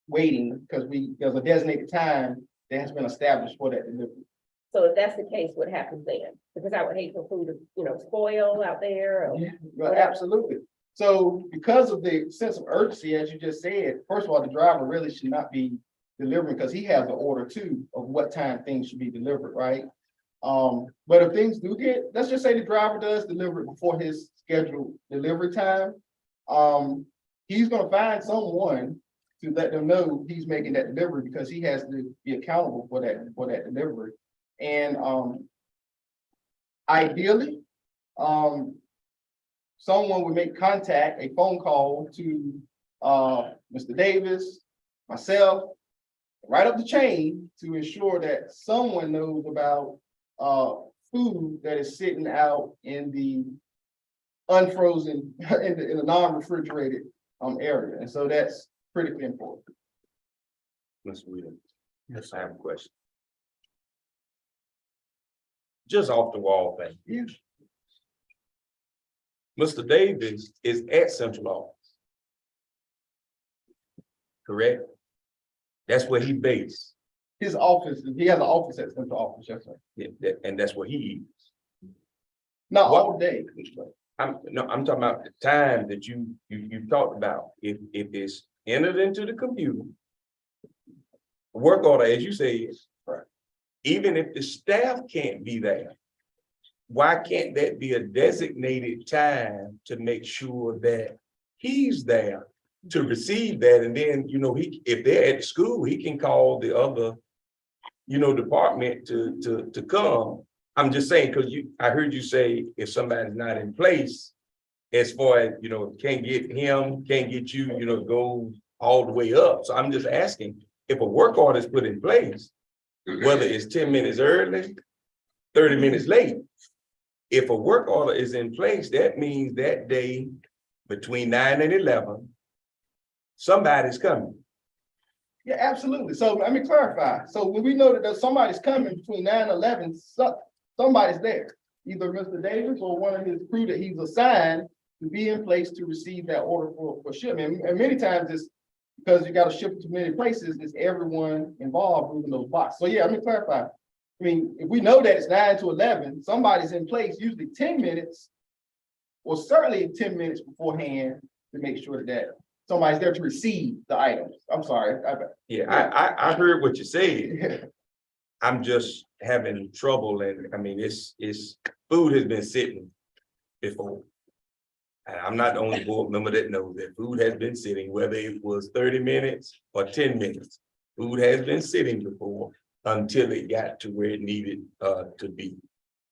waiting, because there's a designated time that has been established for that delivery. So if that's the case, what happens then? Because I would hate for food to, spoil out there. Or, Well, absolutely. So because of the sense of urgency, as you just said, first of all, the driver really should not be delivering because he has the order too of what time things should be delivered, right? But if things do let's just say the driver does deliver it before his scheduled delivery time. He's gonna find someone to let them know he's making that delivery because he has to be accountable for that delivery. And ideally, someone would make contact, a phone call to Mr. Davis, myself, right up the chain to ensure that someone knows about food that is sitting out in the unfrozen, in the non-refrigerated area. And so that's critically important. Mr. Williams, Yes, I have sir. a question. Just off the wall thing. Yeah. Mr. Davis is at central office. Correct? That's where he based. His office, he has an office at central office, yes, sir. Yeah, and that's where he is. Not What- all day. I'm talking about the time that you talked about. If it's entered into the computer. Work order, as you say, Right. even if the staff can't be there. Why can't that be a designated time to make sure that he's there to receive that? And then, if they're at school, he can call the other, department to come. I'm just saying, because I heard you say if somebody's not in place, as far as, can't get him, can't get you, go all the way up. So I'm just asking, if a work order is put in place, whether it's 10 minutes early, 30 minutes late, if a work order is in place, that means that day between 9 and 11, somebody's coming. Yeah, absolutely. So let me clarify. So when we know that there's somebody's coming between 9 and 11, somebody's there. Either Mr. Davis or one of his crew that he's assigned to be in place to receive that order for shipment. And many times it's because you got to ship it to many places, it's everyone involved moving those boxes. So yeah, let me clarify. I mean, if we know that it's 9 to 11, somebody's in place, usually 10 minutes, or certainly 10 minutes beforehand to make sure that somebody's there to receive the items. I'm sorry. Yeah, I heard what you said. Yeah. I'm just having trouble, and I mean, it's food has been sitting before. And I'm not the only board member that knows that food has been sitting, whether it was 30 minutes or 10 minutes. Food has been sitting before until it got to where it needed to be.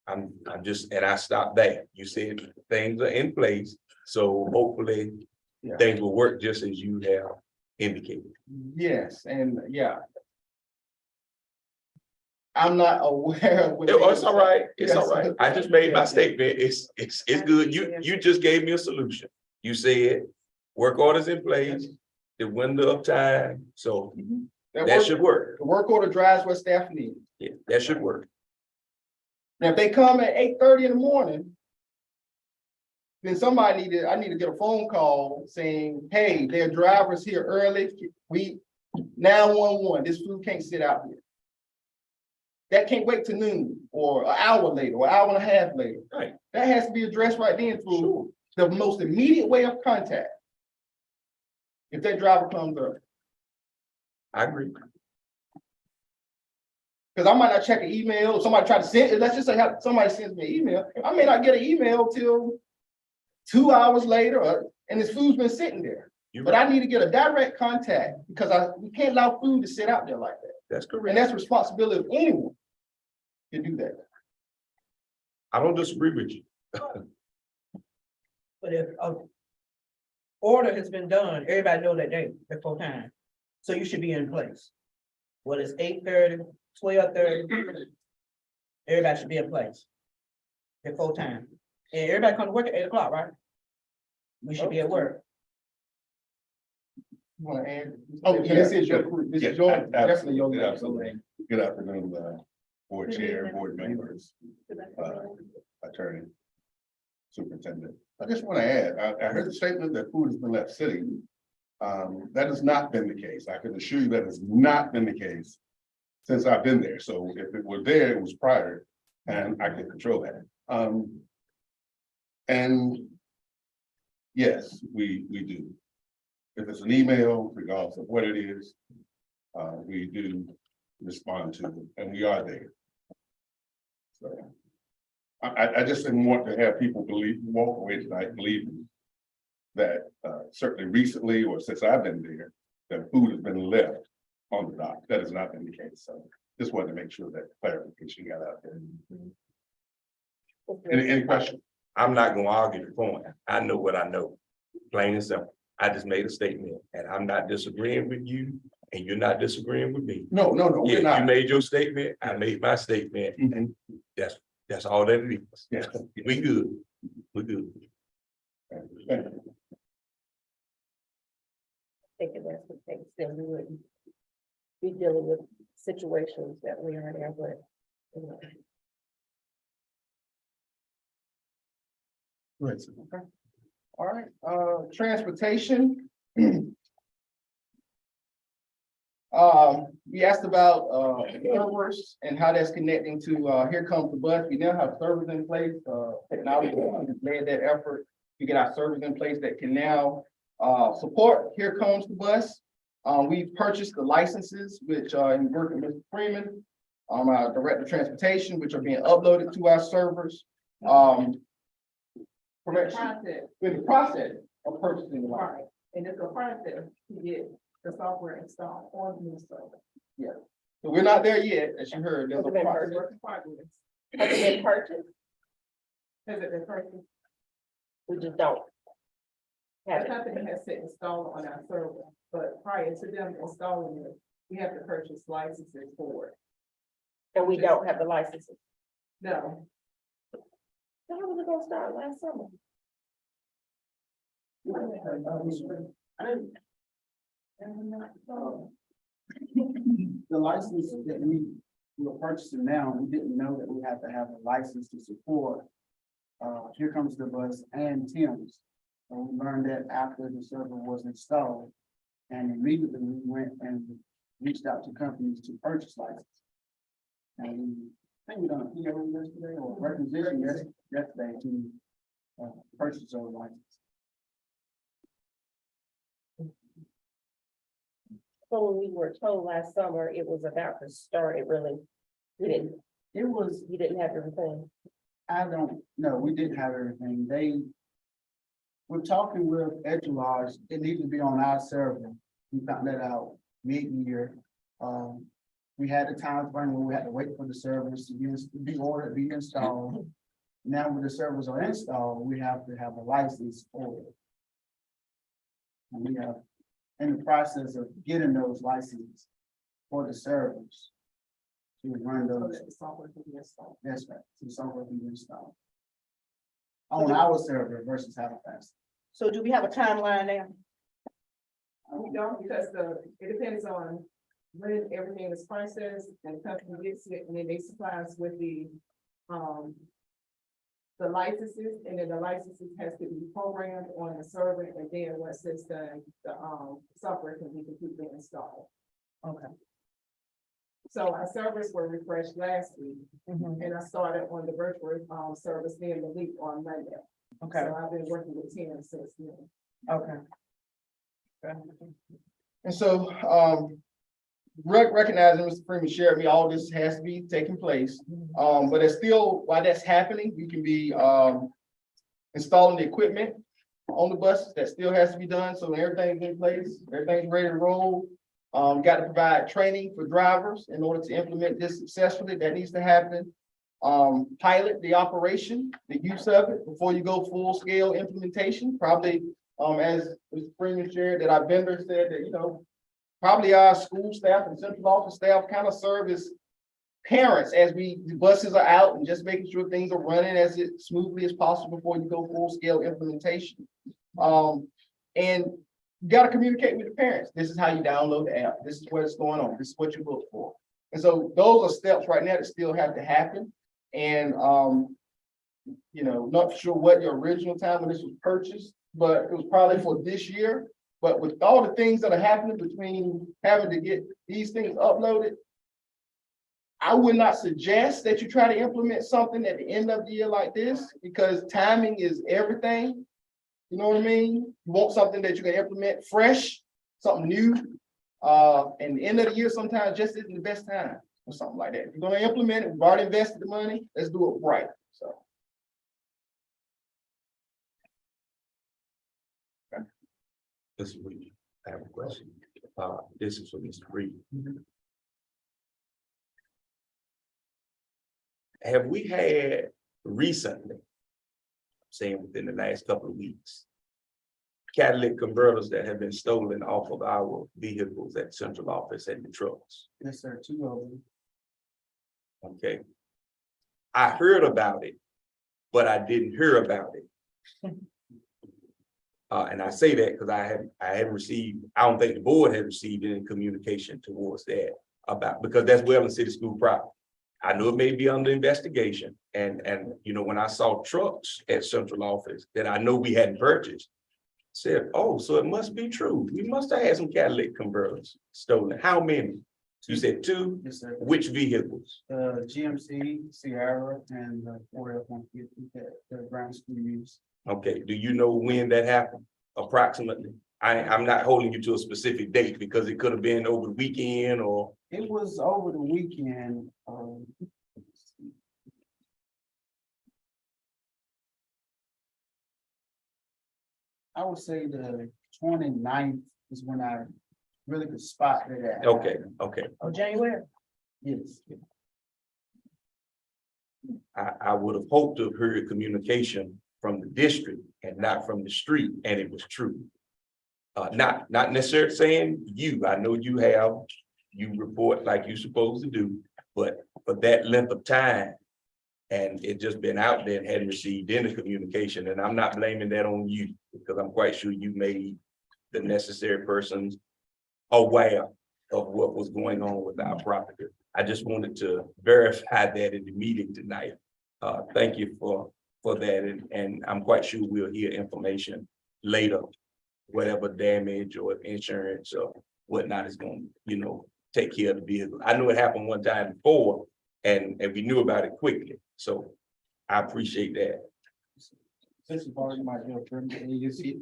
I'm just, and I stopped there. You said things are in place, so hopefully Yeah. things will work just as you have indicated. Yes, and yeah. I'm not aware of. what- It's all right, it's all Yes. right. I just made my Yeah. statement. It's good. You just gave me a solution. You said work orders in place, the window of time, so that should work. The work order drives what staff needs. Yeah, that should work. Now, if they come at 8:30 in the morning, then I need to get a phone call saying, hey, their driver's here early. 911, this food can't sit out here. That can't wait till noon or an hour later or an hour and a half later. Right. That has to be addressed right then through the most immediate way of contact. If that driver comes early. I agree. Because I might not check an email, or somebody try to send, let's just say somebody sends me an email, I may not get an email till 2 hours later, and this food's been sitting there. You're But right. I need to get a direct contact because we can't allow food to sit out there like that. That's And correct. that's responsibility of anyone to do that. I don't disagree with you. But if a order has been done, everybody know that day before time. So you should be in place. Whether it's 8:30, 12:30, everybody should be in place before time. And everybody come to work at 8 o'clock, right? We should be at work. You want to add? Oh, This yeah. is your, this Yeah, is your, absolutely, definitely your. absolutely. Good afternoon, board chair, board members, attorney, superintendent. I just want to add, I heard the statement that food has been left sitting. That has not been the case. I can assure you that has not been the case since I've been there. So if it were there, it was prior, and I can control that. And yes, we do. If it's an email, regardless of what it is, we do respond to it, and we are there. So I just didn't want to have people walk away tonight believing that certainly recently or since I've been there, that food has been left on the dock. That has not been the case. So just wanted to make sure that clarification got out there. Any question? I'm not gonna argue the point. I know what I know, plain and simple. I just made a statement and I'm not disagreeing with you and you're not disagreeing with me. No, we're Yeah, you not. made your statement, I made my statement, and that's all that it is. Yes. We good, we good. Thinking that's the case, then we wouldn't be dealing with situations that we are now, but. You know. Right, so All right, transportation. We asked about servers and how that's connecting to Here Comes the Bus. We now have servers in place. Technology has led that effort to get our servers in place that can now support Here Comes the Bus. We've purchased the licenses, which in working with Mr. Freeman, our Director of Transportation, which are being uploaded to our servers. Correct. In the process of purchasing the license. And it's a process to get the software installed on the server. So we're not there yet, as you heard. There's a Has it been process. purchased? Has it been purchased? Has it been purchased? We just don't. Have The it. company has to install on our server, but prior to them installing it, we have to purchase licenses for it. And we don't have the licenses. No, So how was it gonna start last summer? The license that we're purchasing now, we didn't know that we had to have a license to support. Here Comes the Bus and Tim's. And we learned that after the server was installed. And immediately we went and reached out to companies to purchase license. And I think we done a PO yesterday or requisition yesterday to purchase those licenses. So when we were told last summer it was about to start, it really, It was, you didn't have everything. I don't know, we didn't have everything, we're talking with Edgelodge, it needs to be on our server, we found that out mid-year. We had the time frame where we had to wait for the servers to be ordered, be installed. Now when the servers are installed, we have to have a license for it. And we have, in the process of getting those licenses for the servers. To run so those. that the software can be installed. That's right, so software can be installed. On our server versus Halifax. So do we have a timeline now? We don't, because it depends on when everything is processed and the company gets it, and then they supply us with the licenses, and then the licenses has to be programmed on the server, and then once it's done, the software can be completely installed. Okay. So our servers were refreshed last week, and I started on the virtual service being the week on Monday. Okay, So I've been working with Tim since then. okay. And so, recognizing Mr. Freeman shared me, all this has to be taking place. But it's still, while that's happening, we can be, installing the equipment on the buses. That still has to be done. So everything's in place, everything's ready to roll. Got to provide training for drivers in order to implement this successfully. That needs to happen. Pilot the operation, the use of it before you go full scale implementation. Probably, as Mr. Freeman shared, that our vendor said that, you know, probably our school staff and central office staff kind of serve as parents as the buses are out and just making sure things are running as smoothly as possible before you go full scale implementation. And you got to communicate with the parents. This is how you download the app. This is what's going on. This is what you look for. And so those are steps right now that still have to happen. And, you know, not sure what your original time when this was purchased, but it was probably for this year. But with all the things that are happening between having to get these things uploaded, I would not suggest that you try to implement something at the end of the year like this, because timing is everything. You know what I mean? You want something that you can implement fresh, something new. And the end of the year sometimes just isn't the best time or something like that. If you're gonna implement it, we've already invested the money, let's do it right, so. This is Reed. I have a question. This is for Mr. Reed. Have we had recently saying within the last couple of weeks. Catalytic converters that have been stolen off of our vehicles at central office and the trucks. Yes, sir, 2 of them. Okay. I heard about it, but I didn't hear about it. And I say that because I haven't received, I don't think the board has received any communication towards that about, because that's Wayland City School property. I know it may be under investigation, and you know, when I saw trucks at central office that I know we hadn't purchased, said, oh, so it must be true. We must have had some catalytic converters stolen. How many? You said 2? Yes, sir. Which vehicles? GMC, Sierra, and the Ford F-150 that the ground school use. Okay, do you know when that happened approximately? I'm not holding you to a specific date because it could have been over the weekend or. It was over the weekend, I would say the 29th is when I really could spot that. Okay, okay. Oh, January. Yes. I would have hoped to have heard communication from the district and not from the street, and it was true. Not necessarily saying you, I know you report like you're supposed to do, but for that length of time, and it just been out there and hadn't received any communication, and I'm not blaming that on you, because I'm quite sure you made the necessary persons aware of what was going on with our property. I just wanted to verify that in the meeting tonight. Thank you for that, and I'm quite sure we'll hear information later, whatever damage or insurance or whatnot is going to, you know, take care of the vehicle. I know it happened one time before, and we knew about it quickly, so I appreciate that. This is part of my deal, you see.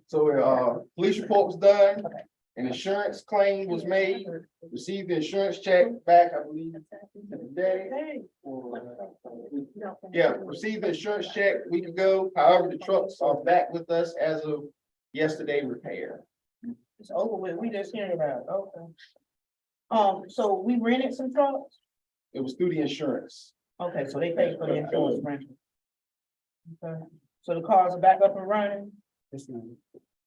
So, police report was done, an insurance claim was made, received the insurance check back, I believe, today. Yeah, received the insurance check a week ago. However, the trucks are back with us as of yesterday repair. It's over with. We just hearing about it. Okay. So we rented some trucks? It was through the insurance. Okay, so they paid for the insurance rental. Okay, so the cars are back up and running? Yes, ma'am.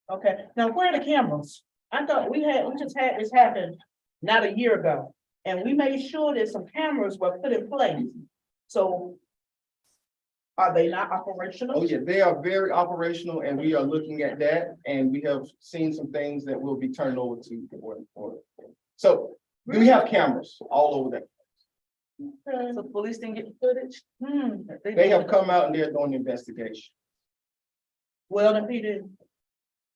Okay, now where are the cameras? I thought we just had this happen not a year ago, and we made sure that some cameras were put in place. So are they not operational? Oh, yeah, they are very operational, and we are looking at that, and we have seen some things that will be turned over to the board. So we have cameras all over that. Okay. So police didn't get the footage? They have come out and they're doing the investigation. Well, if he did,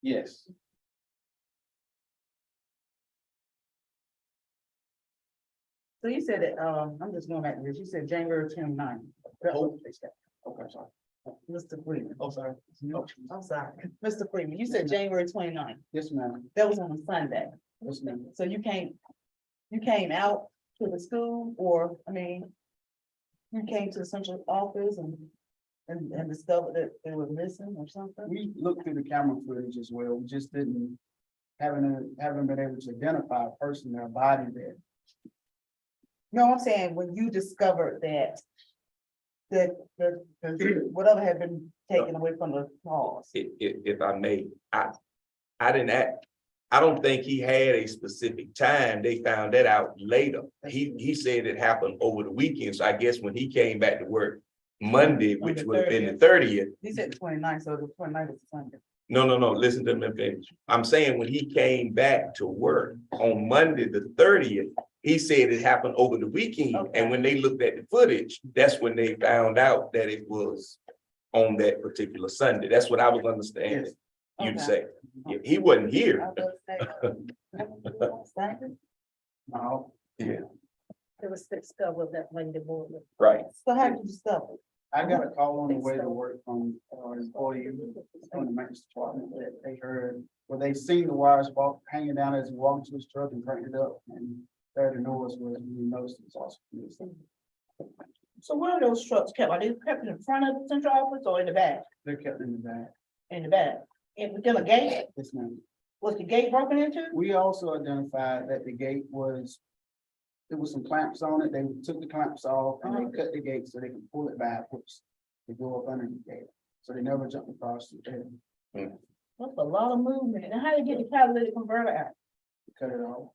Yes. So you said that, I'm just going back to this, you said January 29th. Okay, I'm sorry. Mr. Freeman. Oh, sorry. I'm sorry, Mr. Freeman, you said January 29th. Yes, ma'am. That was on a Sunday. Yes, ma'am. So you came out to the school, or, I mean, you came to the central office and discovered that they were missing or something? We looked through the camera footage as well. We just haven't been able to identify a person or a body there. No, I'm saying when you discovered that whatever had been taken away from the cause. If I may, I don't think he had a specific time. They found that out later. He said it happened over the weekend. So I guess when he came back to work Monday, which would have been the 30th. He said the 29th, so the 29th is Sunday. No, listen to me. Finish. I'm saying when he came back to work on Monday, the 30th, he said it happened over the weekend. Okay. And when they looked at the footage, that's when they found out that it was on that particular Sunday. That's what I was understanding you to say. Yeah, he wasn't here. No, Yeah, It was discovered that Monday morning. right. So how did you discover? I got a call on the way to work from an employee from the maintenance department that they heard, well, they seen the wires hanging down as he walked to his truck and cranked it up, and heard the noise was, we noticed it was also. so where are those trucks kept? Are they kept in front of the central office or in the back? They're kept in the back. In the back, and within a gate? Yes, ma'am. Was the gate broken into? We also identified that the gate there was some clamps on it. They took the clamps off and they cut the gate so they can pull it back, which they go up under the gate. So they never jumped across the That's a lot of movement. And how do you get the catalytic converter out? cut it off.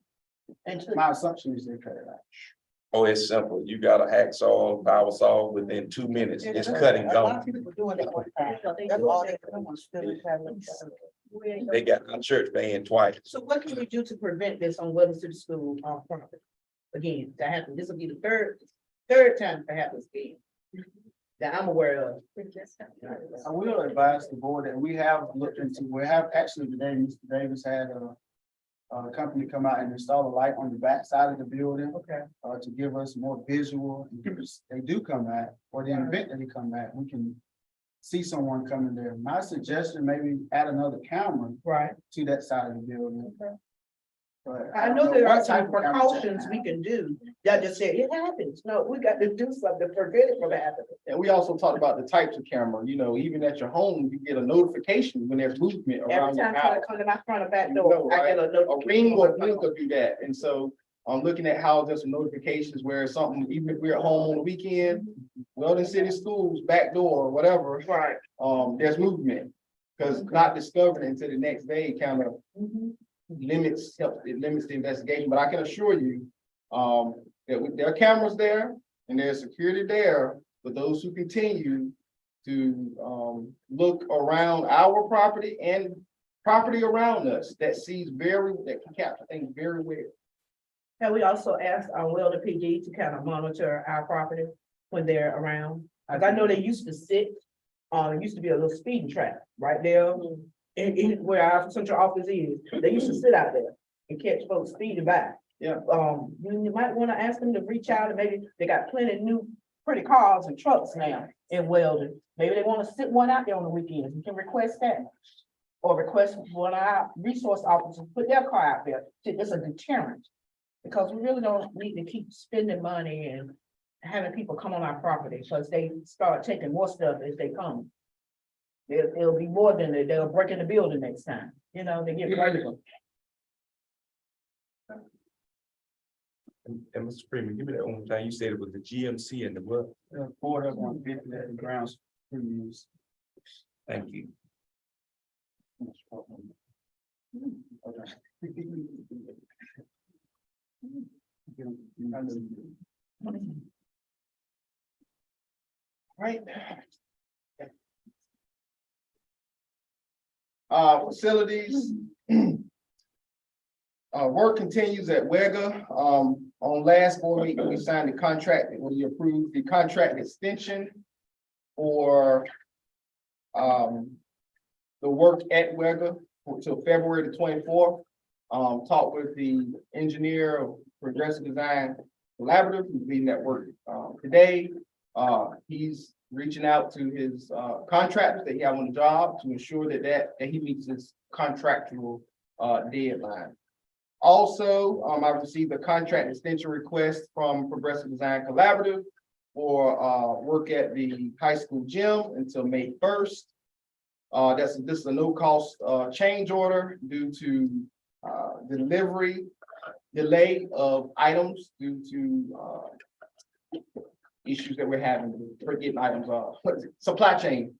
And My assumption is they cut it out. Oh, it's simple. You got a hacksaw, power saw within 2 minutes. It's cut and A lot of gone. people doing it all the time. That's all they do is steal the catalytic converter. They got my church banned twice. So what can we do to prevent this on Weldon City School on property? Again, that happened, this will be the third time that happens again. That I'm aware of. I will advise the board that we have looked into, we have actually today, Mr. Davis had a company come out and install a light on the back side of the building. Okay. To give us more visual, they do come back, or the event that they come back, we can see someone coming there. My suggestion, maybe add another camera Right. to that side of the building. But I know there are what type some of camera- precautions we can do that just say it happens. No, we got to do something to prevent it from happening. And we also talked about the types of camera, you know, even at your home, you get a notification when there's movement Every around your time house. I come to my front or back You door, know, I get a A ring notification. or blink will do that. And so I'm looking at how there's some notifications where something, even if we're at home on the weekend, Weldon City Schools, back door, or whatever, Right. there's movement. Because not discovered until the next day kind of Mhm. limits the investigation, but I can assure you, there are cameras there and there's security there, but those who continue to, look around our property and property around us that can capture things very well. And we also asked our Weldon PD to kind of monitor our property when they're around. Cause I know they used to sit, it used to be a little speeding track right there. In where our central office is, they used to sit out there and catch folks speeding by. Yeah. You might wanna ask them to reach out and maybe they got plenty of new pretty cars and trucks now in Weldon. Maybe they wanna sit one out there on the weekends. You can request that. Or request one of our resource officers, put their car out there. It's a deterrent. Because we really don't need to keep spending money and having people come on our property, because they start taking more stuff as they come. It'll be more than they'll break in the building next time, you know, they get ready. And Mr. Freeman, give me that one more time. You said it was the GMC and the what? Board of 150 at the grounds. Crews. Thank you. Right. Facilities. Work continues at WEGA. On last board meeting, we signed the contract, when you approved the contract extension for the work at WEGA until February the 24th. Talked with the engineer of Progressive Design Collaborative, who's leading that work today. He's reaching out to his contractors that he have on the job to ensure that he meets his contractual deadline. Also, I received a contract extension request from Progressive Design Collaborative for work at the high school gym until May 1st. This is a no-cost change order due to delivery delay of items due to issues that we're having, we're getting items, supply chain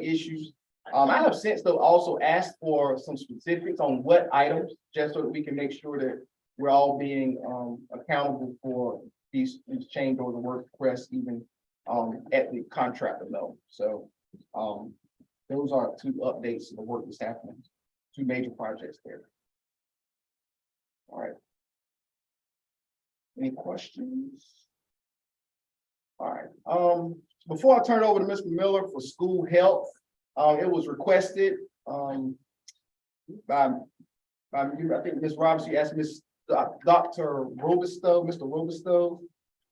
issues. I have since though also asked for some specifics on what items, just so that we can make sure that we're all being accountable for these change order work requests even at the contractor level. So those are two updates of the work that's happening, two major projects there. All right. Any questions? All right, before I turn it over to Mr. Miller for school health, it was requested by I think Ms. Robinson asked Dr. Robusto, Mr. Robusto,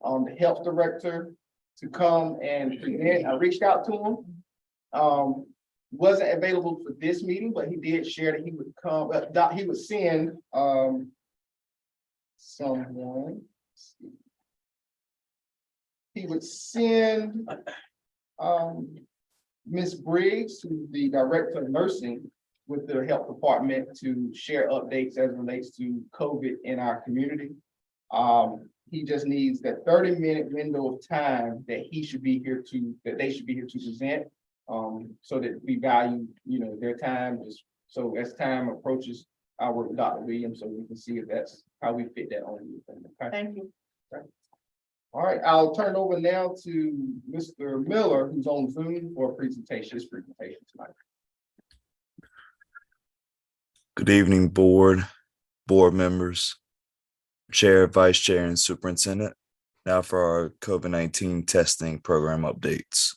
the health director, to come and present. I reached out to him. Wasn't available for this meeting, but he did share that he would come, he would send someone. He would send Ms. Briggs, who's the director of nursing with the health department, to share updates as it relates to COVID in our community. He just needs that 30-minute window of time that they should be here to present. So that we value, their time, just so as time approaches, I'll work with Dr. Williams so we can see if that's how we fit that on you. Okay? Thank you. All right, I'll turn it over now to Mr. Miller, who's on Zoom for a presentation, his presentation tonight. Good evening, board members, chair, vice chair, and superintendent. Now for our COVID-19 testing program updates.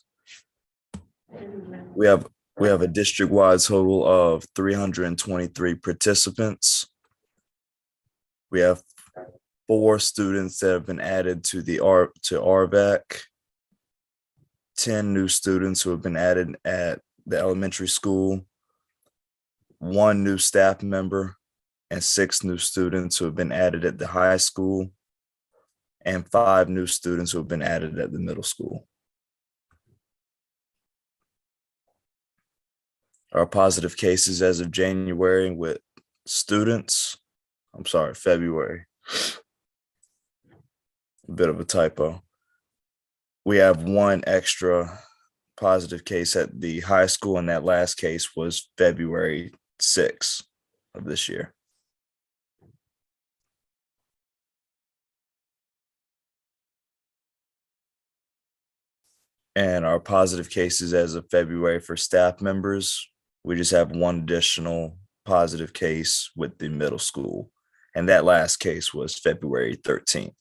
We have a district-wide total of 323 participants. We have 4 students that have been added to RVAC, 10 new students who have been added at the elementary school, 1 new staff member, and 6 new students who have been added at the high school, and 5 new students who have been added at the middle school. Our positive cases as of January with students, February. A bit of a typo. We have 1 extra positive case at the high school, and that last case was February 6th of this year. And our positive cases as of February for staff members, we just have 1 additional positive case with the middle school. And that last case was February 13th.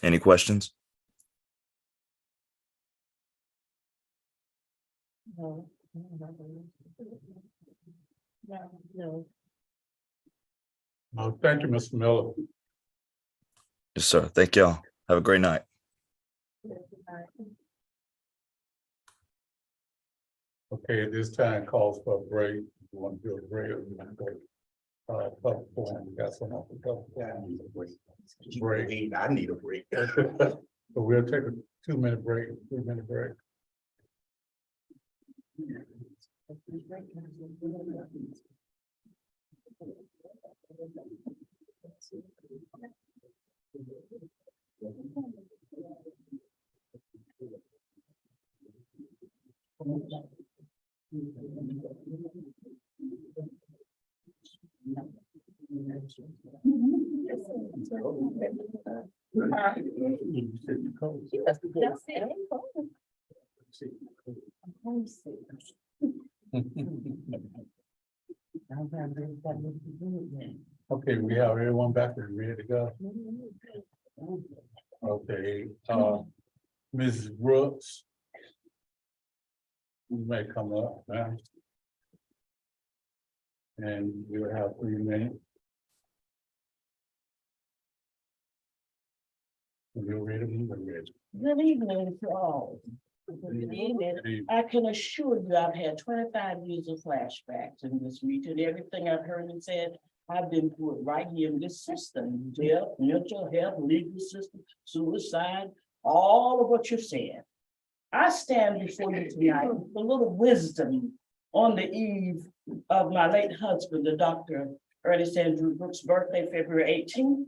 Any questions? No. No. Thank you, Mr. Miller. Yes, sir. Thank y'all. Have a great night. Okay, at this time calls for a break. We want to do a break. Public forum. We got someone for public forum. Break. I need a break. So we'll take a 2-minute break, 3-minute break. Okay, we have everyone back and ready to go. Okay, Mrs. Brooks. You may come up now. And we'll have 3 minutes. You're ready, we're ready. Good evening to all. Good evening. I can assure you, I've had 25 years of flashbacks in this region. Everything I've heard and said, I've been through it right here in this system. Death, mental health, legal system, suicide, all of what you said. I stand before you tonight with a little wisdom on the eve of my late husband, the Dr. Ernest Andrew Brooks' birthday, February 18th.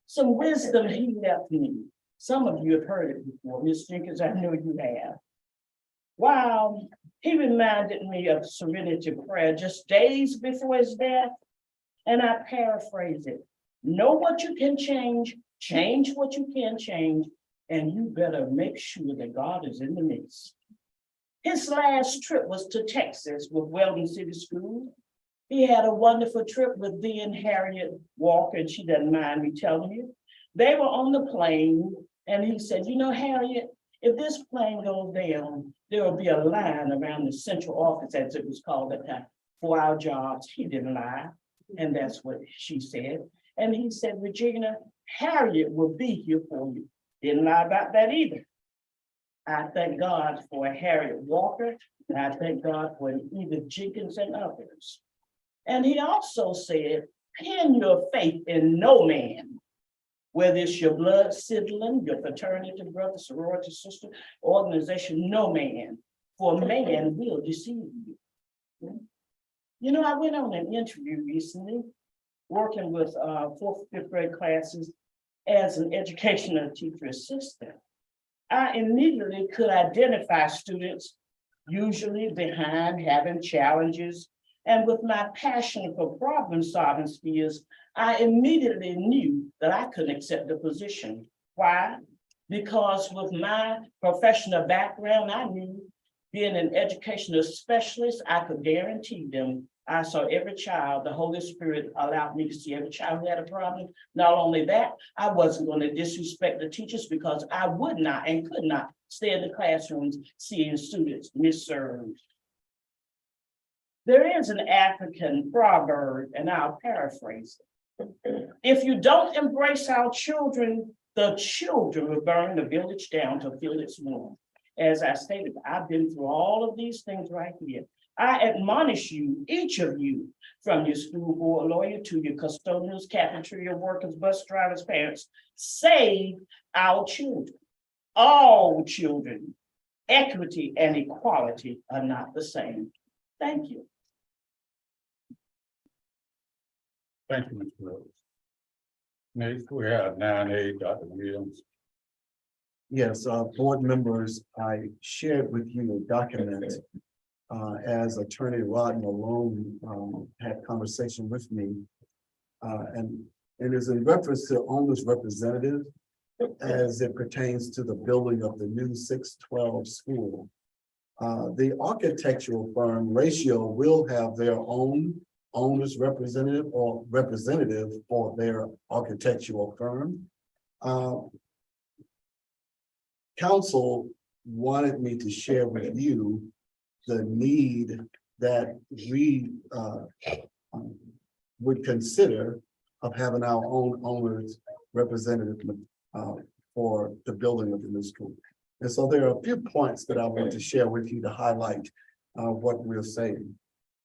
Some wisdom he left me. Some of you have heard it before, Ms. Jenkins, I know you have. Wow, he reminded me of Serenity Prayer just days before his death. And I paraphrase it. Know what you can change what you can change, and you better make sure that God is in the midst. His last trip was to Texas with Weldon City Schools. He had a wonderful trip with then Harriet Walker, and she doesn't mind me telling you. They were on the plane, and he said, you know, Harriet, if this plane goes down, there will be a line around the central office, as it was called at the time, for our jobs. He didn't lie, and that's what she said. And he said, Regina, Harriet will be here for you. Didn't lie about that either. I thank God for Harriet Walker, and I thank God for Edith Jenkins and others. And he also said, pin your faith in no man, whether it's your blood sibling, your fraternity brother, sorority sister, organization, no man, for man will deceive you. You know, I went on an interview recently, working with 4th, 5th grade classes as an educational teacher assistant. I immediately could identify students usually behind having challenges. And with my passion for problem solving skills, I immediately knew that I couldn't accept the position. Why? Because with my professional background, I knew being an educational specialist, I could guarantee them I saw every child. The Holy Spirit allowed me to see every child who had a problem. Not only that, I wasn't going to disrespect the teachers because I would not and could not stay in the classrooms seeing students misserved. There is an African proverb, and I'll paraphrase it. If you don't embrace our children, the children will burn the village down to feel its warmth. As I stated, I've been through all of these things right here. I admonish you, each of you, from your school board lawyer to your custodians, cafeteria workers, bus drivers, parents, save our children, all children. Equity and equality are not the same. Thank you. Thank you, Mr. Rose. Next, we have 9A, Dr. Williams. Yes, board members, I shared with you a document as Attorney Rod Malone had conversation with me. And it is in reference to owner's representative as it pertains to the building of the new 612 school. The architectural firm Ratio will have their own owner's representative or representative for their architectural firm. Council wanted me to share with you the need that we would consider of having our own owners representative for the building of the new school. And so there are a few points that I want to share with you to highlight what we're saying.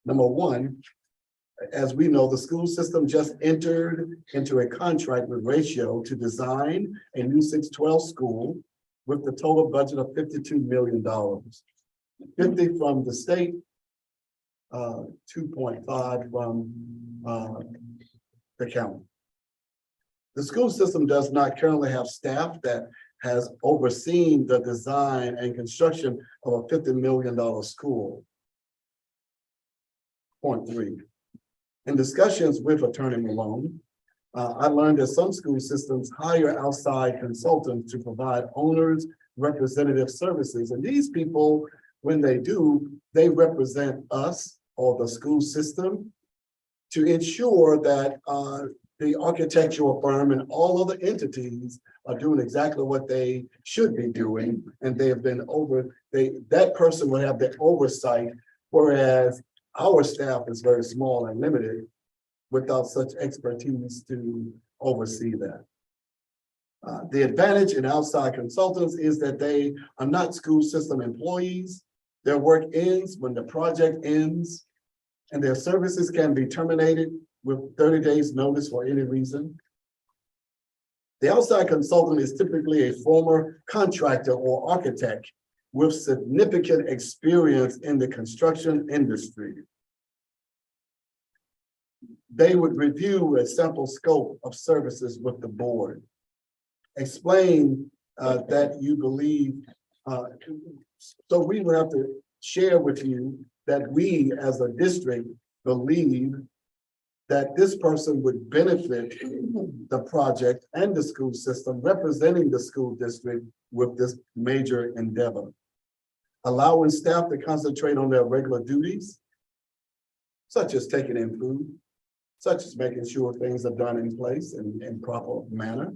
Number one, as we know, the school system just entered into a contract with Ratio to design a new 612 school with the total budget of $52 million. 50 from the state, 2.5 from the county. The school system does not currently have staff that has overseen the design and construction of a $50 million school. Point 3. In discussions with Attorney Malone, I learned that some school systems hire outside consultants to provide owners representative services. And these people, when they do, they represent us or the school system to ensure that the architectural firm and all other entities are doing exactly what they should be doing. And they have been that person will have the oversight, whereas our staff is very small and limited without such expertise to oversee that. The advantage in outside consultants is that they are not school system employees. Their work ends when the project ends, and their services can be terminated with 30 days notice for any reason. The outside consultant is typically a former contractor or architect with significant experience in the construction industry. They would review a sample scope of services with the board. Explain that you believe, so we would have to share with you that we as a district believe that this person would benefit the project and the school system representing the school district with this major endeavor. Allowing staff to concentrate on their regular duties, such as taking in food, such as making sure things are done in place in proper manner,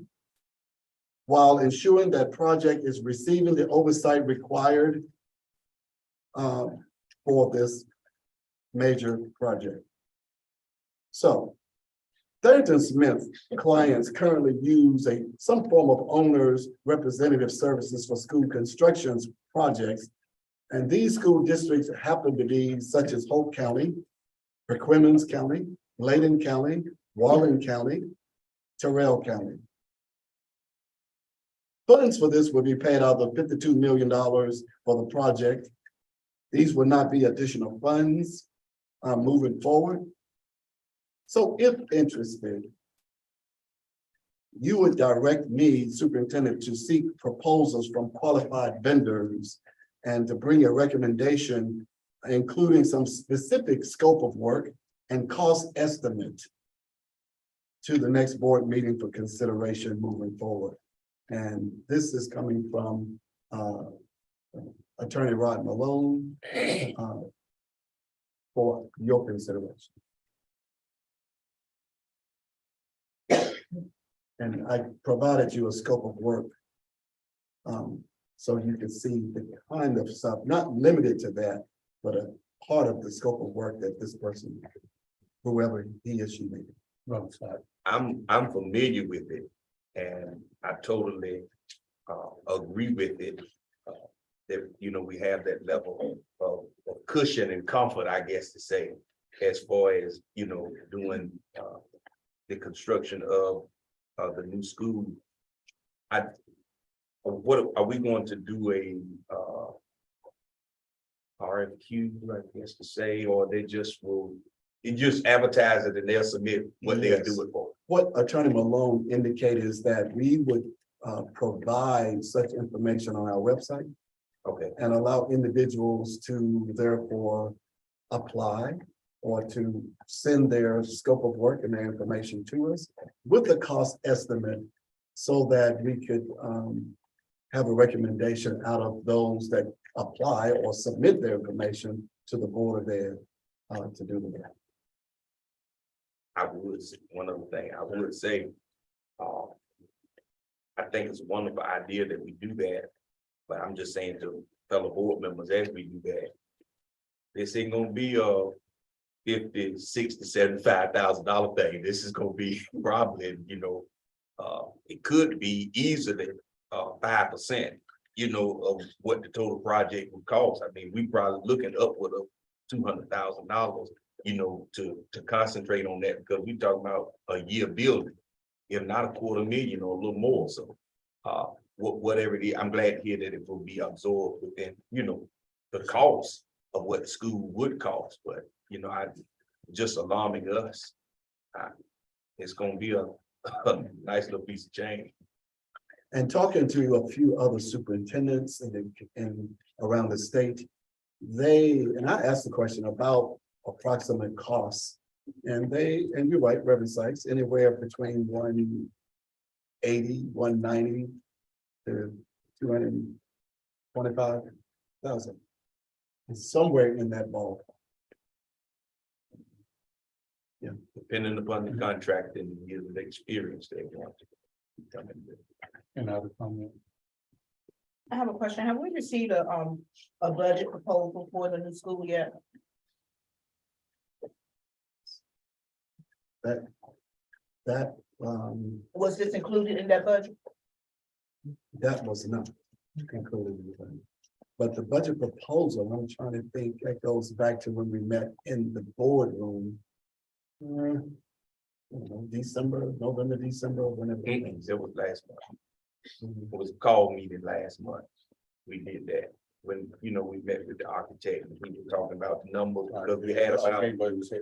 while ensuring that project is receiving the oversight required for this major project. So, Thurrington Smith clients currently use some form of owner's representative services for school constructions projects. And these school districts happen to be such as Hope County, Perquimans County, Layton County, Walden County, Terrell County. Funds for this will be paid out of $52 million for the project. These will not be additional funds moving forward. So if interested, you would direct me, superintendent, to seek proposals from qualified vendors and to bring a recommendation, including some specific scope of work and cost estimate to the next board meeting for consideration moving forward. And this is coming from Attorney Rod Malone for your consideration. And I provided you a scope of work. So you can see the kind of stuff, not limited to that, but a part of the scope of work that this person, whoever he or she may be. Wrong side. I'm familiar with it, and I totally agree with it. That, you know, we have that level of cushion and comfort, I guess to say, as far as, you know, doing the construction of the new school. What are we going to do, a RFQ, I guess to say, or they just will, you just advertise it and they'll submit what they'll do it for? What Attorney Malone indicated is that we would provide such information on our website Okay, and allow individuals to therefore apply or to send their scope of work and their information to us with the cost estimate so that we could have a recommendation out of those that apply or submit their information to the Board of Ed to do the work. I would say, one other thing, I would say, I think it's a wonderful idea that we do that, but I'm just saying to fellow board members, as we do that, this ain't gonna be a $50, $60, $75,000 thing. This is gonna be probably, you know, it could be easily 5%, you know, of what the total project would cost. I mean, we probably looking upward of $200,000, you know, to concentrate on that, because we talking about a year building, if not $250,000 or a little more. So whatever it is, I'm glad to hear that it will be absorbed within, you know, the cost of what the school would cost. But, you know, just alarming us. It's gonna be a nice little piece of change. And talking to a few other superintendents and around the state, and I asked the question about approximate costs. And you're right, Reverend Sykes, anywhere between 180, 190 to 225,000. It's somewhere in that ballpark. Yeah. Depending upon the contract and the years of experience they want to come in with. Another comment. I have a question. Have we received a budget proposal for the new school yet? That Was this included in that budget? that was not included in the budget. But the budget proposal, I'm trying to think, that goes back to when we met in the boardroom. I don't know, December, November, December, whenever. It was last month. It was a call meeting last month. We did that when, you know, we met with the architect and we were talking about the numbers because we had about.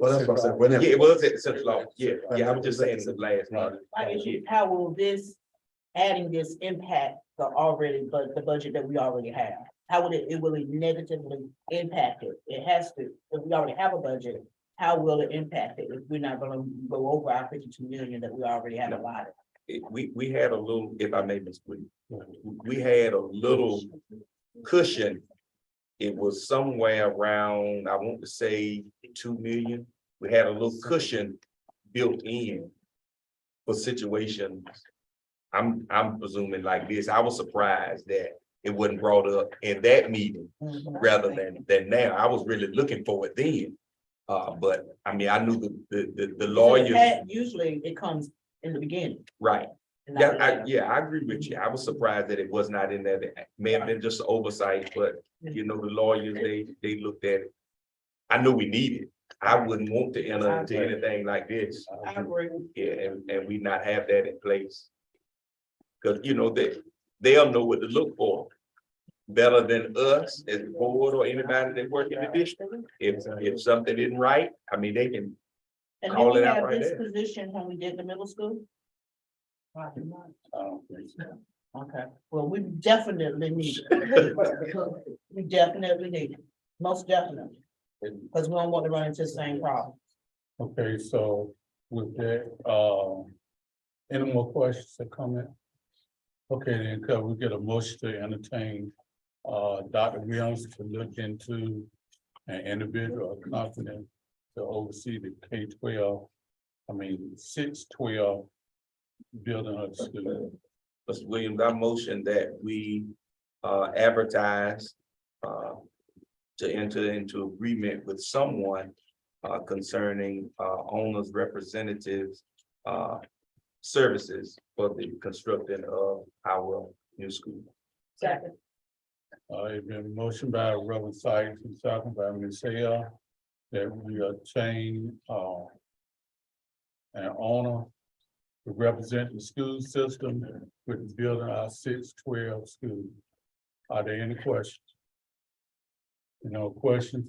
Well, that's what I said, whenever. Yeah, it was at the central office. Yeah, I was just saying the last month. My issue, how will adding this impact the budget that we already have? How will it will it negatively impact it? It has to, if we already have a budget, how will it impact it if we're not gonna go over our 52 million that we already have allotted? We had a little, if I may mislead, we had a little cushion. It was somewhere around, I want to say 2 million. We had a little cushion built in for situations. I'm presuming like this. I was surprised that it wasn't brought up in that meeting rather than now. I was really looking for it then. But I mean, I knew the lawyers. Usually it comes in the beginning. Right. and not Yeah, later. I agree with you. I was surprised that it was not in there. It may have been just an oversight, but you know, the lawyers, they looked at it. I know we need it. I wouldn't want to enter into anything like this. I agree. Yeah, and we not have that in place. Cause you know, they'll know what to look for better than us as a board or anybody that work in the district. If something isn't right, I mean, they can And call then it we out have right this there. position when we did the middle school. Probably not. I don't think so. Okay, well, we definitely need it. We definitely need it, most definitely. Because we don't want to run into the same problem. Okay, so with that, any more questions or comment? Okay, then could we get a motion to entertain, Dr. Williams to look into an individual or company to oversee the K-12, 6-12 building of the school. Mr. Williams, I motion that we advertise to enter into agreement with someone concerning owners' representatives services for the construction of our new school. Second. It's been motioned by Reverend Sykes and second by Ms. Hale that we obtain an owner to represent the school system with building our 6-12 school. Are there any questions? No questions?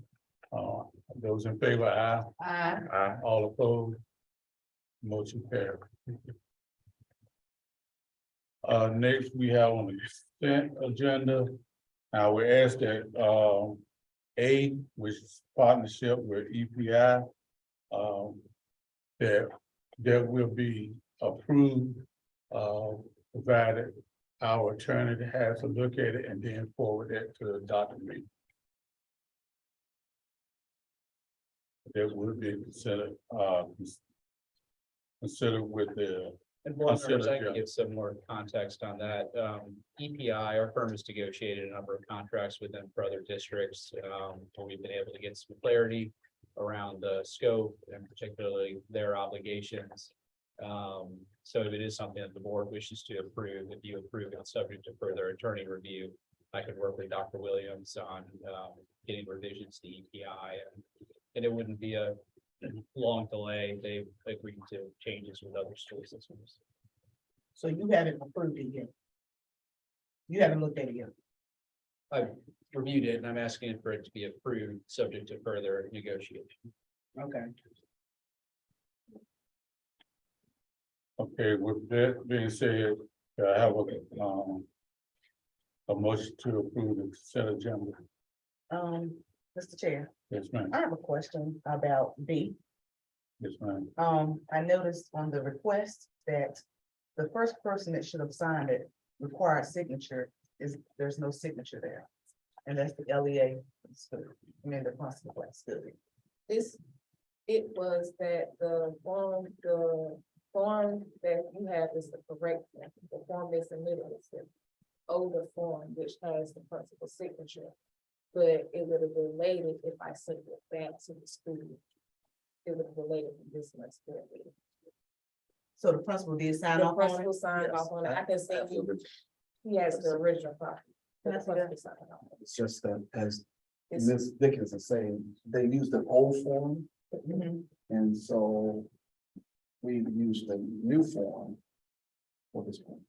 Those in favor, aye. Aye. All opposed? Motion carried. Next, we have on the consent agenda. Now we ask that A, which is partnership with EPI, that will be approved, provided our attorney has a look at it and then forward it to Dr. Reed. That will be considered with the And board members, I Consider, can yeah. give some more context on that. EPI, our firm has negotiated a number of contracts with them for other districts. Where we've been able to get some clarity around the scope and particularly their obligations. So if it is something that the board wishes to approve, if you approve it subject to further attorney review, I could work with Dr. Williams on getting revisions to EPI, and it wouldn't be a long delay. They agreed to changes with other school systems. So you haven't approved it yet? You haven't looked at it yet? I've reviewed it and I'm asking for it to be approved, subject to further negotiation. Okay. Okay, with that being said, I have a motion to approve the consent agenda. Mr. Chair, Yes, ma'am. I have a question about B. Yes, ma'am. I noticed on the request that the first person that should have signed it required signature there's no signature there. And that's the LEA, the principal school. It was that the form that you have is the correct one. The form they submitted is the older form, which has the principal signature. But it would have been related if I sent it back to the school. It would have related to this much. So the principal did sign The off on it? principal signed off on it. I can send you, he has the original copy. Can I see that? It's just that, as It's- Ms. Dickens is saying, they used an old form, Mhm. and so we used the new form for this one.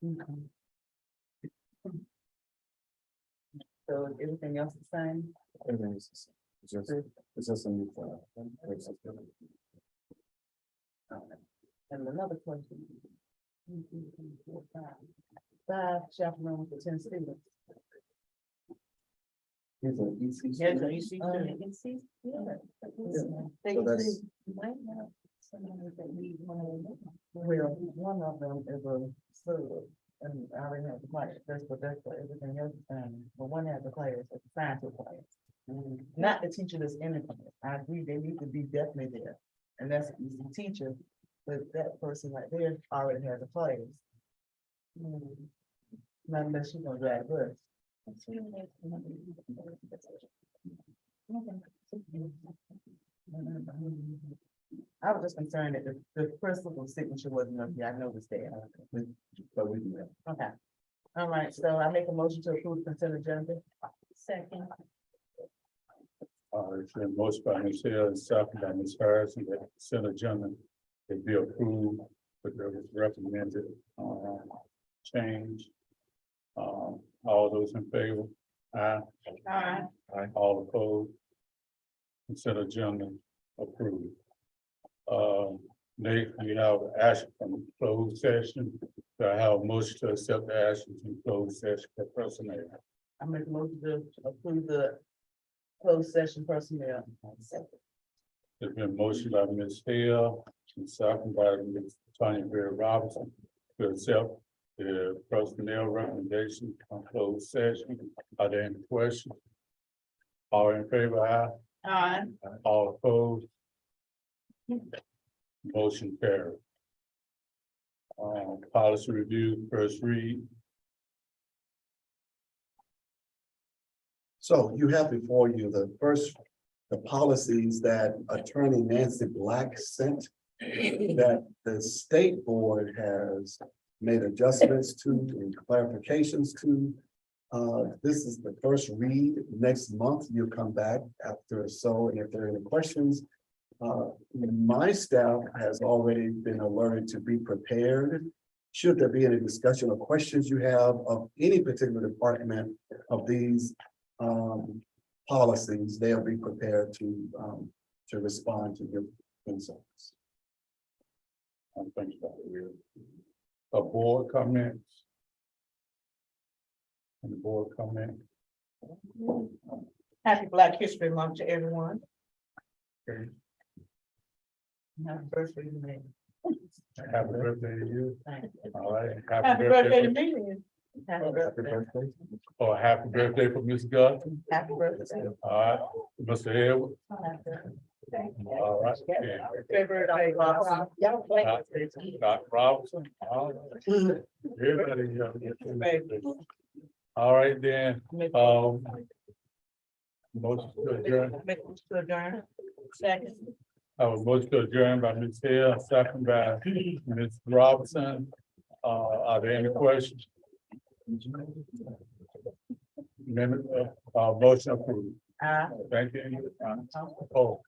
Okay. So everything else is the same? Everything is the same. It's just a new form. And another question. Five chaperones for 10 students. Here's an EC. Yes, an EC Um, student. you see, yeah. So that's- Might have somebody that need one of them. Well, one of them is a sub, and I already have the class, that's what everything else is, but one has a class, it's a science class. Not the teacher that's in the class, I agree, they need to be definitely there, and that's the teacher, but that person right there already has a class. Not unless she's gonna drive the bus. I was just concerned that the principal signature wasn't up here, I noticed that. But we do that. Okay. All right, so I make a motion to approve consent agenda. Second. It's been motion by Ms. Hill and second by Ms. Harrison that the consent agenda will be approved with the recommended change. All those in favor? Aye. Aye. Aye. All opposed? Consent agenda approved. Next, we have action from closed session. Do I have a motion to accept the action from closed session for personnel? I make a motion to approve the closed session personnel. There's been a motion by Ms. Hill, and second by Ms. Tanya Vera Robinson to accept the personnel recommendation on closed session. Are there any questions? All in favor, aye? Aye. All opposed? Motion carried. Policy review, first read. So you have before you the policies that Attorney Nancy Black sent that the state board has made adjustments to and clarifications to. This is the first read. Next month, you'll come back after so, and if there are any questions, my staff has already been alerted to be prepared. Should there be any discussion or questions you have of any particular department of these policies, they'll be prepared to respond to your concerns. I'm thinking about it. A board comments? And the board comment? Happy Black History Month to everyone. Okay. Happy birthday to me. Happy birthday to you. All right. Happy birthday to me. Happy birthday. Or happy birthday for Ms. Gutton. Happy birthday. All right, Mr. Edward. All right. Happy birthday, Robinson. Dr. Robinson. All right. Everybody. All right, then, motion to adjourn. Make a motion to adjourn. Second. I was motion to adjourn by Ms. Hill, second by Ms. Robinson. Are there any questions? Motion approved. Thank you. Oh.